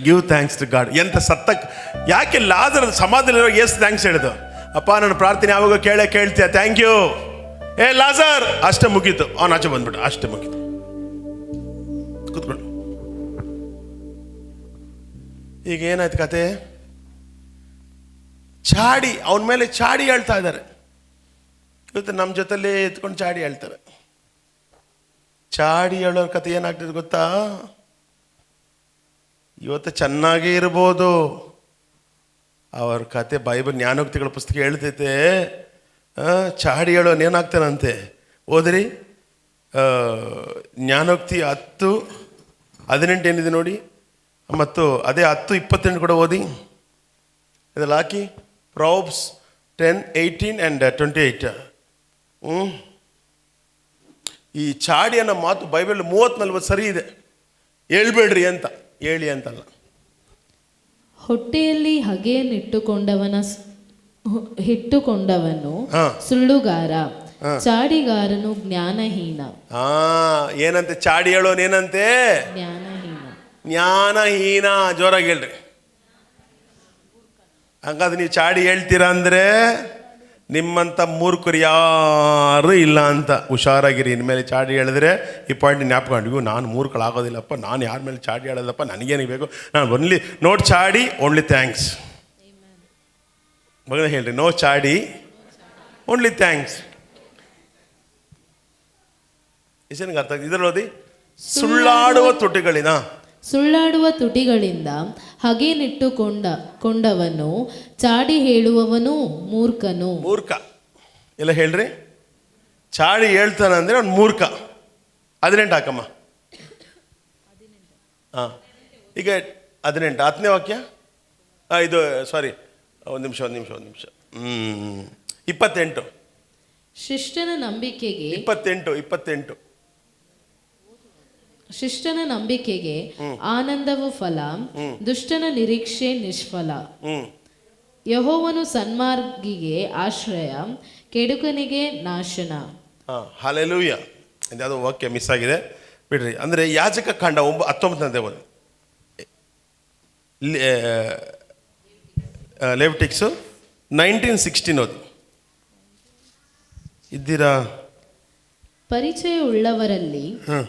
Give thanks to God. ಎಂತ ಸತ್ತಕ್ಕೆ ಯಾಕೆ ಲಾಜರ್ ಸಮಾಧಿಲಿರೋ ಎಷ್ಟು ಥ್ಯಾಂಕ್ಸ್ ಹೇಳಿದು? ಅಪ್ಪ ನನ್ನ ಪ್ರಾರ್ಥನೆ ಯಾವಾಗ ಕೇಳ್ತೀಯ, ಥ್ಯಾಂಕ್ ಯು ಏ ಲಾಜರ್, ಅಷ್ಟೇ ಮುಗೀತು. ಅವನು ಆಚೆ ಬಂದ್ಬಿಟ್ಟು ಅಷ್ಟೇ ಮುಗೀತು. ಕೂತ್ಕೊಂಡು ಈಗ ಏನಾಯ್ತು ಕತೆ? ಚಾಡಿ ಅವನ ಮೇಲೆ ಚಾಡಿ ಹೇಳ್ತಾ ಇದ್ದಾರೆ. ಇವತ್ತು ನಮ್ಮ ಜೊತೆಲೇ ಎತ್ಕೊಂಡು ಚಾಡಿ ಹೇಳ್ತಾರೆ. ಚಾಡಿ ಹೇಳೋರ ಕತೆ ಏನಾಗ್ತದೆ ಗೊತ್ತಾ? ಇವತ್ತು ಚೆನ್ನಾಗೇ ಇರ್ಬೋದು, ಅವ್ರ ಕತೆ ಬೈಬಲ್ ಜ್ಞಾನೋಕ್ತಿಗಳ ಪುಸ್ತಕ ಹೇಳ್ತೈತೆ. ಚಾಡಿ ಹೇಳೋನು ಏನಾಗ್ತಾನಂತೆ, ಓದ್ರಿ. ಜ್ಞಾನೋಕ್ತಿ 10:18 ಏನಿದೆ ನೋಡಿ, ಮತ್ತು ಅದೇ 10:28 ಕೂಡ ಓದಿ. ಇದೆಲ್ಲ ಹಾಕಿ ಪ್ರಾಬ್ಸ್ 10:18 and 28. ಈ ಚಾಡಿ ಅನ್ನೋ ಮಾತು ಬೈಬಲ್ 30-40 ಸರಿ ಇದೆ. ಹೇಳ್ಬೇಡ್ರಿ ಅಂತ, ಹೇಳಿ ಅಂತಲ್ಲ. ಹೊಟ್ಟೆಯಲ್ಲಿ ಹಗೆಯನ್ನಿಟ್ಟುಕೊಂಡವನು ಸುಳ್ಳುಗಾರ, ಚಾಡಿಗಾರನು ಜ್ಞಾನಹೀನ. ಏನಂತೆ ಚಾಡಿ ಹೇಳೋನ್ ಏನಂತೆ? ಜ್ಞಾನಹೀನ. ಜ್ಞಾನಹೀನ. ಜೋರಾಗಿ ಹೇಳ್ರಿ. ಹಂಗಾದ್ರೆ ನೀವು ಚಾಡಿ ಹೇಳ್ತೀರಾ ಅಂದರೆ ನಿಮ್ಮಂಥ ಮೂರ್ಖರು ಯಾರು ಇಲ್ಲ ಅಂತ ಹುಷಾರಾಗಿರಿ. ಇನ್ಮೇಲೆ ಚಾಡಿ ಹೇಳಿದ್ರೆ ಈ ಪಾಯಿಂಟ್ ಜ್ಞಾಪಕೊಂಡು, ನಾನು ಮೂರ್ಖಳಾಗೋದಿಲ್ಲಪ್ಪ, ನಾನು ಯಾರ ಮೇಲೆ ಚಾಡಿ ಹೇಳೋದಪ್ಪ, ನನಗೇನು ಬೇಕು, ನಾನು ಓನ್ಲಿ ನೋಟ್ ಚಾಡಿ ಓನ್ಲಿ ಥ್ಯಾಂಕ್ಸ್. ಮಗನ ಹೇಳ್ರಿ, ನೋ ಚಾಡಿ ಓನ್ಲಿ ಥ್ಯಾಂಕ್ಸ್. ಎಷ್ಟೇನಿಗೆ ಅರ್ಥ ಆಗ್ತದೆ? ಇದರಲ್ಲಿ ಓದಿ. ಸುಳ್ಳಾಡುವ ತುಟಿಗಳಿಂದ ಹಗೆಯನ್ನಿಟ್ಟುಕೊಂಡವನು ಚಾಡಿ ಹೇಳುವವನು ಮೂರ್ಖನು. ಮೂರ್ಖ ಎಲ್ಲ ಹೇಳ್ರಿ. ಚಾಡಿ ಹೇಳ್ತಾನೆ ಅಂದರೆ ಅವ್ನು ಮೂರ್ಖ. 18 ಹಾಕಮ್ಮ. ಹಾಂ, ಈಗ 18 10ನೇ ವಾಕ್ಯ. ಇದು ಸಾರಿ, ಒಂದು ನಿಮಿಷ 28. ಶಿಷ್ಟನ ನಂಬಿಕೆಗೆ 28 ಶಿಷ್ಟನ ನಂಬಿಕೆಗೆ ಆನಂದವು ಫಲ, ದುಷ್ಟನ ನಿರೀಕ್ಷೆ ನಿಷ್ಫಲ. ಯೆಹೋವನು ಸನ್ಮಾರ್ಗಿಗೆ ಆಶ್ರಯ, ಕೆಡುಕನಿಗೆ ನಾಶನ. ಹಲ್ಲೆಲೂಯಾ. ಯಾವುದೋ ವಾಕ್ಯ ಮಿಸ್ ಆಗಿದೆ, ಬಿಡ್ರಿ. ಅಂದರೆ ಯಾಜಕ ಕಾಂಡ 19 ಓದಿ. ಲೆವಿಟಿಕ್ಸು 19:16 ಓದಿ. ಇದ್ದೀರಾ? ಪರಿಚಯ ಉಳ್ಳವರಲ್ಲಿ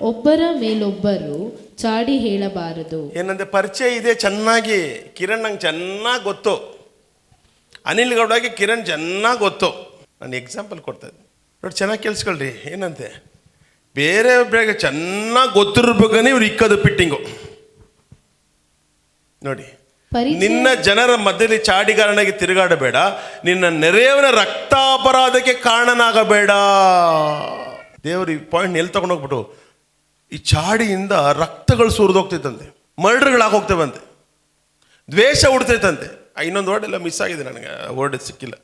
ಒಬ್ಬರ ಮೇಲೊಬ್ಬರು ಚಾಡಿ ಹೇಳಬಾರದು. ಏನಂದ್ರೆ ಪರಿಚಯ ಇದೆ ಚೆನ್ನಾಗಿ. ಕಿರಣ್ ನಂಗೆ ಚೆನ್ನಾಗಿ ಗೊತ್ತು, ಅನಿಲ್ ಗೌಡಗೆ ಕಿರಣ್ ಚೆನ್ನಾಗಿ ಗೊತ್ತು. ನಾನು ಎಕ್ಸಾಂಪಲ್ ಕೊಡ್ತಾ ಇದ್ದೆ ನೋಡಿ, ಚೆನ್ನಾಗಿ ಕೇಳಿಸ್ಕೊಳ್ರಿ. ಏನಂತೆ, ಬೇರೆ ಒಬ್ಬರಿಗೆ ಚೆನ್ನಾಗಿ ಗೊತ್ತಿರ್ಬೇಕಂದ್ರೆ ಇವ್ರು ಇಕ್ಕೋದು ಫಿಟ್ಟಿಂಗು. ನೋಡಿ, ಪರಿಚಯ ನಿನ್ನ ಜನರ ಮಧ್ಯದಲ್ಲಿ ಚಾಡಿಗಾರನಾಗಿ ತಿರುಗಾಡಬೇಡ, ನಿನ್ನ ನೆರೆಯವನ ರಕ್ತಾಪರಾಧಕ್ಕೆ ಕಾರಣನಾಗಬೇಡ. ದೇವರು ಈ ಪಾಯಿಂಟ್ ಎಲ್ಲಿ ತಗೊಂಡೋಗ್ಬಿಟ್ಟು, ಈ ಚಾಡಿಯಿಂದ ರಕ್ತಗಳು ಸುರಿದೋಗ್ತೈತಂತೆ, ಮರ್ಡರ್ಗಳಾಗೋಗ್ತೇವಂತೆ, ದ್ವೇಷ ಹುಡ್ತೈತಂತೆ. ಇನ್ನೊಂದು ವರ್ಡ್ ಎಲ್ಲ ಮಿಸ್ ಆಗಿದೆ ನನಗೆ, ವರ್ಡ್ ಸಿಕ್ಕಿಲ್ಲ.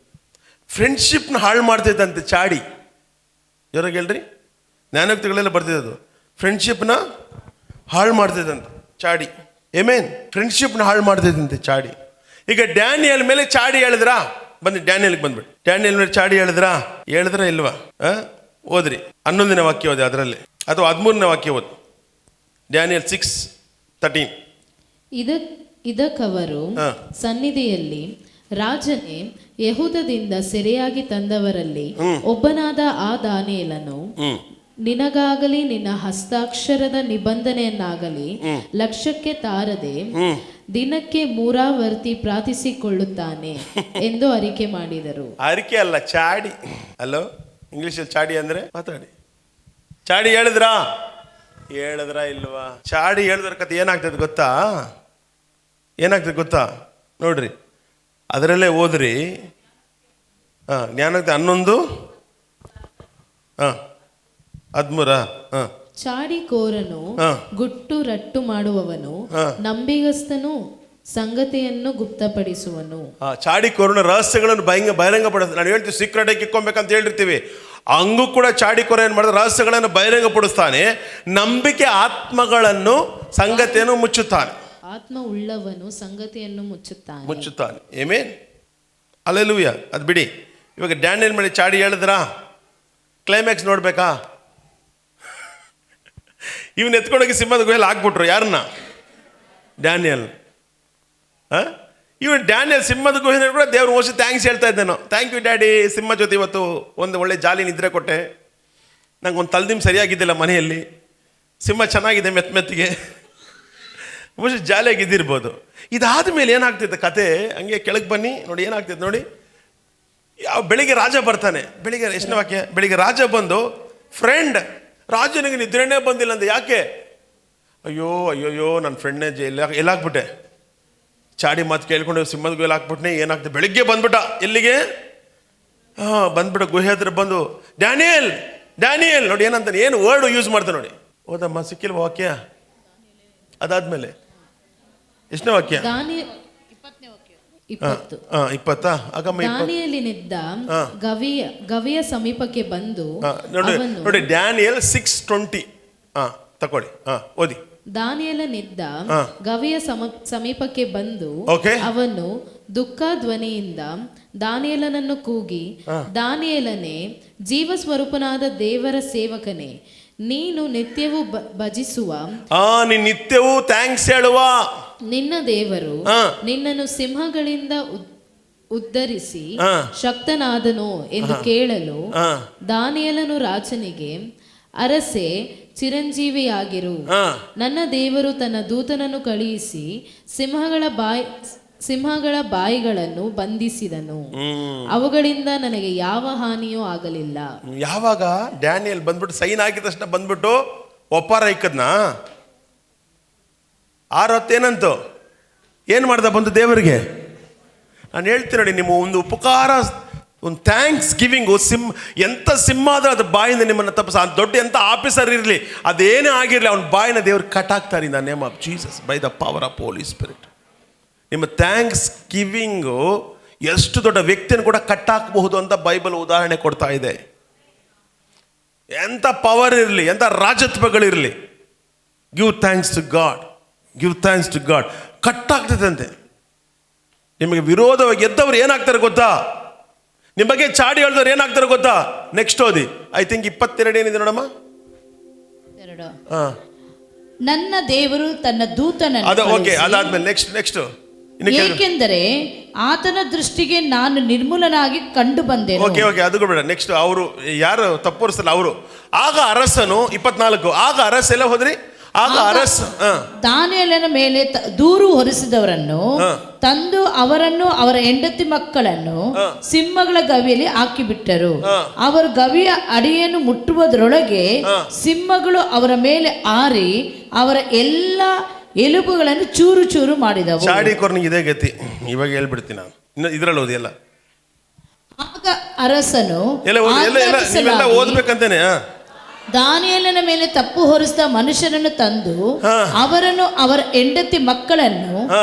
ಫ್ರೆಂಡ್ಶಿಪ್ನ ಹಾಳು ಮಾಡ್ತೈತಂತೆ ಚಾಡಿ. ಯಾರಾಗ ಹೇಳ್ರಿ, ಜ್ಞಾನೋಕ್ತಿಗಳೆಲ್ಲ ಬರ್ತಿದ್ದು, ಫ್ರೆಂಡ್ಶಿಪ್ನ ಹಾಳು ಮಾಡ್ತೈತಂತೆ ಚಾಡಿ. ಏಮೇನ್, ಫ್ರೆಂಡ್ಶಿಪ್ನ ಹಾಳು ಮಾಡ್ತೈತಂತೆ ಚಾಡಿ. ಈಗ ಡ್ಯಾನಿಯಲ್ ಮೇಲೆ ಚಾಡಿ ಹೇಳಿದ್ರಾ? ಬನ್ನಿ ಡ್ಯಾನಿಯಲ್ಗೆ ಬಂದ್ಬಿಡಿ. ಡ್ಯಾನಿಯಲ್ ಮೇಲೆ ಚಾಡಿ ಹೇಳಿದ್ರಾ ಇಲ್ವಾ? ಓದ್ರಿ 11ನೇ ವಾಕ್ಯ ಓದಿ ಅದರಲ್ಲಿ, ಅಥವಾ 13ನೇ ವಾಕ್ಯ ಓದಿ. ಡ್ಯಾನಿಯಲ್ 6:13. ಇದಕ್ಕವರು ಸನ್ನಿಧಿಯಲ್ಲಿ, ರಾಜನೇ, ಯೆಹೂದದಿಂದ ಸೆರೆಯಾಗಿ ತಂದವರಲ್ಲಿ ಒಬ್ಬನಾದ ಆ ದಾನಿಯೇಲನು ನಿನಗಾಗಲಿ ನಿನ್ನ ಹಸ್ತಾಕ್ಷರದ ನಿಬಂಧನೆಯನ್ನಾಗಲಿ ಲಕ್ಷ್ಯಕ್ಕೆ ತಾರದೆ ದಿನಕ್ಕೆ 3 ವರ್ತಿ ಪ್ರಾರ್ಥಿಸಿಕೊಳ್ಳುತ್ತಾನೆ ಎಂದು ಅರಿಕೆ ಮಾಡಿದರು. ಅರಿಕೆ ಅಲ್ಲ, ಚಾಡಿ. ಅಲ್ಲೋ, ಇಂಗ್ಲಿಷಲ್ಲಿ ಚಾಡಿ ಅಂದ್ರೆ ಮಾತಾಡಿ. ಚಾಡಿ ಹೇಳಿದ್ರಾ ಇಲ್ವಾ? ಚಾಡಿ ಹೇಳಿದ್ರ ಕತೆ ಏನಾಗ್ತದೆ ಗೊತ್ತಾ? ನೋಡ್ರಿ, ಅದರಲ್ಲೇ ಓದ್ರಿ. ಜ್ಞಾನೋಕ್ತಿ 11:13. ಚಾಡಿಕೋರನು, ಗುಟ್ಟು ರಟ್ಟು ಮಾಡುವವನು, ನಂಬಿಗಸ್ತನು ಸಂಗತಿಯನ್ನು ಗುಪ್ತಪಡಿಸುವನು. ಚಾಡಿಕೋರನ ರಹಸ್ಯಗಳನ್ನು ಬಹಿರಂಗ ಪಡಿಸ್ತಾನೆ. ನಾನು ಹೇಳ್ತೀವಿ ಸೀಕ್ರೆಟ್ ಆಗಿ ಇಕ್ಕೊಬೇಕಂತ ಹೇಳಿರ್ತೀವಿ, ಹಂಗೂ ಕೂಡ ಚಾಡಿಕೋರ ಏನ್ ಮಾಡಿದ್ರೆ ರಹಸ್ಯಗಳನ್ನು ಬಹಿರಂಗ ಪಡಿಸ್ತಾನೆ. ನಂಬಿಕೆ ಆತ್ಮಗಳನ್ನು ಸಂಗತಿಯನ್ನು ಮುಚ್ಚುತ್ತಾನೆ. ಆತ್ಮ ಉಳ್ಳವನು ಸಂಗತಿಯನ್ನು ಮುಚ್ಚುತ್ತಾನೆ. Amen, alleluia. ಅದು ಬಿಡಿ. ಇವಾಗ ಡ್ಯಾನಿಯಲ್ ಮೇಲೆ ಚಾಡಿ ಹೇಳಿದ್ರಾ? ಕ್ಲೈಮ್ಯಾಕ್ಸ್ ನೋಡ್ಬೇಕಾ? ಇವನ್ ಎತ್ಕೊಂಡೋಗಿ ಸಿಂಹದ ಗುಹೆಯಲ್ಲಿ ಹಾಕ್ಬಿಟ್ರು. ಯಾರನ್ನ? ಡ್ಯಾನಿಯಲ್. ಇವನು ಡ್ಯಾನಿಯಲ್ ಸಿಂಹದ ಗುಹೆಯಲ್ಲಿ ಕೂಡ ದೇವ್ರ ಮೋಸ ಥ್ಯಾಂಕ್ಸ್ ಹೇಳ್ತಾ ಇದ್ದೇನೋ. ಥ್ಯಾಂಕ್ ಯು ಡ್ಯಾಡಿ, ಸಿಂಹ ಜೊತೆ ಇವತ್ತು ಒಂದು ಒಳ್ಳೆ ಜಾಲಿ ನಿದ್ರೆ ಕೊಟ್ಟೆ, ನಂಗೆ ಒಂದು ತಲೆದಿಮ್ ಸರಿಯಾಗಿದ್ದಿಲ್ಲ ಮನೆಯಲ್ಲಿ, ಸಿಂಹ ಚೆನ್ನಾಗಿದೆ ಮೆತ್ತಿಗೆ, ಬಹುಶಃ ಜಾಲಿಯಾಗಿದ್ದಿರ್ಬೋದು. ಇದಾದ ಮೇಲೆ ಏನಾಗ್ತಿತ್ತು ಕತೆ? ಹಂಗೆ ಕೆಳಗೆ ಬನ್ನಿ ನೋಡಿ ಏನಾಗ್ತಿತ್ತು ನೋಡಿ. ಬೆಳಿಗ್ಗೆ ರಾಜ ಬರ್ತಾನೆ. ಬೆಳಿಗ್ಗೆ ಎಷ್ಟನೇ ವಾಕ್ಯ? ಬೆಳಿಗ್ಗೆ ರಾಜ ಬಂದು, ಫ್ರೆಂಡ್, ರಾಜನಿಗೆ ನಿದ್ರೆನೇ ಬಂದಿಲ್ಲ ಅಂದೆ. ಯಾಕೆ? ಅಯ್ಯೋ ನನ್ನ ಫ್ರೆಂಡ್ನೇ ಎಲ್ಲಾಕ್ಬಿಟ್ಟೆ, ಚಾಡಿ ಮಾತು ಕೇಳ್ಕೊಂಡು ಸಿಂಹದ ಗುಹೆಯಲ್ಲಿ ಹಾಕ್ಬಿಟ್ನೆ. ಏನಾಗ್ತದೆ? ಬೆಳಿಗ್ಗೆ ಬಂದ್ಬಿಟ್ಟ. ಎಲ್ಲಿಗೆ? ಬಂದ್ಬಿಟ್ಟ ಗುಹೆ ಹತ್ರ ಬಂದು, ಡ್ಯಾನಿಯಲ್ ನೋಡಿ ಏನಂತಾನೆ, ಏನು ವರ್ಡ್ ಯೂಸ್ ಮಾಡ್ತಾನೆ ನೋಡಿ. ಹೌದಮ್ಮ, ಸಿಕ್ಕಿಲ್ವ ವಾಕ್ಯ? ಅದಾದ್ಮೇಲೆ ಎಷ್ಟನೇ ವಾಕ್ಯ? 20. ದಾನಿಯೇಲನಿದ್ದ ಗವಿಯ ಸಮೀಪಕ್ಕೆ ಬಂದು ನೋಡಿ ಡ್ಯಾನಿಯಲ್ 6:20 ತಕೊಳ್ಳಿ, ಓದಿ. ದಾನಿಯೇಲನಿದ್ದ ಗವಿಯ ಸಮೀಪಕ್ಕೆ ಬಂದು ಅವನು ದುಃಖ ಧ್ವನಿಯಿಂದ ದಾನಿಯೇಲನನ್ನು ಕೂಗಿ, ದಾನಿಯೇಲನೇ, ಜೀವ ಸ್ವರೂಪನಾದ ದೇವರ ಸೇವಕನೇ, ನೀನು ನಿತ್ಯವೂ ಭಜಿಸುವ, ನೀನು ನಿತ್ಯವೂ ಥ್ಯಾಂಕ್ಸ್ ಹೇಳುವ ನಿನ್ನ ದೇವರು ನಿನ್ನನ್ನು ಸಿಂಹಗಳಿಂದ ಉದ್ಧರಿಸಿ ಶಕ್ತನಾದನು ಎಂದು ಕೇಳಲು, ದಾನಿಯೇಲನು ರಾಜನಿಗೆ, ಅರಸೆ, ಚಿರಂಜೀವಿಯಾಗಿರು, ನನ್ನ ದೇವರು ತನ್ನ ದೂತನನ್ನು ಕಳುಹಿಸಿ ಸಿಂಹಗಳ ಬಾಯಿಗಳನ್ನು ಬಂಧಿಸಿದನು, ಅವುಗಳಿಂದ ನನಗೆ ಯಾವ ಹಾನಿಯೂ ಆಗಲಿಲ್ಲ. ಯಾವಾಗ ಡ್ಯಾನಿಯಲ್ ಬಂದ್ಬಿಟ್ಟು ಸೈನ್ ಹಾಕಿದ ತಕ್ಷಣ ಬಂದ್ಬಿಟ್ಟು ಒಪ್ಪಾರ ಇಕ್ಕದ್ನ 6 ಏನಂತು ಏನು ಮಾಡ್ದ ಬಂದು ದೇವರಿಗೆ? ನಾನು ಹೇಳ್ತೀನಿ ನೋಡಿ, ನಿಮ್ಮ ಒಂದು ಉಪಕಾರ, ಒಂದು ಥ್ಯಾಂಕ್ಸ್ ಗಿವಿಂಗು, ಎಂಥ ಸಿಂಹ ಆದ್ರೆ ಅದ್ರ ಬಾಯಿಂದ ನಿಮ್ಮನ್ನು ತಪ್ಪಿಸ, ದೊಡ್ಡ ಎಂಥ ಆಫೀಸರ್ ಇರಲಿ, ಅದೇನೇ ಆಗಿರಲಿ, ಅವನ ಬಾಯಿನ ದೇವ್ರು ಕಟ್ಟಾಕ್ತಾರೆ. In the name of Jesus, by the power of Holy Spirit. ನಿಮ್ಮ ಥ್ಯಾಂಕ್ಸ್ ಗಿವಿಂಗು ಎಷ್ಟು ದೊಡ್ಡ ವ್ಯಕ್ತಿಯನ್ನು ಕೂಡ ಕಟ್ಟಾಕಬಹುದು ಅಂತ ಬೈಬಲ್ ಉದಾಹರಣೆ ಕೊಡ್ತಾ ಇದೆ. ಎಂಥ ಪವರ್ ಇರಲಿ, ಎಂಥ ರಾಜತ್ವಗಳಿರಲಿ, give thanks to God, give thanks to God. ಕಟ್ಟಾಗ್ತದಂತೆ. ನಿಮಗೆ ವಿರೋಧವಾಗಿ ಎದ್ದವ್ರು ಏನಾಗ್ತಾರೆ ಗೊತ್ತಾ? ನಿಮ್ಮ ಬಗ್ಗೆ ಚಾಡಿ ಹೇಳಿದವ್ರು ಏನಾಗ್ತಾರೆ ಗೊತ್ತಾ? ನೆಕ್ಸ್ಟ್ ಓದಿ. ಐ ಥಿಂಕ್ 22 ಏನಿದೆ ನೋಡಮ್ಮ. ನನ್ನ ದೇವರು ತನ್ನ ದೂತನನ್ನು ಅದಾದ್ಮೇಲೆ ನೆಕ್ಸ್ಟ್ ಏಕೆಂದರೆ ಆತನ ದೃಷ್ಟಿಗೆ ನಾನು ನಿರ್ಮೂಲನಾಗಿ ಕಂಡು ಬಂದೆ. ಅದು ಕೂಡ ನೆಕ್ಸ್ಟ್ ಅವರು ಯಾರು ತಪ್ಪೋರಿಸಲ್ಲ ಅವರು. ಆಗ ಅರಸನು 24, ಆಗ ಅರಸ ಎಲ್ಲ ಹೋದ್ರಿ. ಆಗ ಅರಸ ದಾನಿಯೇಲನ ಮೇಲೆ ದೂರು ಹೊರಿಸಿದವರನ್ನು ತಂದು ಅವರನ್ನು ಅವರ ಹೆಂಡತಿ ಮಕ್ಕಳನ್ನು ಸಿಂಹಗಳ ಗವಿಯಲ್ಲಿ ಹಾಕಿಬಿಟ್ಟರು. ಅವರು ಗವಿಯ ಅಡಿಯನ್ನು ಮುಟ್ಟುವುದರೊಳಗೆ ಸಿಂಹಗಳು ಅವರ ಮೇಲೆ ಆರಿ ಅವರ ಎಲ್ಲ ಎಲುಬುಗಳನ್ನು ಚೂರು ಚೂರು ಮಾಡಿದವು. ಚಾಡಿ ಕೊರ್ನಿಗೆ ಇದೇ ಗತಿ. ಇವಾಗ ಹೇಳ್ಬಿಡ್ತೀನಿ ನಾನು. ಇನ್ನು ಇದ್ರಲ್ಲಿ ಓದಿ ಎಲ್ಲ ಆಗ ಅರಸನು ನೀವೆಲ್ಲ ಓದ್ಬೇಕಂತೇನೆ. ದಾನಿಯೇಲನ ಮೇಲೆ ತಪ್ಪು ಹೊರಿಸಿದ ಮನುಷ್ಯರನ್ನು ತಂದು ಅವರನ್ನು ಅವರ ಹೆಂಡತಿ ಮಕ್ಕಳನ್ನು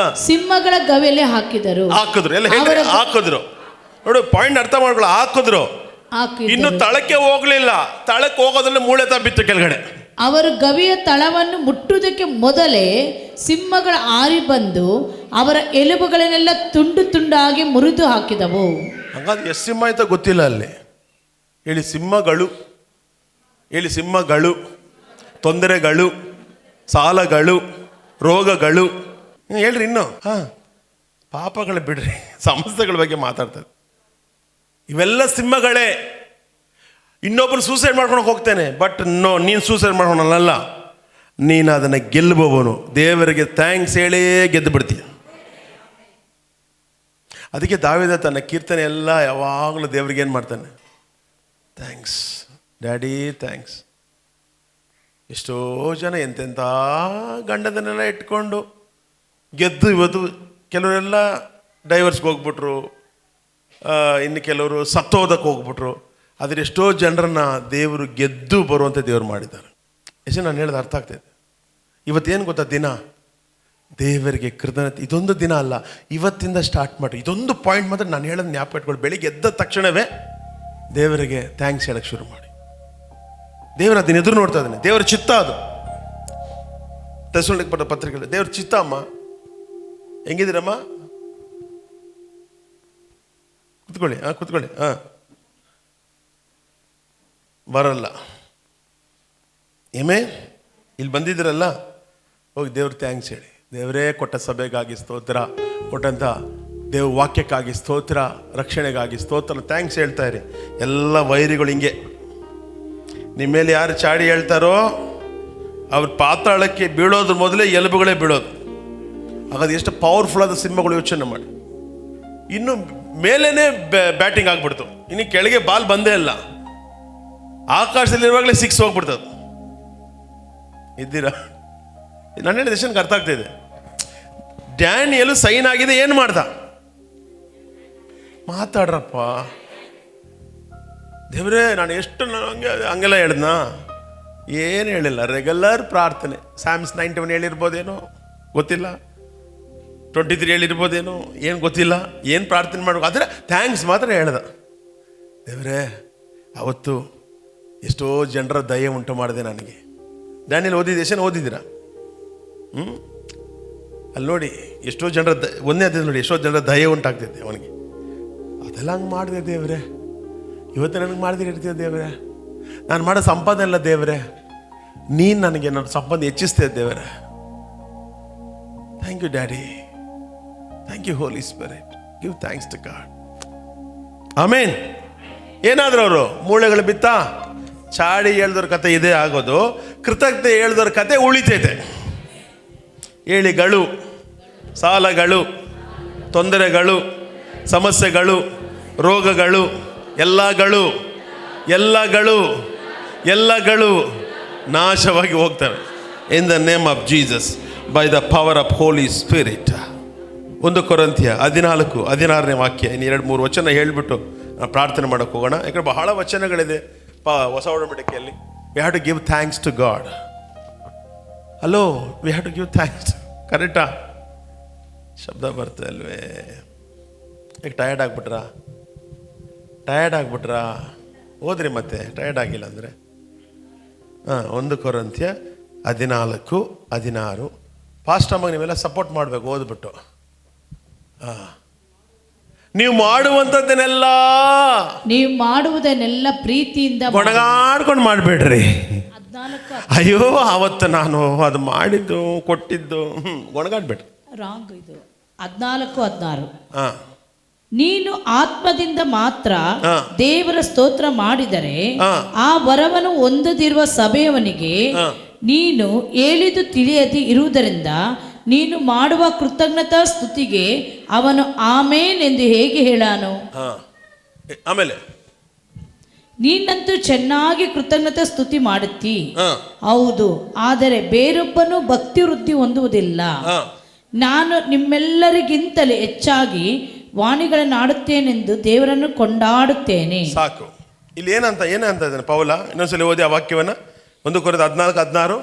ಸಿಂಹಗಳ ಗವಿಯಲ್ಲಿ ಹಾಕಿದರು. ಹಾಕಿದ್ರು ನೋಡು, ಪಾಯಿಂಟ್ ಅರ್ಥ ಮಾಡ್ಕೊಳ್ಳ. ಹಾಕಿದ್ರು, ಇನ್ನು ತಳಕ್ಕೆ ಹೋಗ್ಲಿಲ್ಲ. ತಳಕ್ಕೆ ಹೋಗೋದ್ರಲ್ಲಿ ಮೂಳೆ ತಬ್ಬಿತ್ತು ಕೆಳಗಡೆ. ಅವರು ಗವಿಯ ತಳವನ್ನು ಮುಟ್ಟುವುದಕ್ಕೆ ಮೊದಲೇ ಸಿಂಹಗಳ ಆರಿ ಬಂದು ಅವರ ಎಲುಬುಗಳನ್ನೆಲ್ಲ ತುಂಡು ತುಂಡಾಗಿ ಮುರಿದು ಹಾಕಿದವು. ಹಂಗಾದ್ರೆ ಎಷ್ಟು ಸಿಂಹ ಆಯ್ತಾ ಗೊತ್ತಿಲ್ಲ ಅಲ್ಲಿ. ಹೇಳಿ ಸಿಂಹಗಳು, ಹೇಳಿ ಸಿಂಹಗಳು, ತೊಂದರೆಗಳು, ಸಾಲಗಳು, ರೋಗಗಳು. ಹೇಳ್ರಿ ಇನ್ನು. ಪಾಪಗಳು ಬಿಡ್ರಿ, ಸಮಸ್ಯೆಗಳ ಬಗ್ಗೆ ಮಾತಾಡ್ತಾರೆ. ಇವೆಲ್ಲ ಸಿಂಹಗಳೇ. ಇನ್ನೊಬ್ಬರು ಸೂಸೈಡ್ ಮಾಡ್ಕೊಂಡು ಹೋಗ್ತೇನೆ, ಬಟ್ ನೋ, ನೀನು ಸೂಸೈಡ್ ಮಾಡ್ಕೊಳಲ್ಲ. ನೀನು ಅದನ್ನು ಗೆಲ್ಲುವವನು. ದೇವರಿಗೆ ಥ್ಯಾಂಕ್ಸ್ ಹೇಳೇ ಗೆದ್ದು ಬಿಡ್ತೀಯ. ಅದಕ್ಕೆ ದಾವೀದ ತನ್ನ ಕೀರ್ತನೆ ಎಲ್ಲ ಯಾವಾಗಲೂ ದೇವ್ರಿಗೆ ಏನು ಮಾಡ್ತಾನೆ? Thanks daddy, thanks. ಎಷ್ಟೋ ಜನ ಎಂತೆಂಥ ಗಂಡದನ್ನೆಲ್ಲ ಇಟ್ಕೊಂಡು ಗೆದ್ದು ಇವತ್ತು ಕೆಲವರೆಲ್ಲ ಡೈವರ್ಸ್ಗೆ ಹೋಗ್ಬಿಟ್ರು, ಇನ್ನು ಕೆಲವರು ಸತ್ತೋದಕ್ಕೆ ಹೋಗ್ಬಿಟ್ರು. ಆದರೆ ಎಷ್ಟೋ ಜನರನ್ನ ದೇವರು ಗೆದ್ದು ಬರುವಂಥ ದೇವರು ಮಾಡಿದ್ದಾರೆ. ಎಷ್ಟು ನಾನು ಹೇಳಿದ ಅರ್ಥ ಆಗ್ತಾಯಿದೆ. ಇವತ್ತೇನು ಗೊತ್ತಾ ದಿನ? ದೇವರಿಗೆ ಕೃತಜ್ಞತೆ. ಇದೊಂದು ದಿನ ಅಲ್ಲ, ಇವತ್ತಿಂದ ಸ್ಟಾರ್ಟ್ ಮಾಡಿ. ಇದೊಂದು ಪಾಯಿಂಟ್ ಮಾತ್ರ ನಾನು ಹೇಳೋದು ಜ್ಞಾಪಕ ಇಟ್ಕೊಳ್ಳಿ. ಬೆಳಿಗ್ಗೆ ಎದ್ದ ತಕ್ಷಣವೇ ದೇವರಿಗೆ ಥ್ಯಾಂಕ್ಸ್ ಹೇಳಕ್ಕೆ ಶುರು ಮಾಡಿ. ದೇವರ ಅದನ್ನ ಎದುರು ನೋಡ್ತಾ ಇದ್ದಾನೆ. ದೇವರ ಚಿತ್ತ ಅದು. ತೆಸಲೋನಿಕ ಪಟ್ಟ ಪತ್ರಿಕೆ ದೇವ್ರ ಚಿತ್ತ. ಅಮ್ಮ ಹೆಂಗಿದ್ದೀರಮ್ಮ? ಕುತ್ಕೊಳ್ಳಿ. ಕುತ್ಕೊಳ್ಳಿ. ಬರಲ್ಲ ಏಮೇ ಇಲ್ಲಿ ಬಂದಿದ್ದೀರಲ್ಲ, ಹೋಗಿ ದೇವ್ರ ಥ್ಯಾಂಕ್ಸ್ ಹೇಳಿ. ದೇವರೇ ಕೊಟ್ಟ ಸಭೆಗಾಗಿ ಸ್ತೋತ್ರ, ಕೊಟ್ಟಂಥ ದೇವ್ರ ವಾಕ್ಯಕ್ಕಾಗಿ ಸ್ತೋತ್ರ, ರಕ್ಷಣೆಗಾಗಿ ಸ್ತೋತ್ರ. ಥ್ಯಾಂಕ್ಸ್ ಹೇಳ್ತಾ ಇರಿ. ಎಲ್ಲ ವೈರಿಗಳು ಹಿಂಗೆ ನಿಮ್ಮ ಮೇಲೆ ಯಾರು ಚಾಡಿ ಹೇಳ್ತಾರೋ ಅವ್ರ ಪಾತಾಳಕ್ಕೆ ಬೀಳೋದ್ರ ಮೊದಲೇ ಎಲುಬುಗಳೇ ಬೀಳೋದು. ಹಾಗಾದ್ರೆ ಎಷ್ಟು ಪವರ್ಫುಲ್ ಆದ ಸಿಂಹಗಳು ಯೋಚನೆ ಮಾಡಿ. ಇನ್ನು ಮೇಲೇನೆ ಬ್ಯಾಟಿಂಗ್ ಆಗ್ಬಿಡ್ತು, ಇನ್ನು ಕೆಳಗೆ ಬಾಲ್ ಬಂದೇ ಇಲ್ಲ. ಆಕಾಶದಲ್ಲಿರುವಾಗಲೇ 6 ಹೋಗ್ಬಿಡ್ತದೆ. ಇದ್ದೀರಾ? ನನ್ನ ಹೇಳಿದ ದೇಶಕ್ಕೆ ಅರ್ಥ ಆಗ್ತಾ ಇದೆ. ಡ್ಯಾನಿಯಲ್ ಸೈನ್ ಆಗಿದೆ, ಏನು ಮಾಡ್ದ? ಮಾತಾಡ್ರಪ್ಪ. ದೇವ್ರೇ ನಾನು ಎಷ್ಟು ಹಂಗೆಲ್ಲ ಹೇಳ್ದನ? ಏನು ಹೇಳಿಲ್ಲ. ರೆಗ್ಯುಲರ್ ಪ್ರಾರ್ಥನೆ. ಸ್ಯಾಮ್ಸ್ 91 ಹೇಳಿರ್ಬೋದೇನೋ ಗೊತ್ತಿಲ್ಲ, 23 ಹೇಳಿರ್ಬೋದೇನೋ ಏನು ಗೊತ್ತಿಲ್ಲ. ಏನು ಪ್ರಾರ್ಥನೆ ಮಾಡ್ಬೇಕು, ಆದರೆ ಥ್ಯಾಂಕ್ಸ್ ಮಾತ್ರ ಹೇಳ್ದ. ದೇವ್ರೇ ಅವತ್ತು ಎಷ್ಟೋ ಜನರ ದಯೆ ಉಂಟು ಮಾಡಿದೆ ನನಗೆ. ಡ್ಯಾನಿಯಲ್ ಓದಿದ್ದೀರಾ? ಅಲ್ಲಿ ನೋಡಿ ಎಷ್ಟೋ ಜನರ ಒಂದೇ ಅದೇ ನೋಡಿ ಎಷ್ಟೋ ಜನರ ದಯೆ ಉಂಟಾಗ್ತೈತೆ ಅವನಿಗೆ. ಅದೆಲ್ಲ ಹಂಗೆ ಮಾಡಿದೆ ದೇವ್ರೆ. ಇವತ್ತು ನನಗೆ ಮಾಡಿದ್ರೆ ಇರ್ತೀಯ ದೇವ್ರೆ. ನಾನು ಮಾಡೋ ಸಂಪಾದನೆ ಇಲ್ಲ ದೇವ್ರೆ, ನೀನು ನನಗೆ ನನ್ನ ಸಂಪಾದನೆ ಹೆಚ್ಚಿಸ್ತೇ ದೇವ್ರೆ. Thank you daddy, thank you Holy Spirit. Give thanks to God. Amen. ಏನಾದ್ರು ಅವರು ಮೂಳೆಗಳು ಬಿತ್ತ, ಚಾಡಿ ಹೇಳ್ದವ್ರ ಕತೆ ಇದೇ ಆಗೋದು. ಕೃತಜ್ಞತೆ ಹೇಳ್ದವ್ರ ಕತೆ ಉಳಿತೈತೆ. ಏಳಿಗಳು, ಸಾಲಗಳು, ತೊಂದರೆಗಳು, ಸಮಸ್ಯೆಗಳು, ರೋಗಗಳು, ಎಲ್ಲಗಳು ನಾಶವಾಗಿ ಹೋಗ್ತವೆ. In the name of Jesus, by the power of Holy Spirit. 1 ಕೊರಿಂಥಿಯ 14-16 ವಾಕ್ಯ. ಇನ್ನು 2-3 ವಚನ ಹೇಳಿಬಿಟ್ಟು ಪ್ರಾರ್ಥನೆ ಮಾಡೋಕ್ಕೆ ಹೋಗೋಣ. ಯಾಕಂದ್ರೆ ಬಹಳ ವಚನಗಳಿದೆ ಹೊಸ ಒಡಂಬಡಿಕೆಯಲ್ಲಿ. We have to give thanks to God. Hello, we have to give thanks. ಕರೆಕ್ಟಾ? ಶಬ್ದ ಬರ್ತದೆ ಅಲ್ವೇ? ಈಗ ಟಯರ್ಡ್ ಆಗ್ಬಿಟ್ರಾ? ಓದ್ರಿ ಮತ್ತೆ, ಟಯರ್ಡ್ ಆಗಿಲ್ಲ ಅಂದರೆ. 1 ಕೊರಿಂಥಿಯ 14-16. ಫಾಸ್ಟ್ ಅಮ್ಮಾಗ ನೀವೆಲ್ಲ ಸಪೋರ್ಟ್ ಮಾಡಬೇಕು ಓದ್ಬಿಟ್ಟು. ನೀವು ಮಾಡುವುದನ್ನೆಲ್ಲ ಪ್ರೀತಿಯಿಂದ ಗೊಣಗಾಡ್ಕೊಂಡು ಮಾಡಬೇಡ್ರಿ. ಅಯ್ಯೋ ಅವತ್ತು ನಾನು ಅದು ಮಾಡಿದ್ದು ಕೊಟ್ಟಿದ್ದು ಗೊಣಗಾಡ್ಬೇಡ್ರಿ. ರಾಂಗ್ ಇದು. 14-16. ನೀನು ಆತ್ಮದಿಂದ ಮಾತ್ರ ದೇವರ ಸ್ತೋತ್ರ ಮಾಡಿದರೆ ಆ ವರವನ್ನು ಹೊಂದದಿರುವ ಸಭೆಯವನಿಗೆ ನೀನು ಹೇಳಿದು ತಿಳಿಯದೆ ಇರುವುದರಿಂದ ನೀನು ಮಾಡುವ ಕೃತಜ್ಞತಾ ಸ್ತುತಿಗೆ ಅವನು ಆಮೇನ್ ಎಂದು ಹೇಗೆ ಹೇಳಾನು? ಆಮೇಲೆ ನೀನಂತೂ ಚೆನ್ನಾಗಿ ಕೃತಜ್ಞತೆ ಸ್ತುತಿ ಮಾಡುತ್ತಿ. ಹಾ. ಹೌದು, ಆದರೆ ಬೇರೊಬ್ಬನು ಭಕ್ತಿ ವೃದ್ಧಿ ಹೊಂದುವುದಿಲ್ಲ. ಹಾ. ನಾನು ನಿಮ್ಮೆಲ್ಲರಿಗಿಂತಲೂ ಹೆಚ್ಚಾಗಿ ವಾಣಿಗಳನ್ನು ಆಡುತ್ತೇನೆಂದು ದೇವರನ್ನು ಕೊಂಡಾಡುತ್ತೇನೆ. ಸಾಕು. ಇಲ್ಲಿ ಏನಂತ ಇದ್ದಾನೆ ಪೌಲ? ಇನ್ನೊಂದ್ಸಲಿ ಓದಿ ಆ ವಾಕ್ಯವನ್ನ. 1 ಕೊರಿಂಥ 14:16.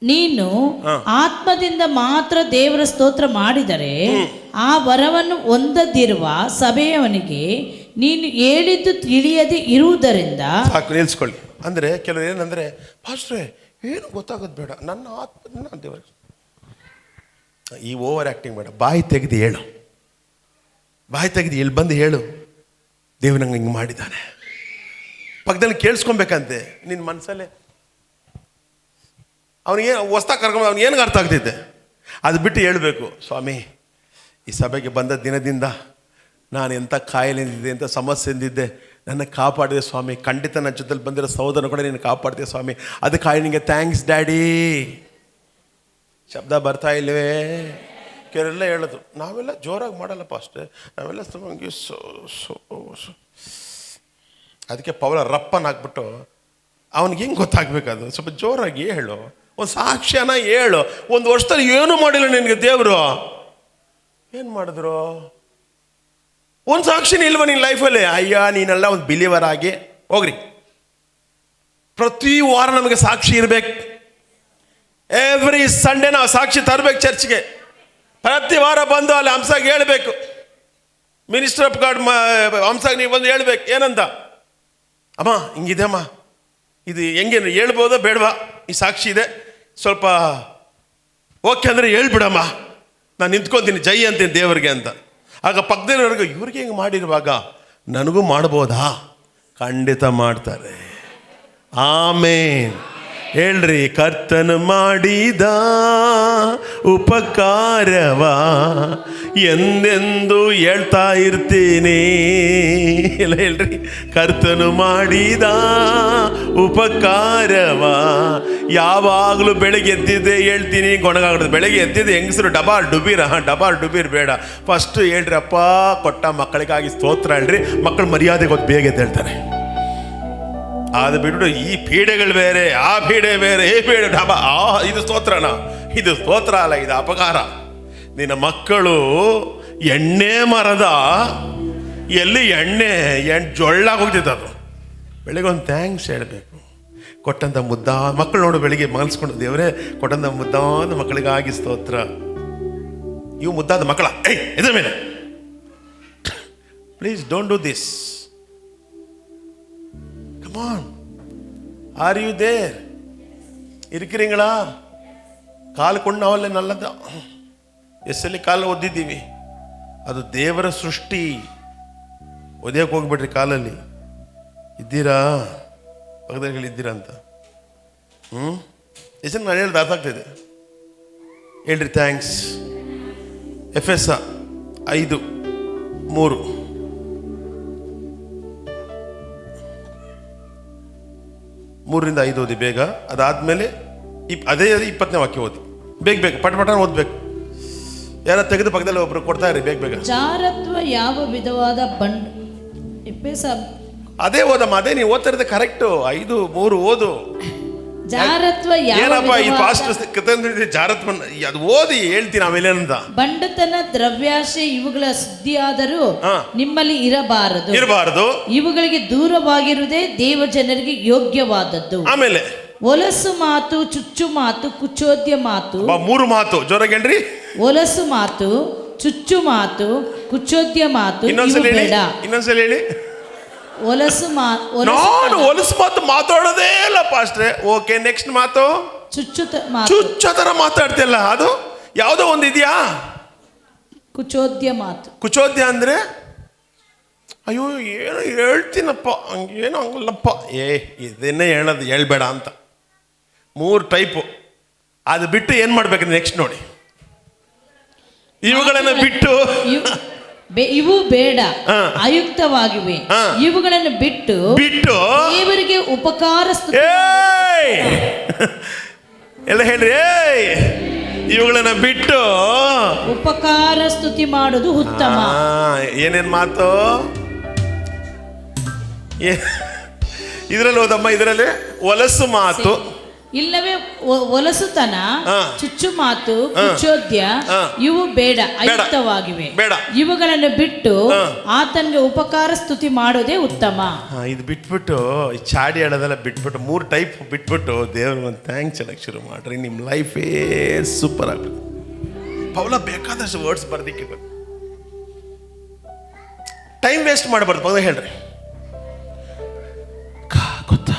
ನೀನು ಆತ್ಮದಿಂದ ಮಾತ್ರ ದೇವರ ಸ್ತೋತ್ರ ಮಾಡಿದರೆ ಆ ವರವನ್ನು ಹೊಂದದಿರುವ ಸಭೆಯವನಿಗೆ ನೀನು ಹೇಳಿದ್ದು ತಿಳಿಯದೆ ಇರುವುದರಿಂದ. ಸಾಕು, ನಿಲ್ಸ್ಕೊಳ್ಳಿ. ಅಂದ್ರೆ ಕೆಲವರು ಏನಂದ್ರೆ, ಪಾಸ್ಟ್ರೇ ಏನು ಗೊತ್ತಾಗೋದು ಬೇಡ, ನನ್ನ ಆತ್ಮದಿಂದ ದೇವರ, ಈ ಓವರ್ ಆಕ್ಟಿಂಗ್ ಬೇಡ. ಬಾಯಿ ತೆಗೆದು ಹೇಳು, ಬಾಯಿ ತೆಗೆದು ಇಲ್ಲಿ ಬಂದು ಹೇಳು, ದೇವ್ರು ನಂಗೆ ಹಿಂಗೆ ಮಾಡಿದ್ದಾನೆ. ಪಕ್ಕದಲ್ಲಿ ಕೇಳಿಸ್ಕೊಬೇಕಂತೆ ನಿನ್ನ ಮನಸ್ಸಲ್ಲೇ. ಅವನಿಗೆ ಹೊಸ್ದಾಗಿ ಕರ್ಕೊಂಡು ಅವ್ನಿಗೆ ಏನಕ್ಕೆ ಅರ್ಥ ಆಗ್ತಿದ್ದೆ ಅದು ಬಿಟ್ಟು ಹೇಳಬೇಕು. ಸ್ವಾಮಿ, ಈ ಸಭೆಗೆ ಬಂದ ದಿನದಿಂದ ನಾನು ಎಂಥ ಕಾಯಿಲೆಂದಿದ್ದೆ, ಎಂಥ ಸಮಸ್ಯೆಯಿಂದಿದ್ದೆ, ನನ್ನ ಕಾಪಾಡಿದೆ ಸ್ವಾಮಿ. ಖಂಡಿತ ನನ್ನ ಜೊತೆಲಿ ಬಂದಿರೋ ಸಹೋದರನ ಕೂಡ ನೀನು ಕಾಪಾಡ್ತೀಯ ಸ್ವಾಮಿ, ಅದಕ್ಕಾಗಿ ನಿನಗೆ ಥ್ಯಾಂಕ್ಸ್ ಡ್ಯಾಡಿ. ಶಬ್ದ ಬರ್ತಾ ಇಲ್ಲವೇ? ಕೆಲವೆಲ್ಲ ಹೇಳೋದು, ನಾವೆಲ್ಲ ಜೋರಾಗಿ ಮಾಡಲ್ಲಪ್ಪ ಅಷ್ಟೇ, ನಾವೆಲ್ಲ ನಮಗೆ ಅದಕ್ಕೆ ಪೌಲ ರಪ್ಪನ ಹಾಕ್ಬಿಟ್ಟು ಅವನಿಗೆ ಹೆಂಗೆ ಗೊತ್ತಾಗಬೇಕದು, ಸ್ವಲ್ಪ ಜೋರಾಗಿ ಹೇಳು, ಒಂದು ಸಾಕ್ಷ್ಯನ ಹೇಳು. 1 ವರ್ಷದಲ್ಲಿ ಏನೂ ಮಾಡಿಲ್ಲ ನಿನಗೆ ದೇವರು. ಏನು ಮಾಡಿದ್ರು? ಒಂದು ಸಾಕ್ಷಿನೇ ಇಲ್ವ ನಿನ್ನ ಲೈಫಲ್ಲಿ? ಅಯ್ಯ, ನೀನೆಲ್ಲ ಒಂದು ಬಿಲೀವರ್ ಆಗಿ ಹೋಗ್ರಿ. ಪ್ರತಿ ವಾರ ನಮಗೆ ಸಾಕ್ಷಿ ಇರಬೇಕು. ಎವ್ರಿ ಸಂಡೇ ನಾವು ಸಾಕ್ಷಿ ತರಬೇಕು ಚರ್ಚ್ಗೆ. ಪ್ರತಿ ವಾರ ಬಂದು ಅಲ್ಲಿ ಹಂಸಾಗಿ ಹೇಳಬೇಕು. ಮಿನಿಸ್ಟರ್ ಆಫ್ ಗಾಡ್ ಹಂಸಾಗಿ ನೀವು ಬಂದು ಹೇಳ್ಬೇಕು. ಏನಂತ? ಅಮ್ಮ ಹಿಂಗಿದೆ ಅಮ್ಮ, ಇದು ಹೆಂಗೇನು ಹೇಳ್ಬೋದಾ ಬೇಡವಾ? ಈ ಸಾಕ್ಷಿ ಇದೆ, ಸ್ವಲ್ಪ ಓಕೆ ಅಂದರೆ ಹೇಳ್ಬಿಡಮ್ಮ, ನಾನು ನಿಂತ್ಕೊತೀನಿ ಜೈ ಅಂತೀನಿ ದೇವರಿಗೆ ಅಂತ. ಆಗ ಪಕ್ಕದಲ್ಲಿರೋರ್ಗೆ ಇವ್ರಿಗೆ ಹೆಂಗೆ ಮಾಡಿರುವಾಗ ನನಗೂ ಮಾಡ್ಬೋದಾ? ಖಂಡಿತ ಮಾಡ್ತಾರೆ. ಆಮೇನ್ ಹೇಳ್ರಿ. ಕರ್ತನು ಮಾಡಿದ ಉಪಕಾರವ ಎಂದೆಂದು ಹೇಳ್ತಾ ಇರ್ತೀನಿ. ಎಲ್ಲ ಹೇಳ್ರಿ. ಕರ್ತನು ಮಾಡಿದ ಉಪಕಾರವ ಯಾವಾಗಲೂ ಬೆಳಗ್ಗೆ ಎದ್ದಿದ್ದೆ ಹೇಳ್ತೀನಿ, ಗೊಣಗಾಗ್ತದೆ. ಬೆಳಗ್ಗೆ ಎದ್ದಿದ್ದೆ ಹೆಂಗಸರು ಡಬಾರ್ ಡುಬೀರ್ ಬೇಡ. ಫಸ್ಟು ಹೇಳ್ರಿ, ಅಪ್ಪ ಕೊಟ್ಟ ಮಕ್ಕಳಿಗಾಗಿ ಸ್ತೋತ್ರ ಹೇಳ್ರಿ. ಮಕ್ಕಳು ಮರ್ಯಾದೆ ಗೊತ್ತು, ಬೇಗ ಎದ್ದೇಳ್ತಾರೆ. ಅದು ಬಿಟ್ಟು ಈ ಪೀಡೆಗಳು ಬೇರೆ, ಆ ಪೀಡೆ ಬೇರೆ, ಈ ಪೀಡೆ ಡಬ, ಇದು ಸ್ತೋತ್ರನ? ಇದು ಸ್ತೋತ್ರ ಅಲ್ಲ, ಇದು ಅಪಕಾರ. ನಿನ್ನ ಮಕ್ಕಳು ಎಣ್ಣೆ ಮರದ ಎಲ್ಲಿ ಎಣ್ಣೆ ಜೊಳ್ಳಾಗಿ ಹೋಗ್ತಿತ್ತು. ಅದು ಬೆಳಿಗ್ಗೆ ಒಂದು ಥ್ಯಾಂಕ್ಸ್ ಹೇಳಬೇಕು. ಕೊಟ್ಟಂಥ ಮಕ್ಕಳು ನೋಡು, ಬೆಳಿಗ್ಗೆ ಮನಸ್ಕೊಂಡು ದೇವರೇ ಕೊಟ್ಟಂಥ ಮುದ್ದಾದ ಮಕ್ಕಳಿಗಾಗಿ ಸ್ತೋತ್ರ. ಇವು ಮುದ್ದಾದ ಮಕ್ಕಳ ಇದ್ರ ಮೇಲೆ please don't do this. Come on. Are you there? இருக்கிறீங்களா? ಕಾಲು ಕೊಂಡು ನಾವಲ್ಲೇ ನಲ್ಲದ ಎಸ್ಸಲ್ಲಿ ಕಾಲು ಒದ್ದಿದ್ದೀವಿ. ಅದು ದೇವರ ಸೃಷ್ಟಿ. ಒದೆಯಕ್ಕೆ ಹೋಗ್ಬಿಡ್ರಿ. ಕಾಲಲ್ಲಿ ಇದ್ದೀರಾ? ಪಕ್ಕದಲ್ಲಿ ಇದ್ದೀರಾ ಅಂತ ಎಷ್ಟು ನಾನು ಹೇಳ್ದು ಅರ್ಥ ಆಗ್ತಿದೆ. ಹೇಳ್ರಿ ಥ್ಯಾಂಕ್ಸ್. ಎಫೆಸ 5:3. 3-5 ಓದಿ ಬೇಗ. ಅದಾದ್ಮೇಲೆ ಅದೇ 20ನೇ ವಾಕ್ಯ ಓದಿ ಬೇಗ ಪಟ ಓದ್ಬೇಕು. ಯಾರ ತೆಗೆದು ಪಕ್ಕದಲ್ಲಿ ಒಬ್ರು ಕೊಡ್ತಾ ಇರಿ ಬೇಗ. ಜಾರತ್ವ ಯಾವ ವಿಧವಾದ ಅದೇ ಓದಮ್ಮ, ಅದೇ ನೀವು ಓದ್ತಾ ಇರೋದು ಕರೆಕ್ಟು. 5:3 ಓದು. ಜಾರತ್ವ ಏನಪ್ಪ ಈ ಫಾಸ್ಟ್ ಜಾರತ್ವ ಅದು ಓದಿ ಹೇಳ್ತೀನಿ ಆಮೇಲೆ ಅಂತ. ಬಂಡತನ, ದ್ರವ್ಯಾಶೆ ಇವುಗಳ ಸುದ್ದಿಯಾದರೂ ನಿಮ್ಮಲ್ಲಿ ಇರಬಾರದು. ಇವುಗಳಿಗೆ ದೂರವಾಗಿರುವುದೇ ದೇವ ಜನರಿಗೆ ಯೋಗ್ಯವಾದದ್ದು. ಆಮೇಲೆ ಒಲಸು ಮಾತು, ಚುಚ್ಚು ಮಾತು, ಕುಚೋದ್ಯ ಮಾತು. 3 ಮಾತು ಜೋರಾಗಿ ಹೇಳ್ರಿ. ಒಲಸು ಮಾತು, ಚುಚ್ಚು ಮಾತು, ಕುಚೋದ್ಯ ಮಾತು. ಇನ್ನೊಂದ್ಸಲ ಹೇಳಿ. ಒಲಸು ಮಾತು ಮಾತಾಡೋದೇ ಇಲ್ಲ ಪಾಸ್ಟ್ರೆ. ಓಕೆ, ನೆಕ್ಸ್ಟ್ ಮಾತು ಚುಚ್ಚೋ ತರ ಮಾತಾಡ್ತಿಲ್ಲ. ಅದು ಯಾವುದೋ ಒಂದು ಇದೆಯಾ? ಕುಚೋದ್ಯ ಮಾತು. ಕುಚೋದ್ಯ ಅಂದ್ರೆ ಅಯ್ಯೋ ಏನೋ ಹೇಳ್ತೀನಪ್ಪ, ಹಂಗೇನೋ ಹಂಗಲ್ಲಪ್ಪ, ಇದನ್ನೇ ಹೇಳೋದು ಹೇಳ್ಬೇಡ ಅಂತ. 3 ಟೈಪು. ಅದು ಬಿಟ್ಟು ಏನು ಮಾಡ್ಬೇಕು ನೆಕ್ಸ್ಟ್ ನೋಡಿ. ಇವುಗಳನ್ನು ಬಿಟ್ಟು ಇವು ಬೇಡ, ಅಯುಕ್ತವಾಗಿವೆ. ಇವುಗಳನ್ನು ಬಿಟ್ಟು ದೇವರಿಗೆ ಉಪಕಾರ ಎಲ್ಲ ಹೇಳ್ರಿ. ಇವುಗಳನ್ನ ಬಿಟ್ಟು ಉಪಕಾರ ಸ್ತುತಿ ಮಾಡುವುದು ಉತ್ತಮ. ಏನೇನ್ ಮಾತು? ಇದರಲ್ಲಿ ಓದಮ್ಮ, ಇದರಲ್ಲಿ ಹೊಲಸು ಮಾತು, ಇಲ್ಲವೇ ಹೊಲಸುತನ, ಹಾ. ಚುಚ್ಚು ಮಾತು, ಕುಚೋದ್ಯ, ಇವು ಬೇಡ, ಅಯುಕ್ತವಾಗಿವೆ. ಬೇಡ. ಇವುಗಳನ್ನು ಬಿಟ್ಟು ಆತನಿಗೆ ಉಪಕಾರ ಸ್ತುತಿ ಮಾಡೋದೇ ಉತ್ತಮ. ಇದು ಬಿಟ್ಬಿಟ್ಟು ಈ ಚಾಡಿ ಹೇಳೋದೆಲ್ಲ ಬಿಟ್ಬಿಟ್ಟು 3 ಟೈಪ್ ಬಿಟ್ಬಿಟ್ಟು ದೇವ್ರಿಗೆ ಒಂದು ಥ್ಯಾಂಕ್ಸ್ ಹೇಳಕ್ಕೆ ಶುರು ಮಾಡ್ರಿ, ನಿಮ್ಮ ಲೈಫೇ ಸೂಪರ್ ಆಗ್ಬಿಡುತ್ತೆ. ಪೌಲ ಬೇಕಾದಷ್ಟು ವರ್ಡ್ಸ್ ಬರ್ದಿಕ್ಕೆ ಟೈಮ್ ವೇಸ್ಟ್ ಮಾಡಬಾರ್ದು. ಪೌಲ ಹೇಳ್ರಿ, ಗೊತ್ತಾ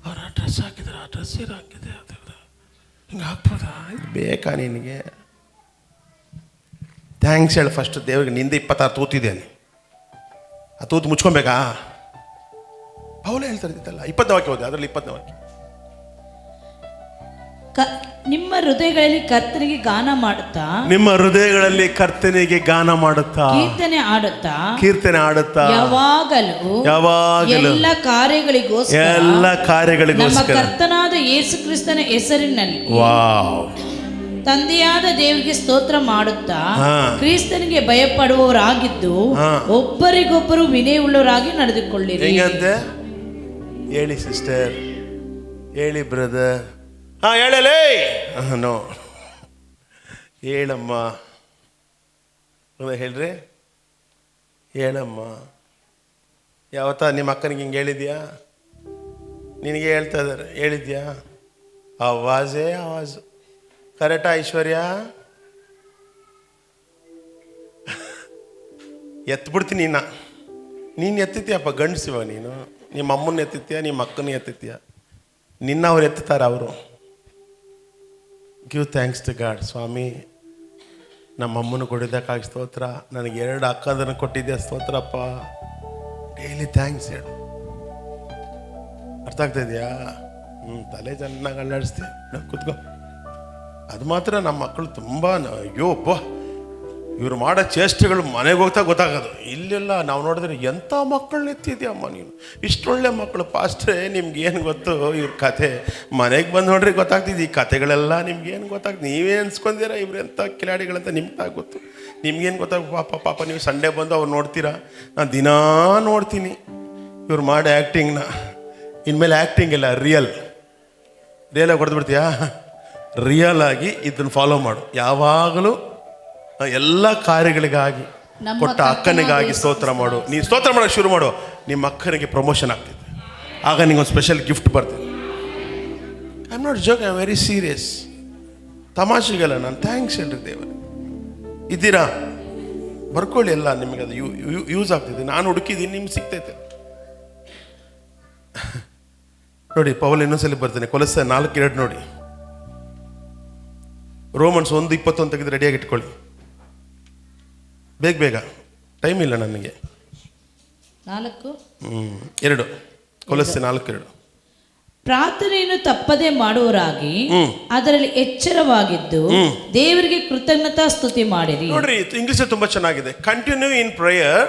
ಅವ್ರ ಡ್ರೆಸ್ ಹಾಕಿದ್ರೆ ಆ ಡ್ರೆಸ್ ಹಾಕಿದೆ ಹಿಂಗೆ ಹಾಕ್ಬೋದಾ, ಇದು ಬೇಕಾ ನಿನಗೆ? ಥ್ಯಾಂಕ್ಸ್ ಹೇಳಿ ಫಸ್ಟ್ ದೇವ್ರಿಗೆ. ನಿಂದ 26 ತೂತಿದೆ ಅಲ್ಲಿ, ಆ ತೂತು ಮುಚ್ಕೊಬೇಕಾ? ಪೌಲ ಹೇಳ್ತಾ ಇದ್ದಿತ್ತಲ್ಲ, 20ನೇ ವಾಕ್ಯ ಹೋದೆ, ಅದರಲ್ಲಿ 20ನೇ ವಾಕ್ಯ. ನಿಮ್ಮ ಹೃದಯಗಳಲ್ಲಿ ಕರ್ತನಿಗೆ ಗಾನ ಮಾಡುತ್ತಾ, ನಿಮ್ಮ ಹೃದಯಗಳಲ್ಲಿ ಕರ್ತನಿಗೆ ಗಾನ ಮಾಡುತ್ತಾ, ಕೀರ್ತನೆ ಆಡುತ್ತಾ, ಕೀರ್ತನೆ ಆಡುತ್ತಾ, ಯಾವಾಗಲೂ ಎಲ್ಲ ಕಾರ್ಯಗಳಿಗೋಸ್ಕರ, ಎಲ್ಲ ನಮ್ಮ ಕಾರ್ಯಗಳಿಗೋಸ್ಕರ ಕರ್ತನಾದ ಯೇಸು ಕ್ರಿಸ್ತನ ಹೆಸರಿನಲ್ಲಿ ವಾವ್ ತಂದೆಯಾದ ದೇವರಿಗೆ ಸ್ತೋತ್ರ ಮಾಡುತ್ತಾ, ಹಾ. ಕ್ರಿಸ್ತನಿಗೆ ಭಯಪಡುವವರಾಗಿದ್ದು ಹಾ. ಒಬ್ಬರಿಗೊಬ್ಬರು ವಿನಯವುಳ್ಳವರಾಗಿ ನಡೆದುಕೊಳ್ಳಿರಿ. ಹೆಂಗಂತೆ ಹೇಳಿ ಸಿಸ್ಟರ್, ಹೇಳಿ ಬ್ರದರ್. ಹೇಳಲೇ ನೋ ಹೇಳಮ್ಮ, ಹೇಳ್ರಿ, ಹೇಳಮ್ಮ. ಯಾವತ್ತ ನಿಮ್ಮ ಅಕ್ಕನಿಗೆ ಹಿಂಗೆ ಹೇಳಿದ್ಯಾ? ನಿನಗೆ ಹೇಳ್ತಾ ಇದ್ದಾರೆ, ಹೇಳಿದ್ಯಾ? ಆವಾಜೇ ಆವಾಜು. ಕರೆಕ್ಟಾ ಐಶ್ವರ್ಯ? ಎತ್ಬಿಡ್ತೀನಿ ನೀನು ಎತ್ತಿತ್ಯಪ್ಪ, ಗಂಡಸಿವ ನೀನು. ನಿಮ್ಮ ಅಮ್ಮನ ಎತ್ತಿತ್ಯಾ, ನಿಮ್ಮ ಅಕ್ಕನ ಎತ್ತಿತ್ಯಾ? ನಿನ್ನ ಅವ್ರು ಎತ್ತುತ್ತಾರೆ ಅವರು. Give thanks to God. ಸ್ವಾಮಿ, ನಮ್ಮ ಅಮ್ಮನ ಕೊಟ್ಟಿದ್ದಕ್ಕಾಗಿ ಸ್ತೋತ್ರ, ನನಗೆ 2 ಅಕ್ಕದನ್ನು ಕೊಟ್ಟಿದ್ದೆ, ಸ್ತೋತ್ರಪ್ಪ. ಡೈಲಿ ಥ್ಯಾಂಕ್ಸ್ ಹೇಳು. ಅರ್ಥ ಆಗ್ತಾ ಇದೆಯಾ? ತಲೆ ಚೆನ್ನಾಗಿ ಅಲ್ಲಾಡಿಸ್ತೀವಿ, ಕೂತ್ಕೋ. ಅದು ಮಾತ್ರ ನಮ್ಮ ಮಕ್ಕಳು ತುಂಬ, ಅಯ್ಯೋ ಅಪ್ಪ, ಇವ್ರು ಮಾಡೋ ಚೇಷ್ಟೆಗಳು ಮನೆಗೆ ಹೋಗ್ತಾ ಗೊತ್ತಾಗೋದು. ಇಲ್ಲೆಲ್ಲ ನಾವು ನೋಡಿದ್ರೆ ಎಂಥ ಮಕ್ಕಳನ್ನ ಎತ್ತಿದ್ಯಮ್ಮ ನೀನು, ಇಷ್ಟೊಳ್ಳೆ ಮಕ್ಕಳು. ಪಾಸ್ಟ್ರೆ, ನಿಮ್ಗೆ ಏನು ಗೊತ್ತು ಇವ್ರ ಕತೆ? ಮನೆಗೆ ಬಂದು ನೋಡ್ರಿ ಗೊತ್ತಾಗ್ತಿದ್ದು ಈ ಕತೆಗಳೆಲ್ಲ ನಿಮ್ಗೇನು ಗೊತ್ತಾಗ್ತದೆ? ನೀವೇ ಅನ್ಸ್ಕೊಂತೀರ ಇವ್ರು ಎಂಥ ಕಿಲಾಡಿಗಳಂತ ನಿಮ್ಗೆ ಗೊತ್ತು. ನಿಮ್ಗೇನು ಗೊತ್ತಾಗ? ಪಾಪ ನೀವು ಸಂಡೇ ಬಂದು ಅವ್ರು ನೋಡ್ತೀರಾ? ನಾನು ದಿನಾ ನೋಡ್ತೀನಿ ಇವ್ರು ಮಾಡೋ ಆ್ಯಕ್ಟಿಂಗ್ನ. ಇನ್ಮೇಲೆ ಆ್ಯಕ್ಟಿಂಗ್ ಇಲ್ಲ, ರಿಯಲಾಗಿ ಹೊಡೆದ್ಬಿಡ್ತೀಯಾ? ರಿಯಲ್ ಆಗಿ ಇದನ್ನು ಫಾಲೋ ಮಾಡು. ಯಾವಾಗಲೂ ಎಲ್ಲ ಕಾರ್ಯಗಳಿಗಾಗಿ ಕೊಟ್ಟ ಅಕ್ಕನಿಗಾಗಿ ಸ್ತೋತ್ರ ಮಾಡು. ನೀನು ಸ್ತೋತ್ರ ಮಾಡೋಕ್ಕೆ ಶುರು ಮಾಡು, ನಿಮ್ಮ ಅಕ್ಕನಿಗೆ ಪ್ರಮೋಷನ್ ಆಗ್ತಿದೆ. ಆಗ ನಿಂಗೊಂದು ಸ್ಪೆಷಲ್ ಗಿಫ್ಟ್ ಬರ್ತದೆ. I am not joke, I am very serious. ತಮಾಷೆಗಲ್ಲ, ನಾನು ಥ್ಯಾಂಕ್ಸ್ ಹೇಳ್ರಿ ದೇವರು. ಇದ್ದೀರಾ? ಬರ್ಕೊಳ್ಳಿ, ಎಲ್ಲ ನಿಮಗೆ ಅದು ಯೂಸ್ ಆಗ್ತಿದೆ. ನಾನು ಹುಡುಕಿದ್ದೀನಿ, ನಿಮ್ಗೆ ಸಿಗ್ತೈತೆ. ನೋಡಿ, ಪೌಲ್ ಇನ್ನೊಂದ್ಸಲಿ ಬರ್ತಾನೆ. ಕೊಲೊಸ್ಸೆ 4:2 ನೋಡಿ. ರೋಮನ್ಸ್ 1:21 ತೆಗೆದು ರೆಡಿಯಾಗಿ ಇಟ್ಕೊಳ್ಳಿ. ಬೇಗ ಟೈಮ್ ಇಲ್ಲ ನನಗೆ. 2 ಕೊಲೊಸ್ಸೆ 4:2. ಪ್ರಾರ್ಥನೆಯನ್ನು ತಪ್ಪದೆ ಮಾಡುವರಾಗಿ ಅದರಲ್ಲಿ ಎಚ್ಚರವಾಗಿದ್ದು ದೇವರಿಗೆ ಕೃತಜ್ಞತಾ ಸ್ತುತಿ ಮಾಡಿರಿ. ನೋಡ್ರಿ, ಇಂಗ್ಲಿಷ್ ತುಂಬಾ ಚೆನ್ನಾಗಿದೆ. Continue in prayer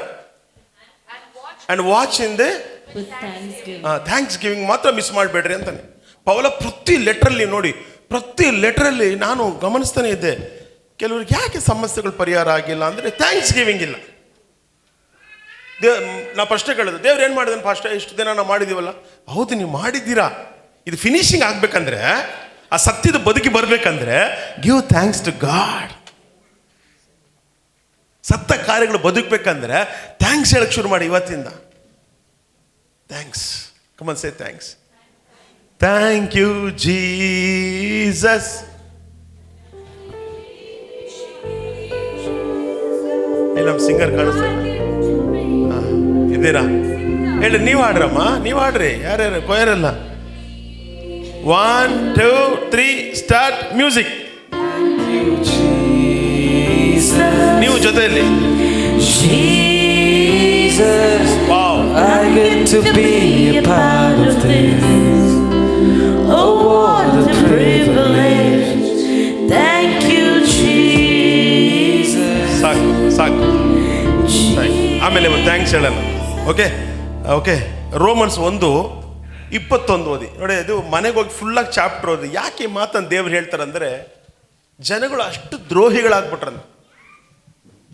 and watch in the thanks giving. ಮಾತ್ರ ಮಿಸ್ ಮಾಡಬೇಡ್ರಿ ಅಂತಾನೆ ಪೌಲ. ಪ್ರತಿ ಲೆಟ್ರಲ್ಲಿ ನೋಡಿ, ಪ್ರತಿ ಲೆಟ್ರಲ್ಲಿ ನಾನು ಗಮನಿಸ್ತಾನೆ ಇದ್ದೆ, ಕೆಲವ್ರಿಗೆ ಯಾಕೆ ಸಮಸ್ಯೆಗಳು ಪರಿಹಾರ ಆಗಿಲ್ಲ ಅಂದರೆ ಥ್ಯಾಂಕ್ಸ್ ಗಿವಿಂಗ್ ಇಲ್ಲ. ನಾ ಪ್ರಶ್ನೆ ಕೇಳಿದೆ, ದೇವ್ರು ಏನು ಮಾಡಿದಾನೆ ಫಸ್ಟ್? ಇಷ್ಟು ದಿನ ನಾವು ಮಾಡಿದೀವಲ್ಲ. ಹೌದು, ನೀವು ಮಾಡಿದ್ದೀರಾ. ಇದು ಫಿನಿಶಿಂಗ್ ಆಗ್ಬೇಕಂದ್ರೆ, ಆ ಸತ್ಯದ ಬದುಕಿ ಬರ್ಬೇಕಂದ್ರೆ ಗಿವ್ ಥ್ಯಾಂಕ್ಸ್ ಟು ಗಾಡ್. ಸತ್ತ ಕಾರ್ಯಗಳು ಬದುಕಬೇಕಂದ್ರೆ ಥ್ಯಾಂಕ್ಸ್ ಹೇಳಕ್ ಶುರು ಮಾಡಿ ಇವತ್ತಿಂದ. Thanks, come on say thanks. Thank you Jesus. ನಮ್ಮ ಸಿಂಗರ್ ಕಾಣಿಸ್ತಾ ಇದ್ದೀರಾ? ಹೇಳಿ, ನೀವು ಆಡ್ರಮ್ಮ, ನೀವು ಆಡ್ರಿ. ಯಾರ್ಯಾರು ಕೊಯರಲ್ಲ? 1 2 3 ಸ್ಟಾರ್ಟ್ ಮ್ಯೂಸಿಕ್. ನೀವು ಜೊತೆಯಲ್ಲಿ. Wow, I get to be a part of this. Oh, what a privilege. Thank you, Jesus. ಸಾಕು ಸಾಕು. ಆಮೇಲೆ ಒಂದು ಥ್ಯಾಂಕ್ಸ್ ಹೇಳಲ್ಲ. ಓಕೆ. ರೋಮನ್ಸ್ 1:21 ಓದಿ ನೋಡಿ. ಅದು ಮನೆಗೆ ಹೋಗಿ ಫುಲ್ಲಾಗಿ ಚಾಪ್ಟರ್ ಓದಿ. ಯಾಕೆ ಈ ಮಾತನ್ನು ದೇವ್ರು ಹೇಳ್ತಾರಂದ್ರೆ, ಜನಗಳು ಅಷ್ಟು ದ್ರೋಹಿಗಳಾಗ್ಬಿಟ್ರಂತೆ,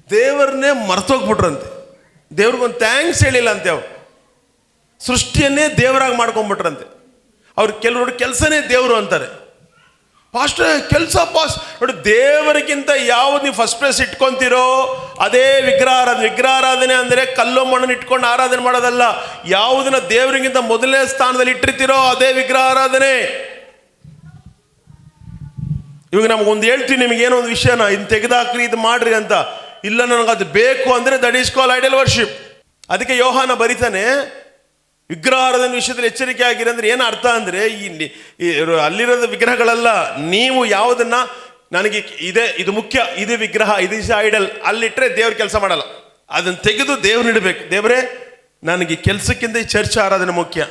ದೇವರನ್ನೇ ಮರ್ತೋಗ್ಬಿಟ್ರಂತೆ. ದೇವ್ರಿಗೊಂದು ಥ್ಯಾಂಕ್ಸ್ ಹೇಳಿಲ್ಲ ಅಂತೆ ಅವ್ರು. ಸೃಷ್ಟಿಯನ್ನೇ ದೇವರಾಗಿ ಮಾಡ್ಕೊಂಡ್ಬಿಟ್ರಂತೆ. ಅವ್ರು ಕೆಲವರು ಕೆಲಸನೇ ದೇವರು ಅಂತಾರೆ. ಪಾಸ್ಟರ್ ಕೆಲಸ ನೋಡಿ, ದೇವರಿಗಿಂತ ಯಾವ್ದು ನೀವು ಫಸ್ಟ್ ಪ್ಲೇಸ್ ಇಟ್ಕೊಂತೀರೋ ಅದೇ ವಿಗ್ರಹಾರಾಧನೆ. ವಿಗ್ರಹಾರಾಧನೆ ಅಂದರೆ ಕಲ್ಲು ಮಣ್ಣನ್ನು ಇಟ್ಕೊಂಡು ಆರಾಧನೆ ಮಾಡೋದಲ್ಲ. ಯಾವುದನ್ನ ದೇವರಿಗಿಂತ ಮೊದಲನೇ ಸ್ಥಾನದಲ್ಲಿ ಇಟ್ಟಿರ್ತೀರೋ ಅದೇ ವಿಗ್ರಹಾರಾಧನೆ. ಇವಾಗ ನಮಗೊಂದು ಹೇಳ್ತೀವಿ, ನಿಮಗೇನೋ ಒಂದು ವಿಷಯನ ಇನ್ನು ತೆಗೆದಾಕ್ರಿ, ಇದು ಮಾಡ್ರಿ ಅಂತ. ಇಲ್ಲ, ನನಗದು ಬೇಕು ಅಂದರೆ that is call idol worship. ಅದಕ್ಕೆ ಯೋಹಾನ ಬರಿತಾನೆ, ವಿಗ್ರಹಾರಾಧನೆ ವಿಷಯದಲ್ಲಿ ಎಚ್ಚರಿಕೆ ಆಗಿರಿ. ಅಂದರೆ ಏನು ಅರ್ಥ ಅಂದರೆ, ಅಲ್ಲಿರೋದು ವಿಗ್ರಹಗಳಲ್ಲ, ನೀವು ಯಾವುದನ್ನ ನನಗೆ ಇದು ಮುಖ್ಯ, ಇದು ವಿಗ್ರಹ, ಇದು ಐಡಲ್, ಅಲ್ಲಿಟ್ಟರೆ ದೇವ್ರ ಕೆಲಸ ಮಾಡಲ್ಲ. ಅದನ್ನು ತೆಗೆದು ದೇವ್ರನ್ನಿಡಬೇಕು. ದೇವರೇ, ನನಗೆ ಕೆಲಸಕ್ಕಿಂತ ಈ ಚರ್ಚ್ ಆರಾಧನೆ ಮುಖ್ಯ,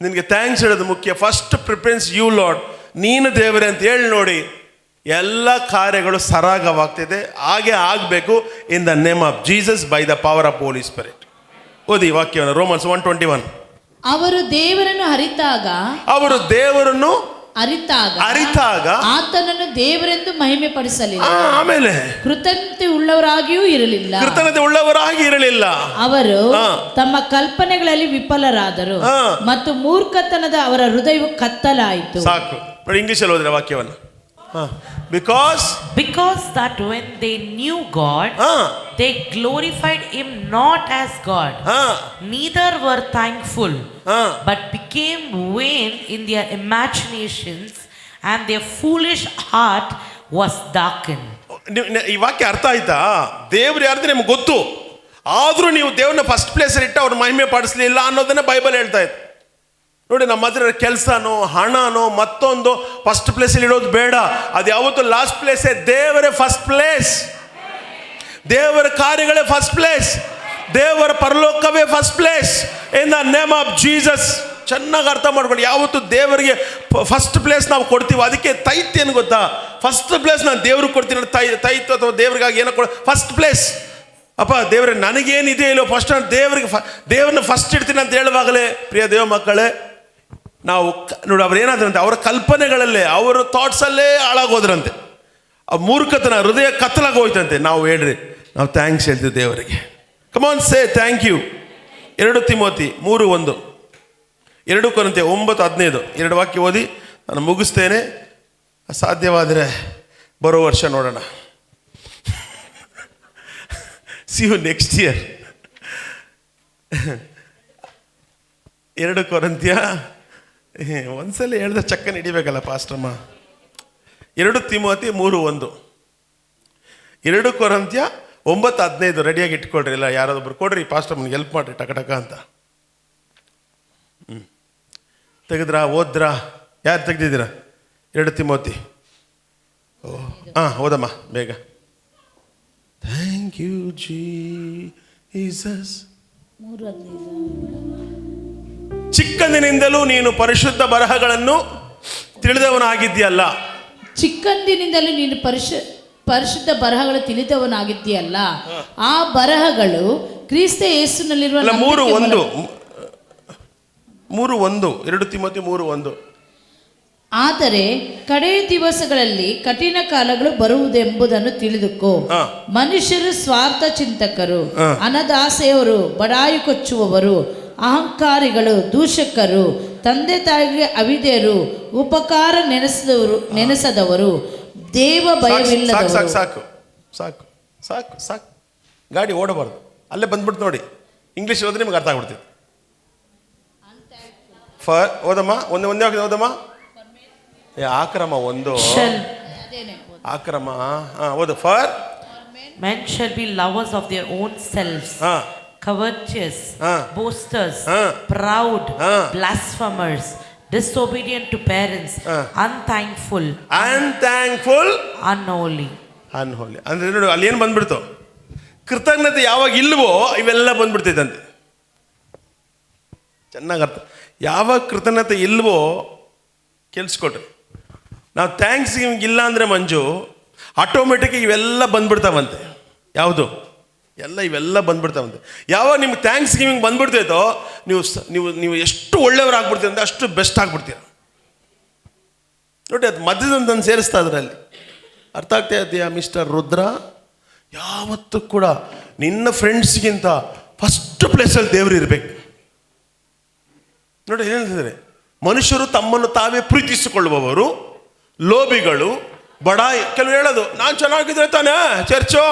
ನಿನಗೆ ಥ್ಯಾಂಕ್ಸ್ ಹೇಳೋದು ಮುಖ್ಯ, ಫಸ್ಟ್ ಪ್ರಿಫರೆನ್ಸ್ ಯು ಲಾರ್ಡ್, ನೀನು ದೇವರೇ ಅಂತ ಹೇಳಿ ನೋಡಿ, ಎಲ್ಲ ಕಾರ್ಯಗಳು ಸರಾಗವಾಗ್ತಿದೆ. ಹಾಗೆ ಆಗಬೇಕು in the name of Jesus by the power of Holy Spirit. ಓದಿ ವಾಕ್ಯವನ್ನು, ರೋಮನ್ಸ್ 1:21. ಅವರು ದೇವರನ್ನು ಅರಿತಾಗ ಆತನನ್ನು ದೇವರೆಂದು ಮಹಿಮೆ ಪಡಿಸಲಿಲ್ಲ. ಆಮೇಲೆ ಕೃತಜ್ಞತೆ ಉಳ್ಳವರಾಗಿಯೂ ಇರಲಿಲ್ಲ. ಅವರು ತಮ್ಮ ಕಲ್ಪನೆಗಳಲ್ಲಿ ವಿಫಲರಾದರು ಮತ್ತು ಮೂರ್ಖತನದ ಅವರ ಹೃದಯವು ಕತ್ತಲಾಯಿತು. ಸಾಕು. ಇಂಗ್ಲಿಷಲ್ಲಿ ಓದಿರ ವಾಕ್ಯವನ್ನು. Because that when they knew God, they glorified him not as God, neither were thankful, but became vain in their imaginations, and their foolish heart was darkened. ಈ ವಾಕ್ಯ ಅರ್ಥ ಆಯ್ತಾ? ದೇವ್ರು ಯಾರ್ದು ನಿಮ್ಗೆ ಗೊತ್ತು, ಆದರೂ ನೀವು ದೇವ್ರನ್ನ ಫಸ್ಟ್ ಪ್ಲೇಸಲ್ಲಿ ಇಟ್ಟು ಅವ್ರ ಮಹಿಮೆ ಪಡಿಸ್ಲಿಲ್ಲ ಅನ್ನೋದನ್ನ ಬೈಬಲ್ ಹೇಳ್ತಾ ಇತ್ತು. ನೋಡಿ, ನಮ್ಮ ಹತ್ರ ಕೆಲಸನೋ ಹಣನೋ ಮತ್ತೊಂದು ಫಸ್ಟ್ ಪ್ಲೇಸಲ್ಲಿ ಇಡೋದು ಬೇಡ. ಅದು ಯಾವತ್ತೂ ಲಾಸ್ಟ್ ಪ್ಲೇಸೇ. ದೇವರೇ ಫಸ್ಟ್ ಪ್ಲೇಸ್, ದೇವರ ಕಾರ್ಯಗಳೇ ಫಸ್ಟ್ ಪ್ಲೇಸ್, ದೇವರ ಪರಲೋಕವೇ first place in the name of Jesus. ಚೆನ್ನಾಗಿ ಅರ್ಥ ಮಾಡ್ಕೊಳ್ಳಿ. ಯಾವತ್ತು ದೇವರಿಗೆ ಫಸ್ಟ್ ಪ್ಲೇಸ್ ನಾವು ಕೊಡ್ತೀವಿ. ಅದಕ್ಕೆ ತೈತ್ ಏನು ಗೊತ್ತಾ? ಫಸ್ಟ್ ಪ್ಲೇಸ್ ನಾನು ದೇವ್ರಿಗೆ ಕೊಡ್ತೀನಿ. ತೈತ್ ಅಥವಾ ದೇವ್ರಿಗಾಗಿ ಏನೋ ಫಸ್ಟ್ ಪ್ಲೇಸ್. ಅಪ್ಪ ದೇವ್ರೆ, ನನಗೇನಿದೆ ಇಲ್ಲೋ ಫಸ್ಟ್ ನಾನು ದೇವ್ರನ್ನ ಫಸ್ಟ್ ಇಡ್ತೀನಿ ಅಂತ ಹೇಳುವಾಗಲೇ, ಪ್ರಿಯ ದೇವ ಮಕ್ಕಳೇ, ನಾವು ನೋಡಿ, ಅವ್ರು ಏನಾದ್ರಂತೆ, ಅವರ ಕಲ್ಪನೆಗಳಲ್ಲೇ, ಅವರ ಥಾಟ್ಸಲ್ಲೇ ಹಾಳಾಗೋದ್ರಂತೆ. ಆ ಮೂರ್ಖತನ ಹೃದಯ ಕತ್ತಲಾಗಿ ಹೋಯ್ತಂತೆ. ನಾವು ಹೇಳ್ರಿ, ನಾವು ಥ್ಯಾಂಕ್ಸ್ ಹೇಳ್ತೀವಿ ದೇವರಿಗೆ. ಕಮಾನ್ ಸೇ ಥ್ಯಾಂಕ್ ಯು. 2 ತಿಮೋತಿ 3:1, 2 ಕೊರಿಂಥಿಯ 9:15 2 ವಾಕ್ಯ ಓದಿ ನಾನು ಮುಗಿಸ್ತೇನೆ. ಸಾಧ್ಯವಾದರೆ ಬರೋ ವರ್ಷ ನೋಡೋಣ. See you next year. 2 ಕೊರಿಂಥಿಯ ಒಂದ್ಸಲ ಹೇಳಿದ್ರೆ ಚಕ್ಕನ್ ಹಿಡಿಬೇಕಲ್ಲ ಪಾಸ್ಟಮ್ಮ. 2 ತಿಮೋತಿ 3:1, 2 ಕೊರಿಂಥಿಯ 9:15 ರೆಡಿಯಾಗಿ ಇಟ್ಕೊಳ್ರಿ. ಇಲ್ಲ ಯಾರಾದೊಬ್ರು ಕೊಡ್ರಿ, ಪಾಸ್ಟಮ್ಮನಿಗೆ ಹೆಲ್ಪ್ ಮಾಡ್ರಿ ಟಕ ಅಂತ. ತೆಗೆದ್ರಾ? ಓದ್ರಾ? ಯಾರು ತೆಗ್ದಿದ್ದೀರಾ? 2 ತಿಮೋತಿ. ಓದಮ್ಮ ಬೇಗ. Thank you Jesus. ಚಿಕ್ಕಂದಿನಿಂದಲೂ ನೀನು ಪರಿಶುದ್ಧ ಬರಹಗಳನ್ನು ತಿಳಿದವನಾಗಿದ್ದೀಯಲ್ಲ. ಚಿಕ್ಕಂದಿನಿಂದಲೂ ನೀನು ಪರಿಶುದ್ಧ ಬರಹಗಳು ತಿಳಿದವನಾಗಿದ್ದೀಯಲ್ಲ. ಆ ಬರಹಗಳು ಕ್ರಿಸ್ತ ಯೇಸುವಿನಲ್ಲಿರುವ 3:1 2 ತಿಮೋತಿ 3:1. ಆದರೆ ಕಡೆಯ ದಿವಸಗಳಲ್ಲಿ ಕಠಿಣ ಕಾಲಗಳು ಬರುವುದೆಂಬುದನ್ನು ತಿಳಿದುಕೋ. ಮನುಷ್ಯರು ಸ್ವಾರ್ಥ ಚಿಂತಕರು, ಅನದಾಸೆಯವರು, ಬಡಾಯಿ ಕೊಚ್ಚುವವರು, ಅಹಂಕಾರಿಗಳು, ದೂಷಕರು, ತಂದೆ ತಾಯಿಗೆ ಅವಿಧೇಯರು, ಉಪಕಾರ ನೆನೆಸದವರು, ದೇವ ಭಯವಿಲ್ಲದವರು. ಸಾಕು ಸಾಕು ಸಾಕು ಸಾಕು. ಗಾಡಿ ಓಡಬಾರ್ದು, ಅಲ್ಲೇ ಬಂದ್ಬಿಡ್ತು ನೋಡಿ. ಇಂಗ್ಲೀಷ್ ಓದ್ರೆ ನಿಮ್ಗೆ ಅರ್ಥ ಆಗ್ಬಿಡ್ತೀವಿ. ಓದಮ್ಮ, ಒಂದೇ ಓದಮ್ಮ. ಆಕ್ರಮ 1 ಆಕ್ರಮ ಓದು. For men shall be lovers of their own selves, covetous, boasters, proud, blasphemers, disobedient to parents, unthankful, unholy. ಅಂದ್ರೆ ನೋಡಿ, ಅಲ್ಲಿ ಏನು ಬಂದ್ಬಿಡ್ತು? ಕೃತಜ್ಞತೆ ಯಾವಾಗ ಇಲ್ವೋ ಇವೆಲ್ಲ ಬಂದ್ಬಿಡ್ತೈತಂತೆ. ಚೆನ್ನಾಗಿ ಅರ್ಥ. ಯಾವಾಗ ಕೃತಜ್ಞತೆ ಇಲ್ವೋ ಕೆಲ್ಸ್ಕೊಟ್ರಿ. ನಾವು ಥ್ಯಾಂಕ್ಸ್ ಗಿವಿಂಗ್ ಇಲ್ಲ ಅಂದರೆ ಮಂಜು ಆಟೋಮೆಟಿಕ್ ಇವೆಲ್ಲ ಬಂದ್ಬಿಡ್ತಾವಂತೆ. ಯಾವುದು? ಇವೆಲ್ಲ ಬಂದ್ಬಿಡ್ತಾವಂತೆ. ಯಾವಾಗ ನಿಮ್ಗೆ ಥ್ಯಾಂಕ್ಸ್ ಗಿವಿಂಗ್ ಬಂದ್ಬಿಡ್ತೈತೋ ನೀವು ಎಷ್ಟು ಒಳ್ಳೆಯವ್ರಾಗ್ಬಿಡ್ತೀರ ಅಂದರೆ ಅಷ್ಟು ಬೆಸ್ಟ್ ಆಗಿಬಿಡ್ತೀರ. ನೋಡಿ, ಅದು ಮಧ್ಯದಂತ ಸೇರಿಸ್ತಾ ಇದ್ರೆ ಅಲ್ಲಿ ಅರ್ಥ ಆಗ್ತಾ ಇದೆಯಾ ಮಿಸ್ಟರ್ ರುದ್ರ? ಯಾವತ್ತೂ ಕೂಡ ನಿನ್ನ ಫ್ರೆಂಡ್ಸ್ಗಿಂತ ಫಸ್ಟ್ ಪ್ಲೇಸಲ್ಲಿ ದೇವರು ಇರಬೇಕು. ನೋಡಿ ಏನು ಹೇಳ್ತಿದ್ದಾರೆ, ಮನುಷ್ಯರು ತಮ್ಮನ್ನು ತಾವೇ ಪ್ರೀತಿಸಿಕೊಳ್ಳುವವರು, ಲೋಭಿಗಳು, ಬಡಾಯಿ. ಕೆಲವರು ಹೇಳೋದು, ನಾನು ಚೆನ್ನಾಗಿದ್ರೆ ತಾನೇ ಚರ್ಚು.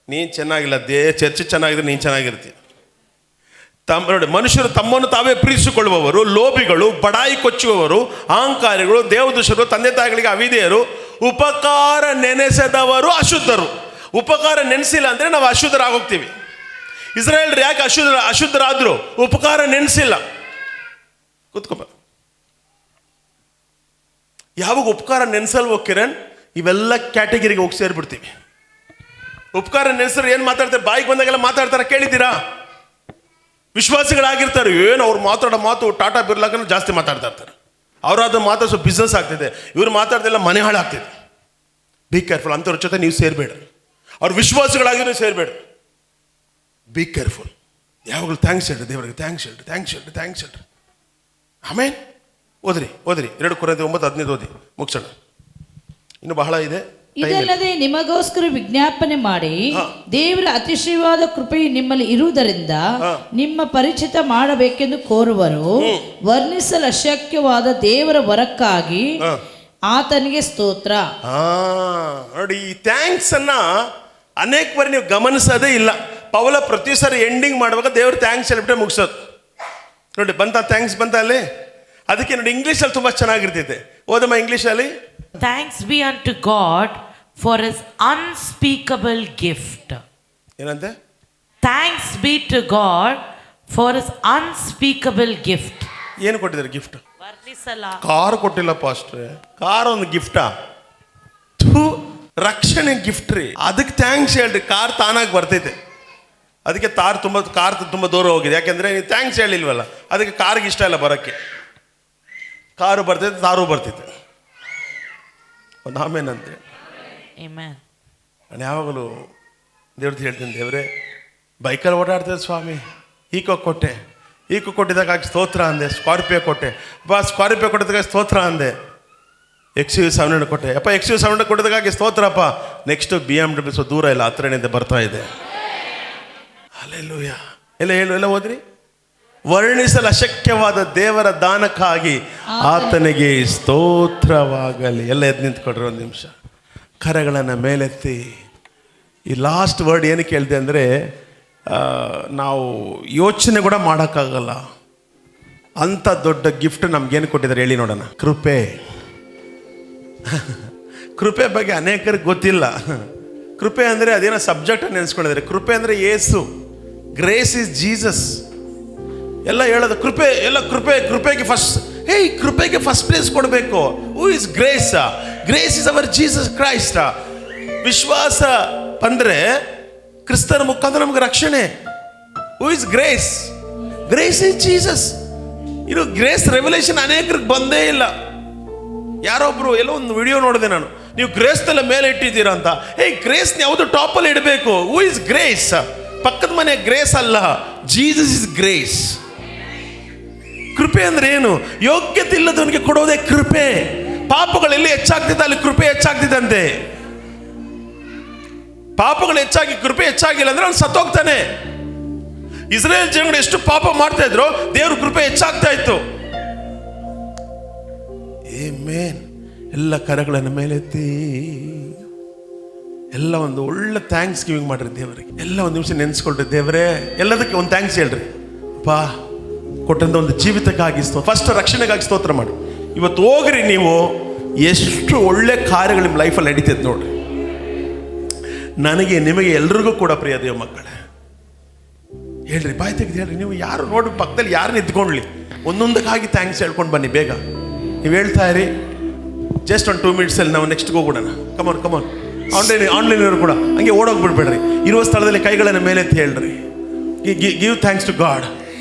ನೀನು ಚೆನ್ನಾಗಿಲ್ಲ, ಚರ್ಚ್ ಚೆನ್ನಾಗಿದ್ರೆ ನೀನು ಚೆನ್ನಾಗಿರ್ತೀಯ. ನೋಡಿ, ಮನುಷ್ಯರು ತಮ್ಮನ್ನು ತಾವೇ ಪ್ರೀತಿಸಿಕೊಳ್ಳುವವರು, ಲೋಭಿಗಳು, ಬಡಾಯಿ ಕೊಚ್ಚುವವರು, ಅಹಂಕಾರಿಗಳು, ದೇವದೂಷರು, ತಂದೆ ತಾಯಿಗಳಿಗೆ ಅವಿಧೇಯರು, ಉಪಕಾರ ನೆನೆಸದವರು, ಅಶುದ್ಧರು. ಉಪಕಾರ ನೆನೆಸಿಲ್ಲ ಅಂದರೆ ನಾವು ಅಶುದ್ಧರಾಗೋಗ್ತೀವಿ. ಇಸ್ರಾಯೇಲ್ರು ಯಾಕೆ ಅಶುದ್ಧರಾದ್ರು? ಉಪಕಾರ ನೆನೆಸಿಲ್ಲ. ಕೂತ್ಕೊಬ. ಯಾವಾಗ ಉಪಕಾರ ನೆನೆಸಲ್ವೋ ಕಿರಣ್, ಇವೆಲ್ಲ ಕ್ಯಾಟಗಿರಿಗೆ ಹೋಗಿ ಸೇರಿಬಿಡ್ತೀವಿ. ಉಪಕಾರ ನೆನೆಸಿದ್ರೆ ಏನು ಮಾತಾಡ್ತಾರೆ? ಬಾಯಿಗೆ ಬಂದಾಗೆಲ್ಲ ಮಾತಾಡ್ತಾರೆ, ಕೇಳಿದ್ದೀರಾ? ವಿಶ್ವಾಸಿಗಳಾಗಿರ್ತಾರೆ, ಏನು ಅವ್ರು ಮಾತಾಡೋ ಮಾತು ಟಾಟಾ ಬಿರ್ಲಾಕ ಜಾಸ್ತಿ ಮಾತಾಡ್ತಾ ಇರ್ತಾರೆ. ಅವರಾದ ಮಾತಾಡೋ ಸ್ವಲ್ಪ ಬಿಸ್ನೆಸ್ ಆಗ್ತಿದೆ, ಇವ್ರು ಮಾತಾಡ್ದೆಲ್ಲ ಮನೆ ಹಾಳಾಗ್ತಿದೆ. Be careful. ಅಂಥವ್ರ ಜೊತೆ ನೀವು ಸೇರಬೇಡ. ಅವ್ರು ವಿಶ್ವಾಸಿಗಳಾಗಿರೋ ಸೇರಬೇಡ. Be careful. ಯಾವಾಗಲೂ ಥ್ಯಾಂಕ್ಸ್ ಹೇಳ್ರಿ ದೇವರಿಗೆ, ಥ್ಯಾಂಕ್ಸ್ ಹೇಳ್ರಿ, ಥ್ಯಾಂಕ್ಸ್ ಹೇಳ್ರಿ, ಥ್ಯಾಂಕ್ಸ್ ಹೇಳ್ರಿ. ಆಮೇಲೆ ಓದ್ರಿ 2 ಕೊರಿಂಥಿಯರು 9:15 ಓದಿ ಮುಗಿಸೋಣ. ಇನ್ನು ಬಹಳ ಇದೆ. ಇದಲ್ಲದೆ ನಿಮಗೋಸ್ಕರ ವಿಜ್ಞಾಪನೆ ಮಾಡಿ, ದೇವರ ಅತಿಶಯವಾದ ಕೃಪೆಯು ನಿಮ್ಮಲ್ಲಿ ಇರುವುದರಿಂದ ನಿಮ್ಮ ಪರಿಚಿತ ಮಾಡಬೇಕೆಂದು ಕೋರುವರು. ವರ್ಣಿಸಲು ಅಶಕ್ಯವಾದ ದೇವರ ವರಕ್ಕಾಗಿ ಆತನಿಗೆ ಸ್ತೋತ್ರ. ನೋಡಿ, ಈ ಥ್ಯಾಂಕ್ಸ್ ಅನ್ನ ಅನೇಕ ಬಾರಿ ನೀವು ಗಮನಿಸೋದೇ ಇಲ್ಲ. ಪೌಲ ಪ್ರತಿ ಸಾರಿ ಎಂಡಿಂಗ್ ಮಾಡುವಾಗ ದೇವ್ರ ಥ್ಯಾಂಕ್ಸ್ ಹೇಳ್ಬಿಟ್ಟೆ ಮುಗಿಸೋದು. ನೋಡಿ, ಬಂತ ಥ್ಯಾಂಕ್ಸ್ ಬಂತ ಅಲ್ಲಿ. ಅದಕ್ಕೆ ನೋಡಿ, ಇಂಗ್ಲೀಷಲ್ಲಿ ತುಂಬ ಚೆನ್ನಾಗಿರ್ತೈತೆ. ಓದಮ್ಮ ಇಂಗ್ಲೀಷಲ್ಲಿ. Thanks be unto God for his unspeakable gift. ಏನಂತೆ? Thanks be to God for his unspeakable gift. ಏನು ಕೊಟ್ಟಿದ್ದಾರೆ ಗಿಫ್ಟ್? ವರ್ಣಿಸಲ. ಕಾರ್ ಕೊಟ್ಟಿಲ್ಲ ಪಾಸ್ಟ್ರೆ. ಕಾರ್ ಒಂದು ಗಿಫ್ಟಾ? ರಕ್ಷಣೆ ಗಿಫ್ಟ್ ರೀ. ಅದಕ್ಕೆ ಥ್ಯಾಂಕ್ಸ್ ಹೇಳ್ರಿ. ಕಾರ್ ತಾನಾಗಿ ಬರ್ತೈತೆ. ಅದಕ್ಕೆ ಕಾರ್ ತುಂಬ ದೂರ ಹೋಗಿದೆ. ಯಾಕೆಂದರೆ ನೀವು ಥ್ಯಾಂಕ್ಸ್ ಹೇಳಿಲ್ವಲ್ಲ, ಅದಕ್ಕೆ ಕಾರ್ಗೆ ಇಷ್ಟ ಇಲ್ಲ ಬರೋಕ್ಕೆ. ಕಾರು ಬರ್ತೈತೆ, ತಾರು ಬರ್ತೈತೆ. ಒಂದು ಆಮೇನಂತೆ. ನಾನು ಯಾವಾಗಲೂ ದೇವ್ರದ್ದು ಹೇಳ್ತೀನಿ, ದೇವರೇ ಬೈಕಲ್ಲಿ ಓಡಾಡ್ತೇವೆ ಸ್ವಾಮಿ, ಈಕೋ ಕೊಟ್ಟಿದಾಗ ಸ್ತೋತ್ರ ಅಂದೆ. ಸ್ಕಾರ್ಪಿಯೋ ಕೊಟ್ಟೆ, ಸ್ಕಾರ್ಪಿಯೋ ಕೊಟ್ಟಿದಾಗ ಸ್ತೋತ್ರ ಅಂದೆ. XUV 700 ಕೊಟ್ಟೆ, XUV 700 ಕೊಟ್ಟಿದಾಗ ಸ್ತೋತ್ರಪ್ಪ. ನೆಕ್ಸ್ಟ್ BMW ದೂರ ಇಲ್ಲ, ಹತ್ರನಿಂದ ಬರ್ತಾ ಇದೆ. ಹಲ್ಲೆಲೂಯಾ. ಎಲ್ಲ ಓದ್ರಿ. ವರ್ಣಿಸಲು ಅಶಕ್ಯವಾದ ದೇವರ ದಾನಕ್ಕಾಗಿ ಆತನಿಗೆ ಸ್ತೋತ್ರವಾಗಲಿ. ಎಲ್ಲ ಎದ್ದು ನಿಂತ್ಕೊಡ್ರಿ ಒಂದು ನಿಮಿಷ, ಕರಗಳನ್ನು ಮೇಲೆತ್ತಿ. ಈ ಲಾಸ್ಟ್ ವರ್ಡ್ ಏನಕ್ಕೆ ಹೇಳಿದೆ ಅಂದರೆ, ನಾವು ಯೋಚನೆ ಕೂಡ ಮಾಡೋಕ್ಕಾಗಲ್ಲ ಅಂಥ ದೊಡ್ಡ ಗಿಫ್ಟ್ ನಮ್ಗೇನು ಕೊಟ್ಟಿದ್ದಾರೆ ಹೇಳಿ ನೋಡೋಣ. ಕೃಪೆ ಬಗ್ಗೆ ಅನೇಕರಿಗೆ ಗೊತ್ತಿಲ್ಲ. ಕೃಪೆ ಅಂದರೆ ಅದೇನೋ ಸಬ್ಜೆಕ್ಟ್ ನೆನೆಸ್ಕೊಂಡಿದ್ದಾರೆ. ಕೃಪೆ ಅಂದರೆ ಯೇಸು. Grace is Jesus. ಎಲ್ಲ ಹೇಳೋದು ಕೃಪೆಗೆ ಫಸ್ಟ್ ಪ್ಲೇಸ್ ಕೊಡಬೇಕು. Who is grace? Grace is our Jesus Christ. ವಿಶ್ವಾಸ ಬಂದರೆ ಕ್ರಿಸ್ತನ ಮುಖಾಂತರ ನಮಗೆ ರಕ್ಷಣೆ. Who is grace? Grace is Jesus. ಇದು ಗ್ರೇಸ್ ರೆವಲ್ಯೂಷನ್ ಅನೇಕರಿಗೆ ಬಂದೇ ಇಲ್ಲ. ಯಾರೊಬ್ರು ಎಲ್ಲೋ ಒಂದು ವಿಡಿಯೋ ನೋಡಿದೆ ನಾನು, ನೀವು ಗ್ರೇಸ್ನೆಲ್ಲ ಮೇಲೆ ಇಟ್ಟಿದ್ದೀರಾ ಅಂತ. ಗ್ರೇಸ್ನ ಯಾವುದು ಟಾಪಲ್ಲಿ ಇಡಬೇಕು. Who is grace? ಪಕ್ಕದ ಮನೆ ಗ್ರೇಸ್ ಅಲ್ಲ, ಜೀಸಸ್ ಇಸ್ ಗ್ರೇಸ್. ಕೃಪೆ ಅಂದ್ರೆ ಏನು? ಯೋಗ್ಯತೆ ಇಲ್ಲದವನಿಗೆ ಕೊಡೋದೇ ಕೃಪೆ. ಪಾಪಗಳೆಲ್ಲಿ ಹೆಚ್ಚಾಗ್ತಿದ್ದ ಅಲ್ಲಿ ಕೃಪೆ ಹೆಚ್ಚಾಗ್ತಿದ್ದಂತೆ. ಪಾಪಗಳು ಹೆಚ್ಚಾಗಿ ಕೃಪೆ ಹೆಚ್ಚಾಗಿಲ್ಲ ಅಂದ್ರೆ ಅವ್ನು ಸತ್ತೋಗ್ತಾನೆ. ಇಸ್ರೇಲ್ ಜನಗಳು ಎಷ್ಟು ಪಾಪ ಮಾಡ್ತಾ ಇದ್ರು, ದೇವ್ರ ಕೃಪೆ ಹೆಚ್ಚಾಗ್ತಾ ಇತ್ತು. ಆಮೆನ್. ಎಲ್ಲ ಕರಗಳನ್ನು ಮೇಲೆತ್ತಿ ಎಲ್ಲ ಒಂದು ಒಳ್ಳೆ ಥ್ಯಾಂಕ್ಸ್ ಗಿವಿಂಗ್ ಮಾಡ್ರಿ ದೇವರಿಗೆ. ಎಲ್ಲ ಒಂದು ನಿಮಿಷ ನೆನೆಸ್ಕೊಳ್ರಿ, ದೇವರೇ ಎಲ್ಲದಕ್ಕೆ ಒಂದು ಥ್ಯಾಂಕ್ಸ್ ಹೇಳ್ರಿ. ಪಾ ಕೊಟ್ಟಂತ ಒಂದು ಜೀವಿತಕ್ಕಾಗಿ ಫಸ್ಟ್ ರಕ್ಷಣೆಗಾಗಿ ಸ್ತೋತ್ರ ಮಾಡಿ. ಇವತ್ತು ಹೋಗ್ರಿ, ನೀವು ಎಷ್ಟು ಒಳ್ಳೆ ಕಾರ್ಯಗಳು ನಿಮ್ಮ ಲೈಫಲ್ಲಿ ನಡೀತೈತೆ ನೋಡ್ರಿ. ನನಗೆ ನಿಮಗೆ ಎಲ್ರಿಗೂ ಕೂಡ ಪ್ರಿಯ ದೇವ ಮಕ್ಕಳೇ, ಹೇಳ್ರಿ, ಬಾಯ್ ತೆಗೆದು ಹೇಳ್ರಿ. ನೀವು ಯಾರು ನೋಡಿ ಪಕ್ಕದಲ್ಲಿ ಯಾರು ನಿಂತ್ಕೊಳ್ಳಿ, ಒಂದೊಂದಕ್ಕಾಗಿ ಥ್ಯಾಂಕ್ಸ್ ಹೇಳ್ಕೊಂಡು ಬನ್ನಿ ಬೇಗ. ನೀವು ಹೇಳ್ತಾ ಇರಿ. ಜಸ್ಟ್ ಒಂದು 2 ಮಿನಿಟ್ಸಲ್ಲಿ ನಾವು ನೆಕ್ಸ್ಟ್ಗೆ ಹೋಗ್ಬಿಡೋಣ. ಕಮಾನ್ ಆನ್ಲೈನ್ ಇವರು ಕೂಡ ಹಂಗೆ ಓಡೋಗ್ಬಿಡ್ಬೇಡ್ರಿ. ಇರುವ ಸ್ಥಳದಲ್ಲಿ ಕೈಗಳನ್ನು ಮೇಲೆತ್ತಿ ಹೇಳ್ರಿ, ಗಿವ್ ಥ್ಯಾಂಕ್ಸ್ ಟು ಗಾಡ್.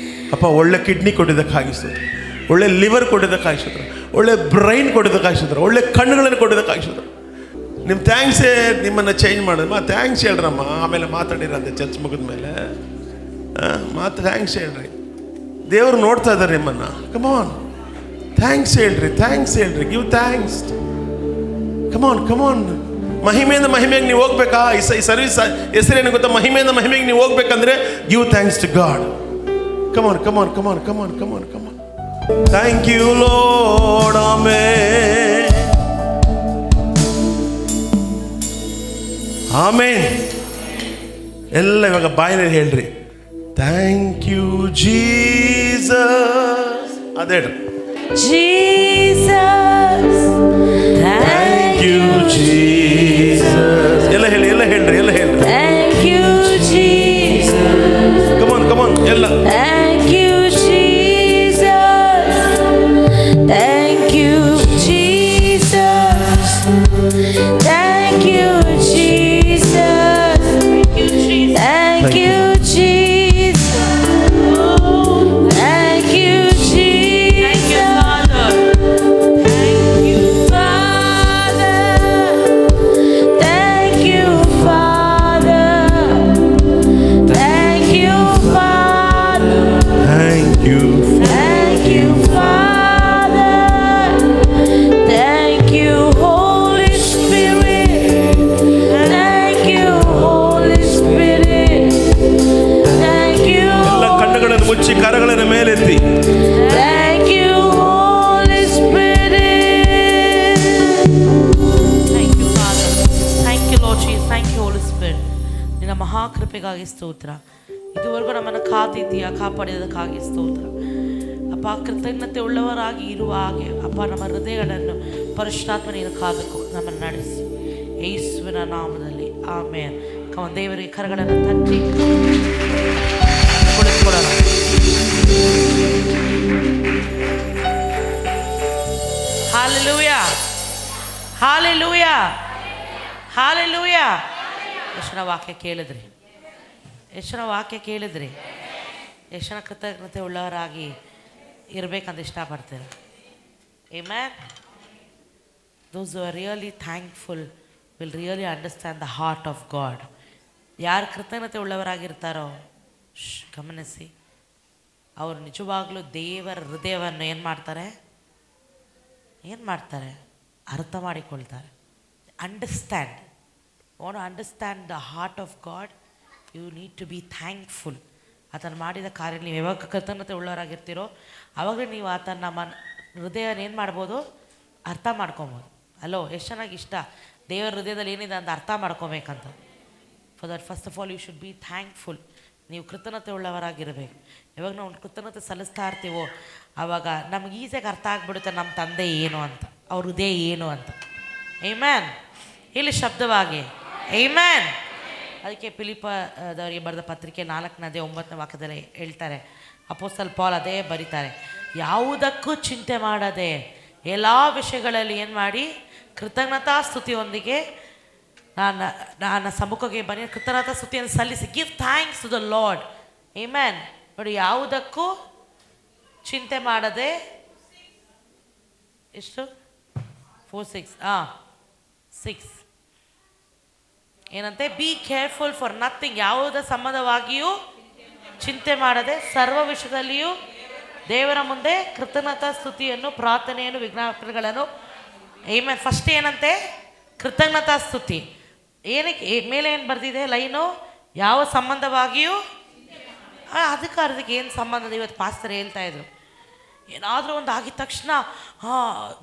ಅಪ್ಪ, ಒಳ್ಳೆ ಕಿಡ್ನಿ ಕೊಟ್ಟಿದ್ದಕ್ಕಾಗಿ ಸ್ತೋತ್ರ, ಒಳ್ಳೆ ಲಿವರ್ ಕೊಟ್ಟಿದ್ದಕ್ಕಾಗಿ ಸ್ತೋತ್ರ, ಒಳ್ಳೆ ಬ್ರೈನ್ ಕೊಟ್ಟಿದ್ದಕ್ಕಾಗಿ ಸ್ತೋತ್ರ, ಒಳ್ಳೆ ಕಣ್ಣುಗಳನ್ನು ಕೊಟ್ಟಿದ್ದಕ್ಕಾಗಿ ಸ್ತೋತ್ರ. ನಿಮ್ಮ ಥ್ಯಾಂಕ್ಸೇ ನಿಮ್ಮನ್ನು ಚೇಂಜ್ ಮಾಡೋದಮ್ಮ. ಥ್ಯಾಂಕ್ಸ್ ಹೇಳ್ರಮ್ಮ. ಆಮೇಲೆ ಮಾತಾಡಿರಂತೆ ಚರ್ಚ್ ಮುಗಿದ ಮೇಲೆ ಥ್ಯಾಂಕ್ಸ್ ಹೇಳ್ರಿ. ದೇವರು ನೋಡ್ತಾ ಇದ್ದಾರೆ ನಿಮ್ಮನ್ನು. ಕಮಾನ್, ಥ್ಯಾಂಕ್ಸ್ ಹೇಳ್ರಿ. Give thanks. ಕಮಾನ್. ಮಹಿಮೆಯಿಂದ ಮಹಿಮೆಗೆ ನೀವು ಹೋಗ್ಬೇಕಾ? ಈ ಸರ್ವಿಸ್ ಹೆಸರೇನು ಗೊತ್ತಾ? ಮಹಿಮೆಯಿಂದ ಮಹಿಮೆಗೆ ನೀವು ಹೋಗ್ಬೇಕಂದ್ರೆ give thanks to God. Come on come on come on come on come on come on. Thank you Lord. Amen amen. ಎಲ್ಲ ಇವಾಗ ಬಾಯಿನಲ್ಲಿ ಹೇಳ್ರಿ, ಥ್ಯಾಂಕ್ ಯು ಜೀಸಸ್. ಅದೇ Jesus, ಥ್ಯಾಂಕ್ ಯು ಜೀಸಸ್. ಎಲ್ಲ ಹೇಳ್ರಿ, ಎಲ್ಲ ಹೇಳ್ರಿ, ಎಲ್ಲ ಹೇಳ್ರಿ. thank you, Jesus. ಕಮಾನ್ ಕಮಾನ್ ಎಲ್ಲ. Thank you, Jesus. Thank you, Jesus. Thank you, Jesus. Thank you, Jesus. Thank you, Jesus. Thank you, Father. Thank you, Father. Thank you, Father. Thank you. Thank you, Father. Thank you, Holy Spirit. Thank you, Holy Spirit. Thank you. ಎಲ್ಲ ಕಣ್ಣುಗಳನ್ನು ಮುಚ್ಚಿ ಕರಗಳನ್ನು ಮೇಲೆತ್ತಿ. Thank you, Holy Spirit. Thank you, Father. Thank you, Lord Jesus. Thank you, Holy Spirit. ನಿನ್ನ ಮಹಾಕೃಪೆಗಾಗಿ ಸ್ತೋತ್ರ. ಇದುವರೆಗೂ ನಮ್ಮನ್ನು ಕಾದಿದ್ದೀಯಾ, ಕಾಪಾಡಿದ್ದಕ್ಕಾಗಿ ಸ್ತೋತ್ರ. ಅಪ್ಪ, ಕೃತಜ್ಞತೆ ಉಳ್ಳವರಾಗಿ ಇರುವ ಹಾಗೆ ಅಪ್ಪ ನಮ್ಮ ಹೃದಯಗಳನ್ನು ಪರಿಶುದ್ಧಾತ್ಮ ನೀನು ಕಾದುಕೋ, ನಮ್ಮನ್ನು ನಡೆಸಿ ಯೇಸುವಿನ ನಾಮದಲ್ಲಿ ಆಮೆನ್. ದೇವರಿಗೆ ಕರಗಳನ್ನು ತಟ್ಟಿ ಕುಳಿತುಕೊಳ್ಳೋಣ. Hallelujah, hallelujah, hallelujah. ಯೇಸುವಿನ ವಾಕ್ಯ ಕೇಳಿದ್ರಿ? ಯೇಸುವಿನ ವಾಕ್ಯ ಕೇಳಿದ್ರಿ? ಯೇಸುವಿನ ಕೃತಜ್ಞತೆ ಉಳ್ಳವರಾಗಿ ಇರಬೇಕಂತ ಇಷ್ಟಪಡ್ತೀರಾ? Amen. Those who are really thankful will really understand the heart of God. ಯಾರು ಕೃತಜ್ಞತೆ ಉಳ್ಳವರಾಗಿರ್ತಾರೋ ಗಮನಿಸಿ, ಅವರು ನಿಜವಾಗ್ಲೂ ದೇವರ ಹೃದಯವನ್ನು ಏನು ಮಾಡ್ತಾರೆ? ಅರ್ಥ ಮಾಡಿಕೊಳ್ತಾರೆ. Understand. Want to understand the heart of God, you need to be thankful. ಆತನು ಮಾಡಿದ ಕಾರ್ಯ ನೀವು ಯಾವಾಗ ಕೃತಜ್ಞತೆ ಉಳ್ಳವರಾಗಿರ್ತೀರೋ ಆವಾಗ ನೀವು ಆತನ ಹೃದಯನ ಏನು ಮಾಡ್ಬೋದು? ಅರ್ಥ ಮಾಡ್ಕೊಬೋದು. ಅಲ್ಲೋ, ಎಷ್ಟು ಚೆನ್ನಾಗಿ ಇಷ್ಟ ದೇವರ ಹೃದಯದಲ್ಲಿ ಏನಿದೆ ಅಂತ ಅರ್ಥ ಮಾಡ್ಕೊಬೇಕಂತ. For that first of all you should be thankful. ನೀವು ಕೃತಜ್ಞತೆ ಉಳ್ಳವರಾಗಿರಬೇಕು. ಯಾವಾಗ ನಾವು ಕೃತಜ್ಞತೆ ಸಲ್ಲಿಸ್ತಾ ಇರ್ತೀವೋ ಆವಾಗ ನಮ್ಗೆ ಈಸಿಯಾಗಿ ಅರ್ಥ ಆಗಿಬಿಡುತ್ತೆ ನಮ್ಮ ತಂದೆ ಏನು ಅಂತ, ಅವ್ರ ಹೃದಯ ಏನು ಅಂತ. ಆಮೆನ್. ಇಲ್ಲಿ ಶಬ್ದವಾಗಿ ಆಮೆನ್. ಅದಕ್ಕೆ ಫಿಲಿಪ್ಪದವರಿಗೆ ಬರೆದ ಪತ್ರಿಕೆ 4:9 ವಾಕ್ಯದಲ್ಲಿ ಹೇಳ್ತಾರೆ, ಅಪೊಸ್ತಲ ಪೌಲ್ ಅದೇ ಬರೀತಾರೆ, ಯಾವುದಕ್ಕೂ ಚಿಂತೆ ಮಾಡದೆ ಎಲ್ಲ ವಿಷಯಗಳಲ್ಲಿ ಏನು ಮಾಡಿ ಕೃತಜ್ಞತಾ ಸ್ತುತಿಯೊಂದಿಗೆ ನನ್ನ ಸಮ್ಮುಖಕ್ಕೆ ಬನ್ನಿ, ಕೃತಜ್ಞತಾ ಸ್ತುತಿಯನ್ನು ಸಲ್ಲಿಸಿ. Give thanks to the Lord. Amen. ನೋಡಿ, ಯಾವುದಕ್ಕೂ ಚಿಂತೆ ಮಾಡದೆ ಎಷ್ಟು 4:6 ಏನಂತೆ? Be careful for nothing. ಯಾವುದರ ಸಂಬಂಧವಾಗಿಯೂ ಚಿಂತೆ ಮಾಡದೆ ಸರ್ವ ವಿಷಯದಲ್ಲಿಯೂ ದೇವರ ಮುಂದೆ ಕೃತಜ್ಞತಾ ಸ್ತುತಿಯನ್ನು, ಪ್ರಾರ್ಥನೆಯನ್ನು, ವಿಜ್ಞಾಪನೆಗಳನ್ನು. ಆಮೆನ್. ಫಸ್ಟ್ ಏನಂತೆ? ಕೃತಜ್ಞತಾ ಸ್ತುತಿ. ಏನಕ್ಕೆ ಮೇಲೆ ಏನು ಬರ್ದಿದೆ ಲೈನು? ಯಾವ ಸಂಬಂಧವಾಗಿಯೂ. ಅದಕ್ಕೆ ಏನು ಸಂಬಂಧ? ಇವತ್ತು ಪಾಸ್ತರ್ ಹೇಳ್ತಾ ಇದ್ರು, ಏನಾದರೂ ಒಂದು ಆಗಿದ ತಕ್ಷಣ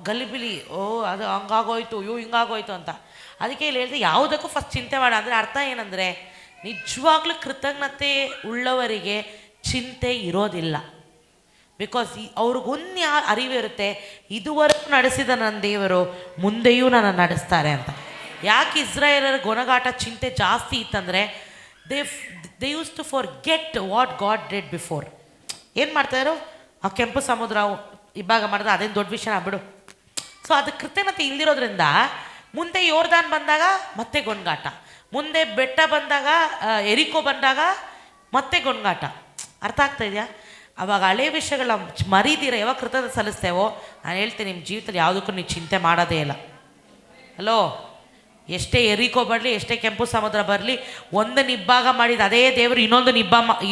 ಗಲಿಬಿಲಿ, ಅದು ಹಂಗಾಗೋಯ್ತು, ಹಿಂಗಾಗೋಯ್ತು ಅಂತ. ಅದಕ್ಕೆ ಇಲ್ಲಿ ಹೇಳ್ದೆ ಯಾವುದಕ್ಕೂ ಫಸ್ಟ್ ಚಿಂತೆ ಮಾಡ ಅಂದರೆ ಅರ್ಥ ಏನಂದರೆ, ನಿಜವಾಗ್ಲೂ ಕೃತಜ್ಞತೆ ಉಳ್ಳವರಿಗೆ ಚಿಂತೆ ಇರೋದಿಲ್ಲ. ಬಿಕಾಸ್ ಅವ್ರಿಗೊಂದು ಅರಿವು ಇರುತ್ತೆ, ಇದುವರೆಗೂ ನಡೆಸಿದ ನನ್ನ ದೇವರು ಮುಂದೆಯೂ ನನ್ನ ನಡೆಸ್ತಾರೆ ಅಂತ. ಯಾಕೆ ಇಸ್ರಾಯೇಲರ ಗೊಣಗಾಟ ಚಿಂತೆ ಜಾಸ್ತಿ ಇತ್ತಂದರೆ, they use to forget what God did before. ಏನು ಮಾಡ್ತಾಯಿದ್ರು? ಆ ಕೆಂಪು ಸಮುದ್ರ ಇಬ್ಬಾಗ ಮಾಡಿದ್ರೆ ಅದೇನು ದೊಡ್ಡ ವಿಷಯ ಬಿಡು. ಸೊ ಅದು ಕೃತಜ್ಞತೆ ಇಲ್ದಿರೋದ್ರಿಂದ ಮುಂದೆ ಯೋರ್ದಾನ್ ಬಂದಾಗ ಮತ್ತೆ ಗೊಣಗಾಟ, ಮುಂದೆ ಬೆಟ್ಟ ಬಂದಾಗ, ಎರಿಕೋ ಬಂದಾಗ ಮತ್ತೆ ಗೊಣಗಾಟ. ಅರ್ಥ ಆಗ್ತಾ ಇದೆಯಾ? ಅವಾಗ ಹಳೆ ವಿಷಯಗಳ ಮರೀದಿರ ಯಾವಾಗ ಕೃತಜ್ಞತೆ ಸಲ್ಲಿಸ್ತೇವೋ, ನಾನು ಹೇಳ್ತೇನೆ, ನಿಮ್ಮ ಜೀವಿತದಲ್ಲಿ ಯಾವುದಕ್ಕೂ ನೀವು ಚಿಂತೆ ಮಾಡೋದೇ ಇಲ್ಲ. ಹಲೋ, ಎಷ್ಟೇ ಎರಿಕೋ ಬರಲಿ, ಎಷ್ಟೇ ಕೆಂಪು ಸಮುದ್ರ ಬರಲಿ, ಒಂದನ್ನು ಇಬ್ಬಾಗ ಮಾಡಿದ ಅದೇ ದೇವರು ಇನ್ನೊಂದು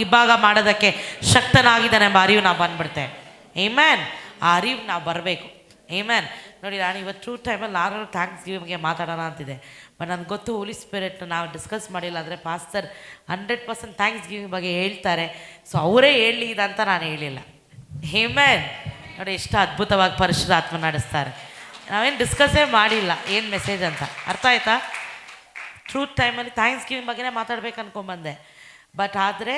ಇಬ್ಬಾಗ ಮಾಡೋದಕ್ಕೆ ಶಕ್ತನಾಗಿದ್ದಾನೆ ಎಂಬ ಅರಿವು ನಾವು ಬಂದ್ಬಿಡ್ತೇವೆ. ಆಮೆನ್. ಆ ಅರಿವು ನಾವು ಬರಬೇಕು. ಆಮೆನ್. ನೋಡಿ, ನಾನು ಇವತ್ತು ಟ್ರೂ ಟೈಮಲ್ಲಿ ನಾನು ಥ್ಯಾಂಕ್ಸ್ ಗಿವಿಂಗ್ಗೆ ಮಾತಾಡೋಣ ಅಂತಿದೆ. ಬಟ್ ನನಗೆ ಗೊತ್ತು ಹೋಲಿ ಸ್ಪಿರಿಟ್ ನಾವು ಡಿಸ್ಕಸ್ ಮಾಡಿಲ್ಲ ಅಂದರೆ ಪಾಸ್ಟರ್ 100% ಥ್ಯಾಂಕ್ಸ್ ಗಿವಿಂಗ್ ಬಗ್ಗೆ ಹೇಳ್ತಾರೆ. ಸೊ ಅವರೇ ಹೇಳಲಿ ಇದಂತ ನಾನು ಹೇಳಿಲ್ಲ. ಆಮೆನ್. ನೋಡಿ ಎಷ್ಟು ಅದ್ಭುತವಾಗಿ ಪರಿಶುದ್ಧಾತ್ಮ ನಡೆಸ್ತಾರೆ. ನಾವೇನು ಡಿಸ್ಕಸ್ಸೇ ಮಾಡಿಲ್ಲ ಏನು ಮೆಸೇಜ್ ಅಂತ. ಅರ್ಥ ಆಯ್ತಾ? ಟ್ರೂತ್ ಟೈಮಲ್ಲಿ ಥ್ಯಾಂಕ್ಸ್ ಗಿವಿಂಗ್ ಬಗ್ಗೆನೇ ಮಾತಾಡ್ಬೇಕು ಅನ್ಕೊಂಬಂದೆ. ಬಟ್ ಆದರೆ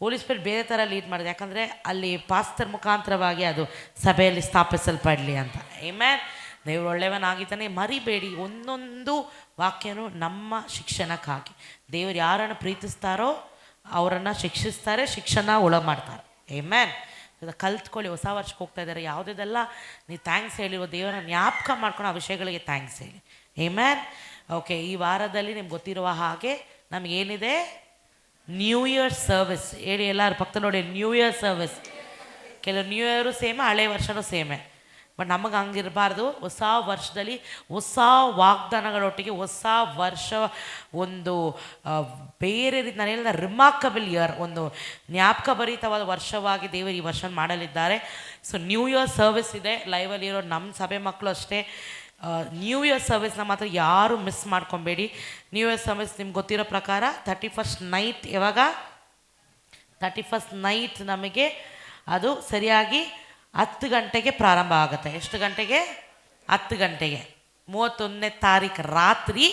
ಹೋಲಿ ಸ್ಪಿರಿಟ್ ಬೇರೆ ಥರ ಲೀಡ್ ಮಾಡಿದೆ. ಯಾಕಂದರೆ ಅಲ್ಲಿ ಪಾಸ್ಟರ್ ಮುಖಾಂತರವಾಗಿ ಅದು ಸಭೆಯಲ್ಲಿ ಸ್ಥಾಪಿಸಲ್ಪಡಲಿ ಅಂತ. ಆಮೆನ್. ದೇವರು ಒಳ್ಳೆಯವನಾಗಿದ್ದಾನೆ. ಮರಿಬೇಡಿ, ಒಂದೊಂದು ವಾಕ್ಯನೂ ನಮ್ಮ ಶಿಕ್ಷಣಕ್ಕಾಗಿ. ದೇವರು ಯಾರನ್ನು ಪ್ರೀತಿಸ್ತಾರೋ ಅವರನ್ನು ಶಿಕ್ಷಿಸ್ತಾರೆ, ಶಿಕ್ಷಣ ಒಳ ಮಾಡ್ತಾರೆ. ಆಮೆನ್. ಕಲ್ತ್ಕೊಳ್ಳಿ. ಹೊಸ ವರ್ಷಕ್ಕೆ ಹೋಗ್ತಾ ಇದ್ದಾರೆ, ಯಾವುದೆಲ್ಲ ನೀವು ಥ್ಯಾಂಕ್ಸ್ ಹೇಳಿರೋ ದೇವರ ಜ್ಞಾಪಕ ಮಾಡ್ಕೊಂಡು ಆ ವಿಷಯಗಳಿಗೆ ಥ್ಯಾಂಕ್ಸ್ ಹೇಳಿ. ಆಮೆನ್. ಓಕೆ, ಈ ವಾರದಲ್ಲಿ ನಿಮ್ಗೆ ಗೊತ್ತಿರುವ ಹಾಗೆ ನಮಗೇನಿದೆ, ನ್ಯೂ ಇಯರ್ ಸರ್ವಿಸ್. ಹೇಳಿ ಎಲ್ಲರೂ ಪಕ್ಕ ನೋಡಿ, ನ್ಯೂ ಇಯರ್ ಸರ್ವಿಸ್. ಕೆಲವು ನ್ಯೂ ಇಯರು ಸೇಮೆ, ಹಳೆ ವರ್ಷವೂ ಸೇಮೆ. ಬಟ್ ನಮಗೆ ಹಂಗಿರಬಾರ್ದು. ಹೊಸ ವರ್ಷದಲ್ಲಿ ಹೊಸ ವಾಗ್ದಾನಗಳೊಟ್ಟಿಗೆ ಹೊಸ ವರ್ಷ, ಒಂದು ಬೇರೆ ರೀತಿ ನಾನು ಹೇಳಿದ ರಿಮಾರ್ಕಬಲ್ ಇಯರ್, ಒಂದು ಜ್ಞಾಪಕಭರಿತವಾದ ವರ್ಷವಾಗಿ ದೇವರು ಈ ವರ್ಷ ಮಾಡಲಿದ್ದಾರೆ. ಸೊ ನ್ಯೂ ಇಯರ್ ಸರ್ವಿಸ್ ಇದೆ ಲೈವಲ್ಲಿ ಇರೋ ನಮ್ಮ ಸಭೆ ಮಕ್ಕಳು ಅಷ್ಟೇ. ನ್ಯೂ ಇಯರ್ ಸರ್ವಿಸ್ನ ಮಾತ್ರ ಯಾರು ಮಿಸ್ ಮಾಡ್ಕೊಬೇಡಿ. ನ್ಯೂ ಇಯರ್ ಸರ್ವಿಸ್ ನಿಮ್ಗೆ ಗೊತ್ತಿರೋ ಪ್ರಕಾರ 31st ನೈಟ್. ಯಾವಾಗ 31st ನೈಟ್ ನಮಗೆ ಅದು ಸರಿಯಾಗಿ 10 ಗಂಟೆಗೆ ಪ್ರಾರಂಭ ಆಗುತ್ತೆ. ಎಷ್ಟು ಗಂಟೆಗೆ? 10 ಗಂಟೆಗೆ. 31ನೇ ತಾರೀಕು ರಾತ್ರಿ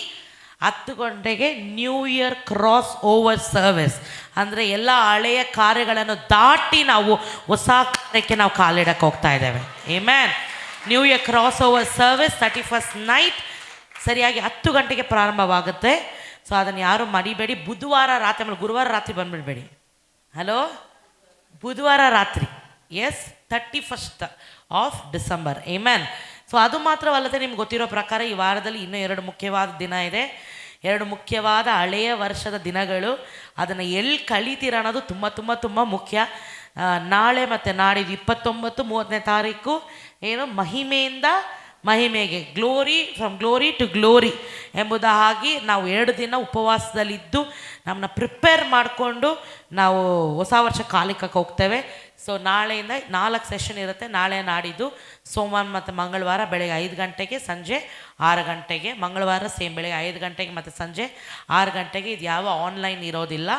10 ಗಂಟೆಗೆ new year cross over service. ಅಂದರೆ ಎಲ್ಲ ಹಳೆಯ ಕಾರ್ಯಗಳನ್ನು ದಾಟಿ ನಾವು ಹೊಸ ಕಾರ್ಯಕ್ಕೆ ನಾವು ಕಾಲಿಡಕ್ಕೆ ಹೋಗ್ತಾ ಇದ್ದೇವೆ. Amen. New year cross over service 31st night ಸರಿಯಾಗಿ 10 ಗಂಟೆಗೆ ಪ್ರಾರಂಭವಾಗುತ್ತೆ. ಸೊ ಅದನ್ನು ಯಾರು ಮರಿಬೇಡಿ. ಬುಧವಾರ ರಾತ್ರಿ, ಆಮೇಲೆ ಗುರುವಾರ ರಾತ್ರಿ ಬಂದುಬಿಡಬೇಡಿ. ಹಲೋ, ಬುಧವಾರ ರಾತ್ರಿ. Yes, 31st of December. Amen. So ಅದು ಮಾತ್ರವಲ್ಲದೆ ನಿಮ್ಗೆ ಗೊತ್ತಿರೋ ಪ್ರಕಾರ ಈ ವಾರದಲ್ಲಿ ಇನ್ನೂ 2 ಮುಖ್ಯವಾದ ದಿನ ಇದೆ. 2 ಮುಖ್ಯವಾದ ಹಳೆಯ ವರ್ಷದ ದಿನಗಳು. ಅದನ್ನು ಎಲ್ಲಿ ಕಳೀತೀರ ಅನ್ನೋದು ತುಂಬ ತುಂಬ ತುಂಬ ಮುಖ್ಯ. ನಾಳೆ ಮತ್ತು ನಾಡಿದ್ದು 29, 30ನೇ ತಾರೀಕು ಏನು ಮಹಿಮೆಯಿಂದ ಮಹಿಮೆಗೆ, glory from glory to glory ಎಂಬುದಾಗಿ ನಾವು 2 ದಿನ ಉಪವಾಸದಲ್ಲಿದ್ದು ನಮ್ಮನ್ನ ಪ್ರಿಪೇರ್ ಮಾಡಿಕೊಂಡು ನಾವು ಹೊಸ ವರ್ಷ ಕಾಲಿಕಕ್ಕೆ ಹೋಗ್ತೇವೆ. ಸೊ ನಾಳೆಯಿಂದ 4 ಸೆಷನ್ ಇರುತ್ತೆ. ನಾಳೆ ನಾಡಿದ್ದು ಸೋಮವಾರ ಮತ್ತು ಮಂಗಳವಾರ ಬೆಳಗ್ಗೆ 5 ಗಂಟೆಗೆ, ಸಂಜೆ 6 ಗಂಟೆಗೆ. ಮಂಗಳವಾರ ಸೇಮ್ ಬೆಳಗ್ಗೆ 5 ಗಂಟೆಗೆ ಮತ್ತು ಸಂಜೆ 6 ಗಂಟೆಗೆ. ಇದು ಯಾವ ಆನ್ಲೈನ್ ಇರೋದಿಲ್ಲ.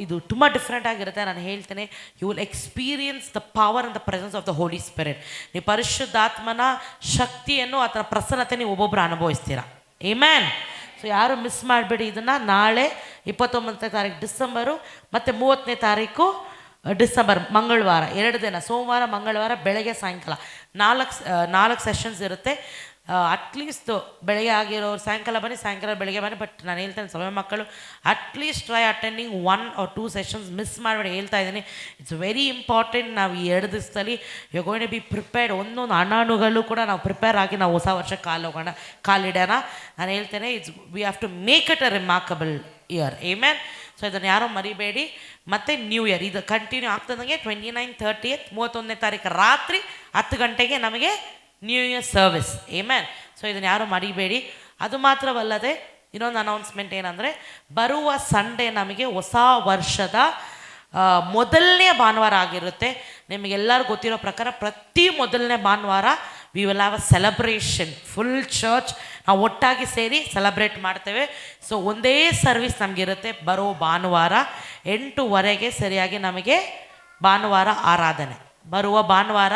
ಇದು ತುಂಬ ಡಿಫ್ರೆಂಟ್ ಆಗಿರುತ್ತೆ. ನಾನು ಹೇಳ್ತೇನೆ, you will experience the power and the presence of the Holy Spirit. ನೀವು ಪರಿಶುದ್ಧಾತ್ಮನ ಶಕ್ತಿಯನ್ನು, ಅದರ ಪ್ರಸನ್ನತೆ ನೀವು ಒಬ್ಬೊಬ್ಬರು ಅನುಭವಿಸ್ತೀರಾ. ಆಮೆನ್. ಸೊ ಯಾರು ಮಿಸ್ ಮಾಡಬೇಡಿ ಇದನ್ನು. ನಾಳೆ 29ನೇ ತಾರೀಕು ಡಿಸೆಂಬರು ಮತ್ತು 30ನೇ ತಾರೀಕು ಡಿಸೆಂಬರ್ ಮಂಗಳವಾರ, 2 ದಿನ, ಸೋಮವಾರ ಮಂಗಳವಾರ ಬೆಳಗ್ಗೆ ಸಾಯಂಕಾಲ 4 ಸೆಷನ್ಸ್ ಇರುತ್ತೆ. ಅಟ್ಲೀಸ್ಟ್ ಬೆಳಗ್ಗೆ ಆಗಿರೋರು ಸಾಯಂಕಾಲ ಬನ್ನಿ, ಸಾಯಂಕಾಲ ಬೆಳಗ್ಗೆ ಬನ್ನಿ. ಬಟ್ ನಾನು ಹೇಳ್ತೇನೆ, ಸಭೆ ಮಕ್ಕಳು at least try attending 1 or 2 sessions. Miss ಮಾಡಬೇಡಿ, ಹೇಳ್ತಾ ಇದ್ದೀನಿ. It's very important. ನಾವು ಈ 2 ದಿವಸದಲ್ಲಿ you going to be prepared. ಒಂದೊಂದು ಅಣಾಣುಗಳು ಕೂಡ ನಾವು ಪ್ರಿಪೇರ್ ಆಗಿ ನಾವು ಹೊಸ ವರ್ಷ ಕಾಲಿಡೋಣ. ನಾನು ಹೇಳ್ತೇನೆ, we have to make it a remarkable year. Amen. So ಇದನ್ನು ಯಾರೂ ಮರಿಬೇಡಿ. ಮತ್ತು ನ್ಯೂ ಇಯರ್ ಇದು ಕಂಟಿನ್ಯೂ ಆಗ್ತದಂಗೆ 29, 30, 31ನೇ ತಾರೀಕು ರಾತ್ರಿ 10 ಗಂಟೆಗೆ ನಮಗೆ new year service. Amen. So ಇದನ್ನು ಯಾರೂ ಮರಿಬೇಡಿ. ಅದು ಮಾತ್ರವಲ್ಲದೆ ಇನ್ನೊಂದು ಅನೌನ್ಸ್ಮೆಂಟ್ ಏನಂದರೆ, ಬರುವ ಸಂಡೇ ನಮಗೆ ಹೊಸ ವರ್ಷದ ಮೊದಲನೇ ಭಾನುವಾರ ಆಗಿರುತ್ತೆ. ನಿಮಗೆಲ್ಲರೂ ಗೊತ್ತಿರೋ ಪ್ರಕಾರ ಪ್ರತಿ ಮೊದಲನೇ ಭಾನುವಾರ we will have a celebration. Full church ನಾವು ಒಟ್ಟಾಗಿ ಸೇರಿ ಸೆಲೆಬ್ರೇಟ್ ಮಾಡ್ತೇವೆ. ಸೊ ಒಂದೇ ಸರ್ವಿಸ್ ನಮಗಿರುತ್ತೆ ಬರೋ ಭಾನುವಾರ 8:30ಗೆ ಸರಿಯಾಗಿ ನಮಗೆ ಭಾನುವಾರ ಆರಾಧನೆ. ಬರುವ ಭಾನುವಾರ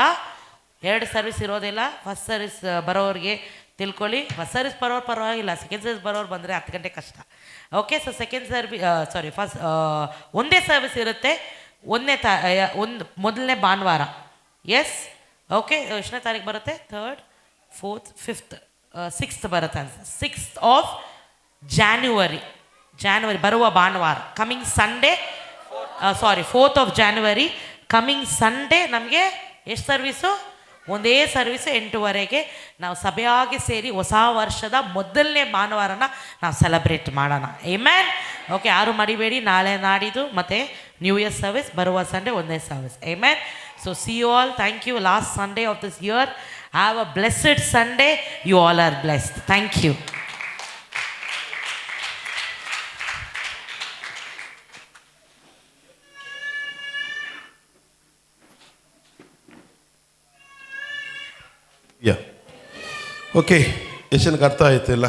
2 ಸರ್ವಿಸ್ ಇರೋದಿಲ್ಲ. ಫಸ್ಟ್ ಸರ್ವಿಸ್ ಬರೋರಿಗೆ ತಿಳ್ಕೊಳ್ಳಿ. ಫಸ್ಟ್ ಸರ್ವಿಸ್ ಬರೋರು ಪರವಾಗಿಲ್ಲ, ಸೆಕೆಂಡ್ ಸರ್ವಿಸ್ ಬರೋರು ಬಂದರೆ 10 ಗಂಟೆ ಕಷ್ಟ. ಓಕೆ. ಸೊ ಸೆಕೆಂಡ್ ಫಸ್ಟ್ ಒಂದೇ ಸರ್ವಿಸ್ ಇರುತ್ತೆ. ಮೊದಲನೇ ಭಾನುವಾರ. ಎಸ್. ಓಕೆ. ಎಷ್ಟನೇ ತಾರೀಕು ಬರುತ್ತೆ? 3rd, 4th, 5th, 6th ಬರುತ್ತೆ ಅನ್ಸುತ್ತೆ. 6th ಆಫ್ ಜಾನ್ಯುವರಿ ಬರುವ ಭಾನುವಾರ. Coming Sunday 4th of January coming Sunday ನಮಗೆ ಎಷ್ಟು ಸರ್ವಿಸು? ಒಂದೇ ಸರ್ವಿಸು 8:30ಗೆ. ನಾವು ಸಭೆಯಾಗಿ ಸೇರಿ ಹೊಸ ವರ್ಷದ ಮೊದಲನೇ ಭಾನುವಾರನ ನಾವು ಸೆಲೆಬ್ರೇಟ್ ಮಾಡೋಣ. ಆಮೆನ್. ಓಕೆ. ಯಾರು ಮರಿಬೇಡಿ. ನಾಳೆ ನಾಡಿದ್ದು ಮತ್ತು ನ್ಯೂ ಇಯರ್ ಸರ್ವಿಸ್, ಬರುವ ಸಂಡೇ ಒಂದೇ service. Amen. So see you all. Thank you. Last Sunday of this year. Have a blessed Sunday. You all are blessed. Thank you. Yeah. Okay, ಎಷ್ಟು ಜನಕ್ಕೆ ಅರ್ಥ ಆಯಿತು ಇಲ್ಲ?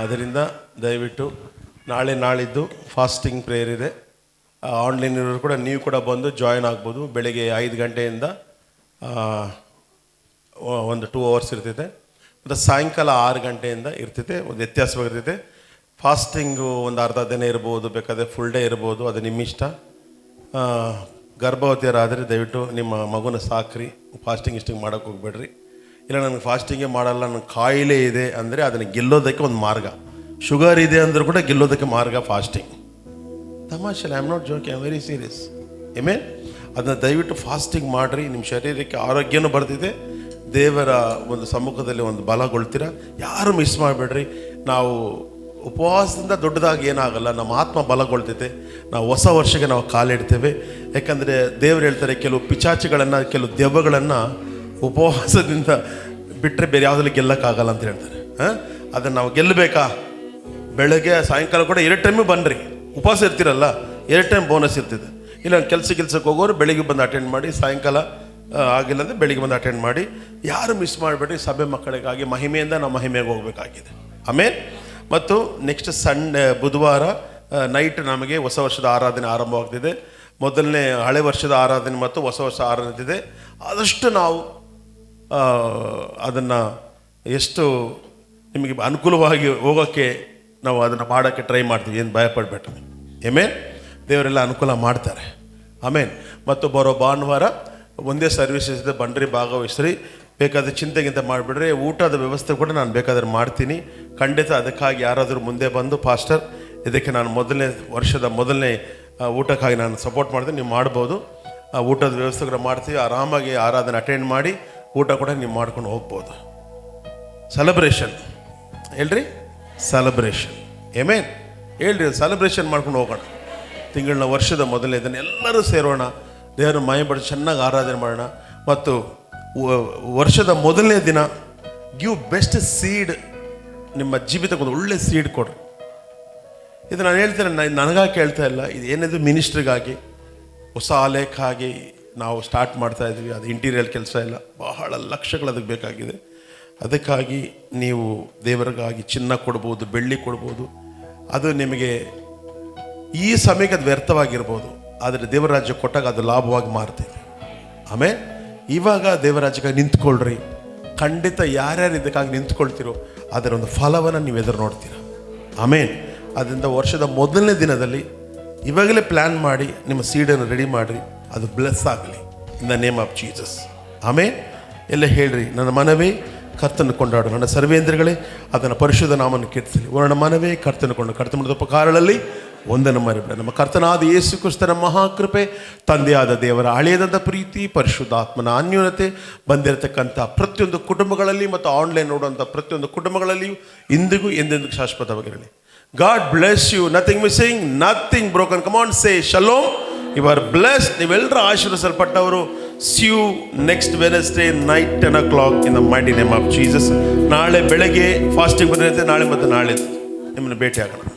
ಅದರಿಂದ ದಯವಿಟ್ಟು ನಾಳಿದ್ದು ಫಾಸ್ಟಿಂಗ್ ಪ್ರೇಯರ್ ಇದೆ. ಆನ್ಲೈನ್ ಇರೋರು ಕೂಡ ನೀವು ಕೂಡ ಬಂದು ಜಾಯಿನ್ ಆಗ್ಬೋದು. ಬೆಳಗ್ಗೆ 5 ಗಂಟೆಯಿಂದ ಒಂದು 2 ಅವರ್ಸ್ ಇರ್ತಿದೆ, ಮತ್ತು ಸಾಯಂಕಾಲ 6 ಗಂಟೆಯಿಂದ ಇರ್ತಿದೆ. ಒಂದು ವ್ಯತ್ಯಾಸವಾಗಿರ್ತೈತೆ. ಫಾಸ್ಟಿಂಗು ಒಂದು ಅರ್ಧ ದಿನ ಇರ್ಬೋದು, ಬೇಕಾದರೆ ಫುಲ್ ಡೇ ಇರ್ಬೋದು, ಅದು ನಿಮ್ಮ ಇಷ್ಟ. ಗರ್ಭವತಿಯರಾದರೆ ದಯವಿಟ್ಟು ನಿಮ್ಮ ಮಗುನ ಸಾಕ್ರಿ, ಫಾಸ್ಟಿಂಗ್ ಮಾಡೋಕ್ಕೆ ಹೋಗ್ಬೇಡ್ರಿ. ಇಲ್ಲ ನನಗೆ ಫಾಸ್ಟಿಂಗೇ ಮಾಡಲ್ಲ, ನನಗೆ ಕಾಯಿಲೆ ಇದೆ ಅಂದರೆ ಅದನ್ನು ಗೆಲ್ಲೋದಕ್ಕೆ ಒಂದು ಮಾರ್ಗ. ಶುಗರ್ ಇದೆ ಅಂದರೂ ಕೂಡ ಗೆಲ್ಲೋದಕ್ಕೆ ಮಾರ್ಗ ಫಾಸ್ಟಿಂಗ್. ತಮಾಷೆ, I am not joking, I am very serious. ಆಮೇಲೆ ಅದನ್ನು ದಯವಿಟ್ಟು ಫಾಸ್ಟಿಂಗ್ ಮಾಡಿರಿ. ನಿಮ್ಮ ಶರೀರಕ್ಕೆ ಆರೋಗ್ಯನೂ ಬರ್ತಿದೆ, ದೇವರ ಒಂದು ಸಮ್ಮುಖದಲ್ಲಿ ಒಂದು ಬಲಗೊಳ್ತೀರ. ಯಾರು ಮಿಸ್ ಮಾಡಬೇಡ್ರಿ. ನಾವು ಉಪವಾಸದಿಂದ ದೊಡ್ಡದಾಗಿ ಏನಾಗಲ್ಲ, ನಮ್ಮ ಆತ್ಮ ಬಲಗೊಳ್ತೈತೆ. ನಾವು ಹೊಸ ವರ್ಷಕ್ಕೆ ನಾವು ಕಾಲಿಡ್ತೇವೆ. ಯಾಕಂದರೆ ದೇವರು ಹೇಳ್ತಾರೆ, ಕೆಲವು ಪಿಚಾಚಿಗಳನ್ನು, ಕೆಲವು ದೆವ್ವಗಳನ್ನು ಉಪವಾಸದಿಂದ ಬಿಟ್ಟರೆ ಬೇರೆ ಯಾವುದ್ರಲ್ಲಿ ಗೆಲ್ಲಕ್ಕಾಗಲ್ಲ ಅಂತ ಹೇಳ್ತಾರೆ. ಅದನ್ನು ನಾವು ಗೆಲ್ಲಬೇಕಾ? ಬೆಳಗ್ಗೆ ಸಾಯಂಕಾಲ ಕೂಡ 2 ಟೈಮು ಬನ್ನಿರಿ. ಉಪವಾಸ ಇರ್ತೀರಲ್ಲ, 2 ಟೈಮ್ ಬೋನಸ್ ಇರ್ತಿದೆ. ಇಲ್ಲ ಕೆಲ್ಸಕ್ಕೆ ಹೋಗೋರು ಬೆಳಿಗ್ಗೆ ಬಂದು ಅಟೆಂಡ್ ಮಾಡಿ, ಸಾಯಂಕಾಲ ಆಗಿಲ್ಲ ಅಂದರೆ ಬೆಳಿಗ್ಗೆ ಬಂದು ಅಟೆಂಡ್ ಮಾಡಿ. ಯಾರು ಮಿಸ್ ಮಾಡಬೇಡಿ. ಸಭೆ ಮಕ್ಕಳಿಗಾಗಿ ಮಹಿಮೆಯಿಂದ ನಾವು ಮಹಿಮೆಗೆ ಹೋಗಬೇಕಾಗಿದೆ. ಆಮೇಲೆ ಮತ್ತು ನೆಕ್ಸ್ಟ್ ಬುಧವಾರ ನೈಟ್ ನಮಗೆ ಹೊಸ ವರ್ಷದ ಆರಾಧನೆ ಆರಂಭವಾಗ್ತಿದೆ. ಮೊದಲನೇ ಹಳೆ ವರ್ಷದ ಆರಾಧನೆ ಮತ್ತು ಹೊಸ ವರ್ಷ ಆರಾಧನೆ ಇದೆ. ಆದಷ್ಟು ನಾವು ಅದನ್ನು ಎಷ್ಟು ನಿಮಗೆ ಅನುಕೂಲವಾಗಿ ಹೋಗೋಕ್ಕೆ ನಾವು ಅದನ್ನು ಮಾಡೋಕ್ಕೆ ಟ್ರೈ ಮಾಡ್ತೀವಿ. ಏನು ಭಯಪಡಬೇಡ್ರಿ. ಆಮೇಲೆ ದೇವರೆಲ್ಲ ಅನುಕೂಲ ಮಾಡ್ತಾರೆ. ಆಮೇಲೆ ಮತ್ತು ಬರೋ ಭಾನುವಾರ ಒಂದೇ ಸರ್ವಿಸಸ್ ಇದೆ, ಬನ್ನಿರಿ, ಭಾಗವಹಿಸ್ರಿ. ಬೇಕಾದರೆ ಚಿಂತೆಗಿಂತ ಮಾಡಿಬಿಡ್ರಿ. ಊಟದ ವ್ಯವಸ್ಥೆ ಕೂಡ ನಾನು ಬೇಕಾದರೆ ಮಾಡ್ತೀನಿ ಖಂಡಿತ. ಅದಕ್ಕಾಗಿ ಯಾರಾದರೂ ಮುಂದೆ ಬಂದು, ಪಾಸ್ಟರ್ ಇದಕ್ಕೆ ನಾನು ವರ್ಷದ ಮೊದಲನೇ ಊಟಕ್ಕಾಗಿ ನಾನು ಸಪೋರ್ಟ್ ಮಾಡ್ತೀನಿ, ನೀವು ಮಾಡ್ಬೋದು. ಊಟದ ವ್ಯವಸ್ಥೆ ಕೂಡ ಮಾಡ್ತೀವಿ. ಆರಾಮಾಗಿ ಆರಾಧನೆ ಅಟೆಂಡ್ ಮಾಡಿ ಊಟ ಕೂಡ ನೀವು ಮಾಡ್ಕೊಂಡು ಹೋಗ್ಬೋದು. ಸೆಲೆಬ್ರೇಷನ್ ಹೇಳ್ರಿ, ಸೆಲೆಬ್ರೇಷನ್. ಆಮೇಲೆ ಹೇಳ್ರಿ, ಸೆಲೆಬ್ರೇಷನ್ ಮಾಡ್ಕೊಂಡು ಹೋಗೋಣ. ತಿಂಗಳನ್ನ ವರ್ಷದ ಮೊದಲನೇ ದಿನ ಎಲ್ಲರೂ ಸೇರೋಣ, ದೇವರು ಮಹಿಮೆಪಟ್ಟು ಚೆನ್ನಾಗಿ ಆರಾಧನೆ ಮಾಡೋಣ. ಮತ್ತು ವರ್ಷದ ಮೊದಲನೇ ದಿನ ಗಿವ್ ಬೆಸ್ಟ್ ಸೀಡ್. ನಿಮ್ಮ ಜೀವಿತಕ್ಕೆ ಒಂದು ಒಳ್ಳೆ ಸೀಡ್ ಕೊಡ್ರಿ. ಇದು ನಾನು ಹೇಳ್ತೇನೆ, ನನಗಾಗಿ ಕೇಳ್ತಾ ಇಲ್ಲ, ಇದು ಏನಿದು ಮಿನಿಸ್ಟ್ರಿಗಾಗಿ, ಹೊಸ ಆಲೇಖಾಗಿ ನಾವು ಸ್ಟಾರ್ಟ್ ಮಾಡ್ತಾ ಇದ್ವಿ. ಅದು ಇಂಟೀರಿಯರ್ ಕೆಲಸ ಇಲ್ಲ, ಬಹಳ ಲಕ್ಷಗಳು ಅದಕ್ಕೆ ಬೇಕಾಗಿದೆ. ಅದಕ್ಕಾಗಿ ನೀವು ದೇವರಿಗಾಗಿ ಚಿನ್ನ ಕೊಡ್ಬೋದು, ಬೆಳ್ಳಿ ಕೊಡ್ಬೋದು. ಅದು ನಿಮಗೆ ಈ ಸಮಯಕ್ಕೆ ಅದು ವ್ಯರ್ಥವಾಗಿರ್ಬೋದು, ಆದರೆ ದೇವರ ರಾಜ್ಯ ಕೊಟ್ಟಾಗ ಅದು ಲಾಭವಾಗಿ ಮಾರ್ತಿದೆ. ಆಮೇಲೆ ಇವಾಗ ದೇವರ ರಾಜ್ಯಕ್ಕಾಗಿ ನಿಂತ್ಕೊಳ್ರಿ. ಖಂಡಿತ ಯಾರ್ಯಾರು ಇದಕ್ಕಾಗಿ ನಿಂತ್ಕೊಳ್ತೀರೋ ಅದರ ಒಂದು ಫಲವನ್ನು ನೀವು ಎದುರು ನೋಡ್ತೀರ. ಆಮೇಲೆ ಅದರಿಂದ ವರ್ಷದ ಮೊದಲನೇ ದಿನದಲ್ಲಿ ಇವಾಗಲೇ ಪ್ಲ್ಯಾನ್ ಮಾಡಿ ನಿಮ್ಮ ಸೀಡನ್ನು ರೆಡಿ ಮಾಡಿರಿ. ಅದು ಬ್ಲೆಸ್ ಆಗಲಿ ಇನ್ ದ ನೇಮ್ ಆಫ್ ಜೀಸಸ್. ಆಮೇಲೆ ಎಲ್ಲ ಹೇಳ್ರಿ, ನನ್ನ ಮನವೇ ಕರ್ತನ ಕೊಂಡಾಡು, ನನ್ನ ಸರ್ವೇಂದ್ರಗಳೇ ಅದನ್ನು ಪರಿಶುದ್ಧ ನಾಮವನ್ನು ಕೀರ್ತಿಸಲಿ. ನನ್ನ ಮನವೇ ಕರ್ತನ ಕೊಂಡು, ಕರ್ತ ಮಾಡಿದ ಉಪಕಾರಗಳಲ್ಲಿ ಒಂದನ್ನು ಮರಿಬೇಡ. ನಮ್ಮ ಕರ್ತನಾದ ಯೇಸು ಕ್ರಿಸ್ತನ ಮಹಾಕೃಪೆ, ತಂದೆಯಾದ ದೇವರ ಹಳೆಯದಾದ ಪ್ರೀತಿ, ಪರಿಶುದ್ಧಾತ್ಮನ ಅನ್ಯೋನ್ಯತೆ ಬಂದಿರತಕ್ಕಂಥ ಪ್ರತಿಯೊಂದು ಕುಟುಂಬಗಳಲ್ಲಿ ಮತ್ತು ಆನ್ಲೈನ್ ನೋಡುವಂಥ ಪ್ರತಿಯೊಂದು ಕುಟುಂಬಗಳಲ್ಲಿಯೂ ಇಂದಿಗೂ ಎಂದೆಂದಿಗೂ ಶಾಶ್ವತವಾಗಿರಲಿ. God bless you. Nothing missing, nothing broken. Come on, say shalom. You are blessed. ನೀವೆಲ್ಲರೂ ಆಶೀರ್ವದಿಸಲ್ಪಟ್ಟವರು. See you next Wednesday night 10 o'clock in the mighty name of Jesus. ನಾಳೆ ಬೆಳಗ್ಗೆ ಫಾಸ್ಟಿಂಗ್ ಬಂದಿರುತ್ತೆ. ನಾಳೆ ಮತ್ತು ನಾಳೆ ನಿಮ್ಮನ್ನು ಭೇಟಿ ಆಗೋಣ.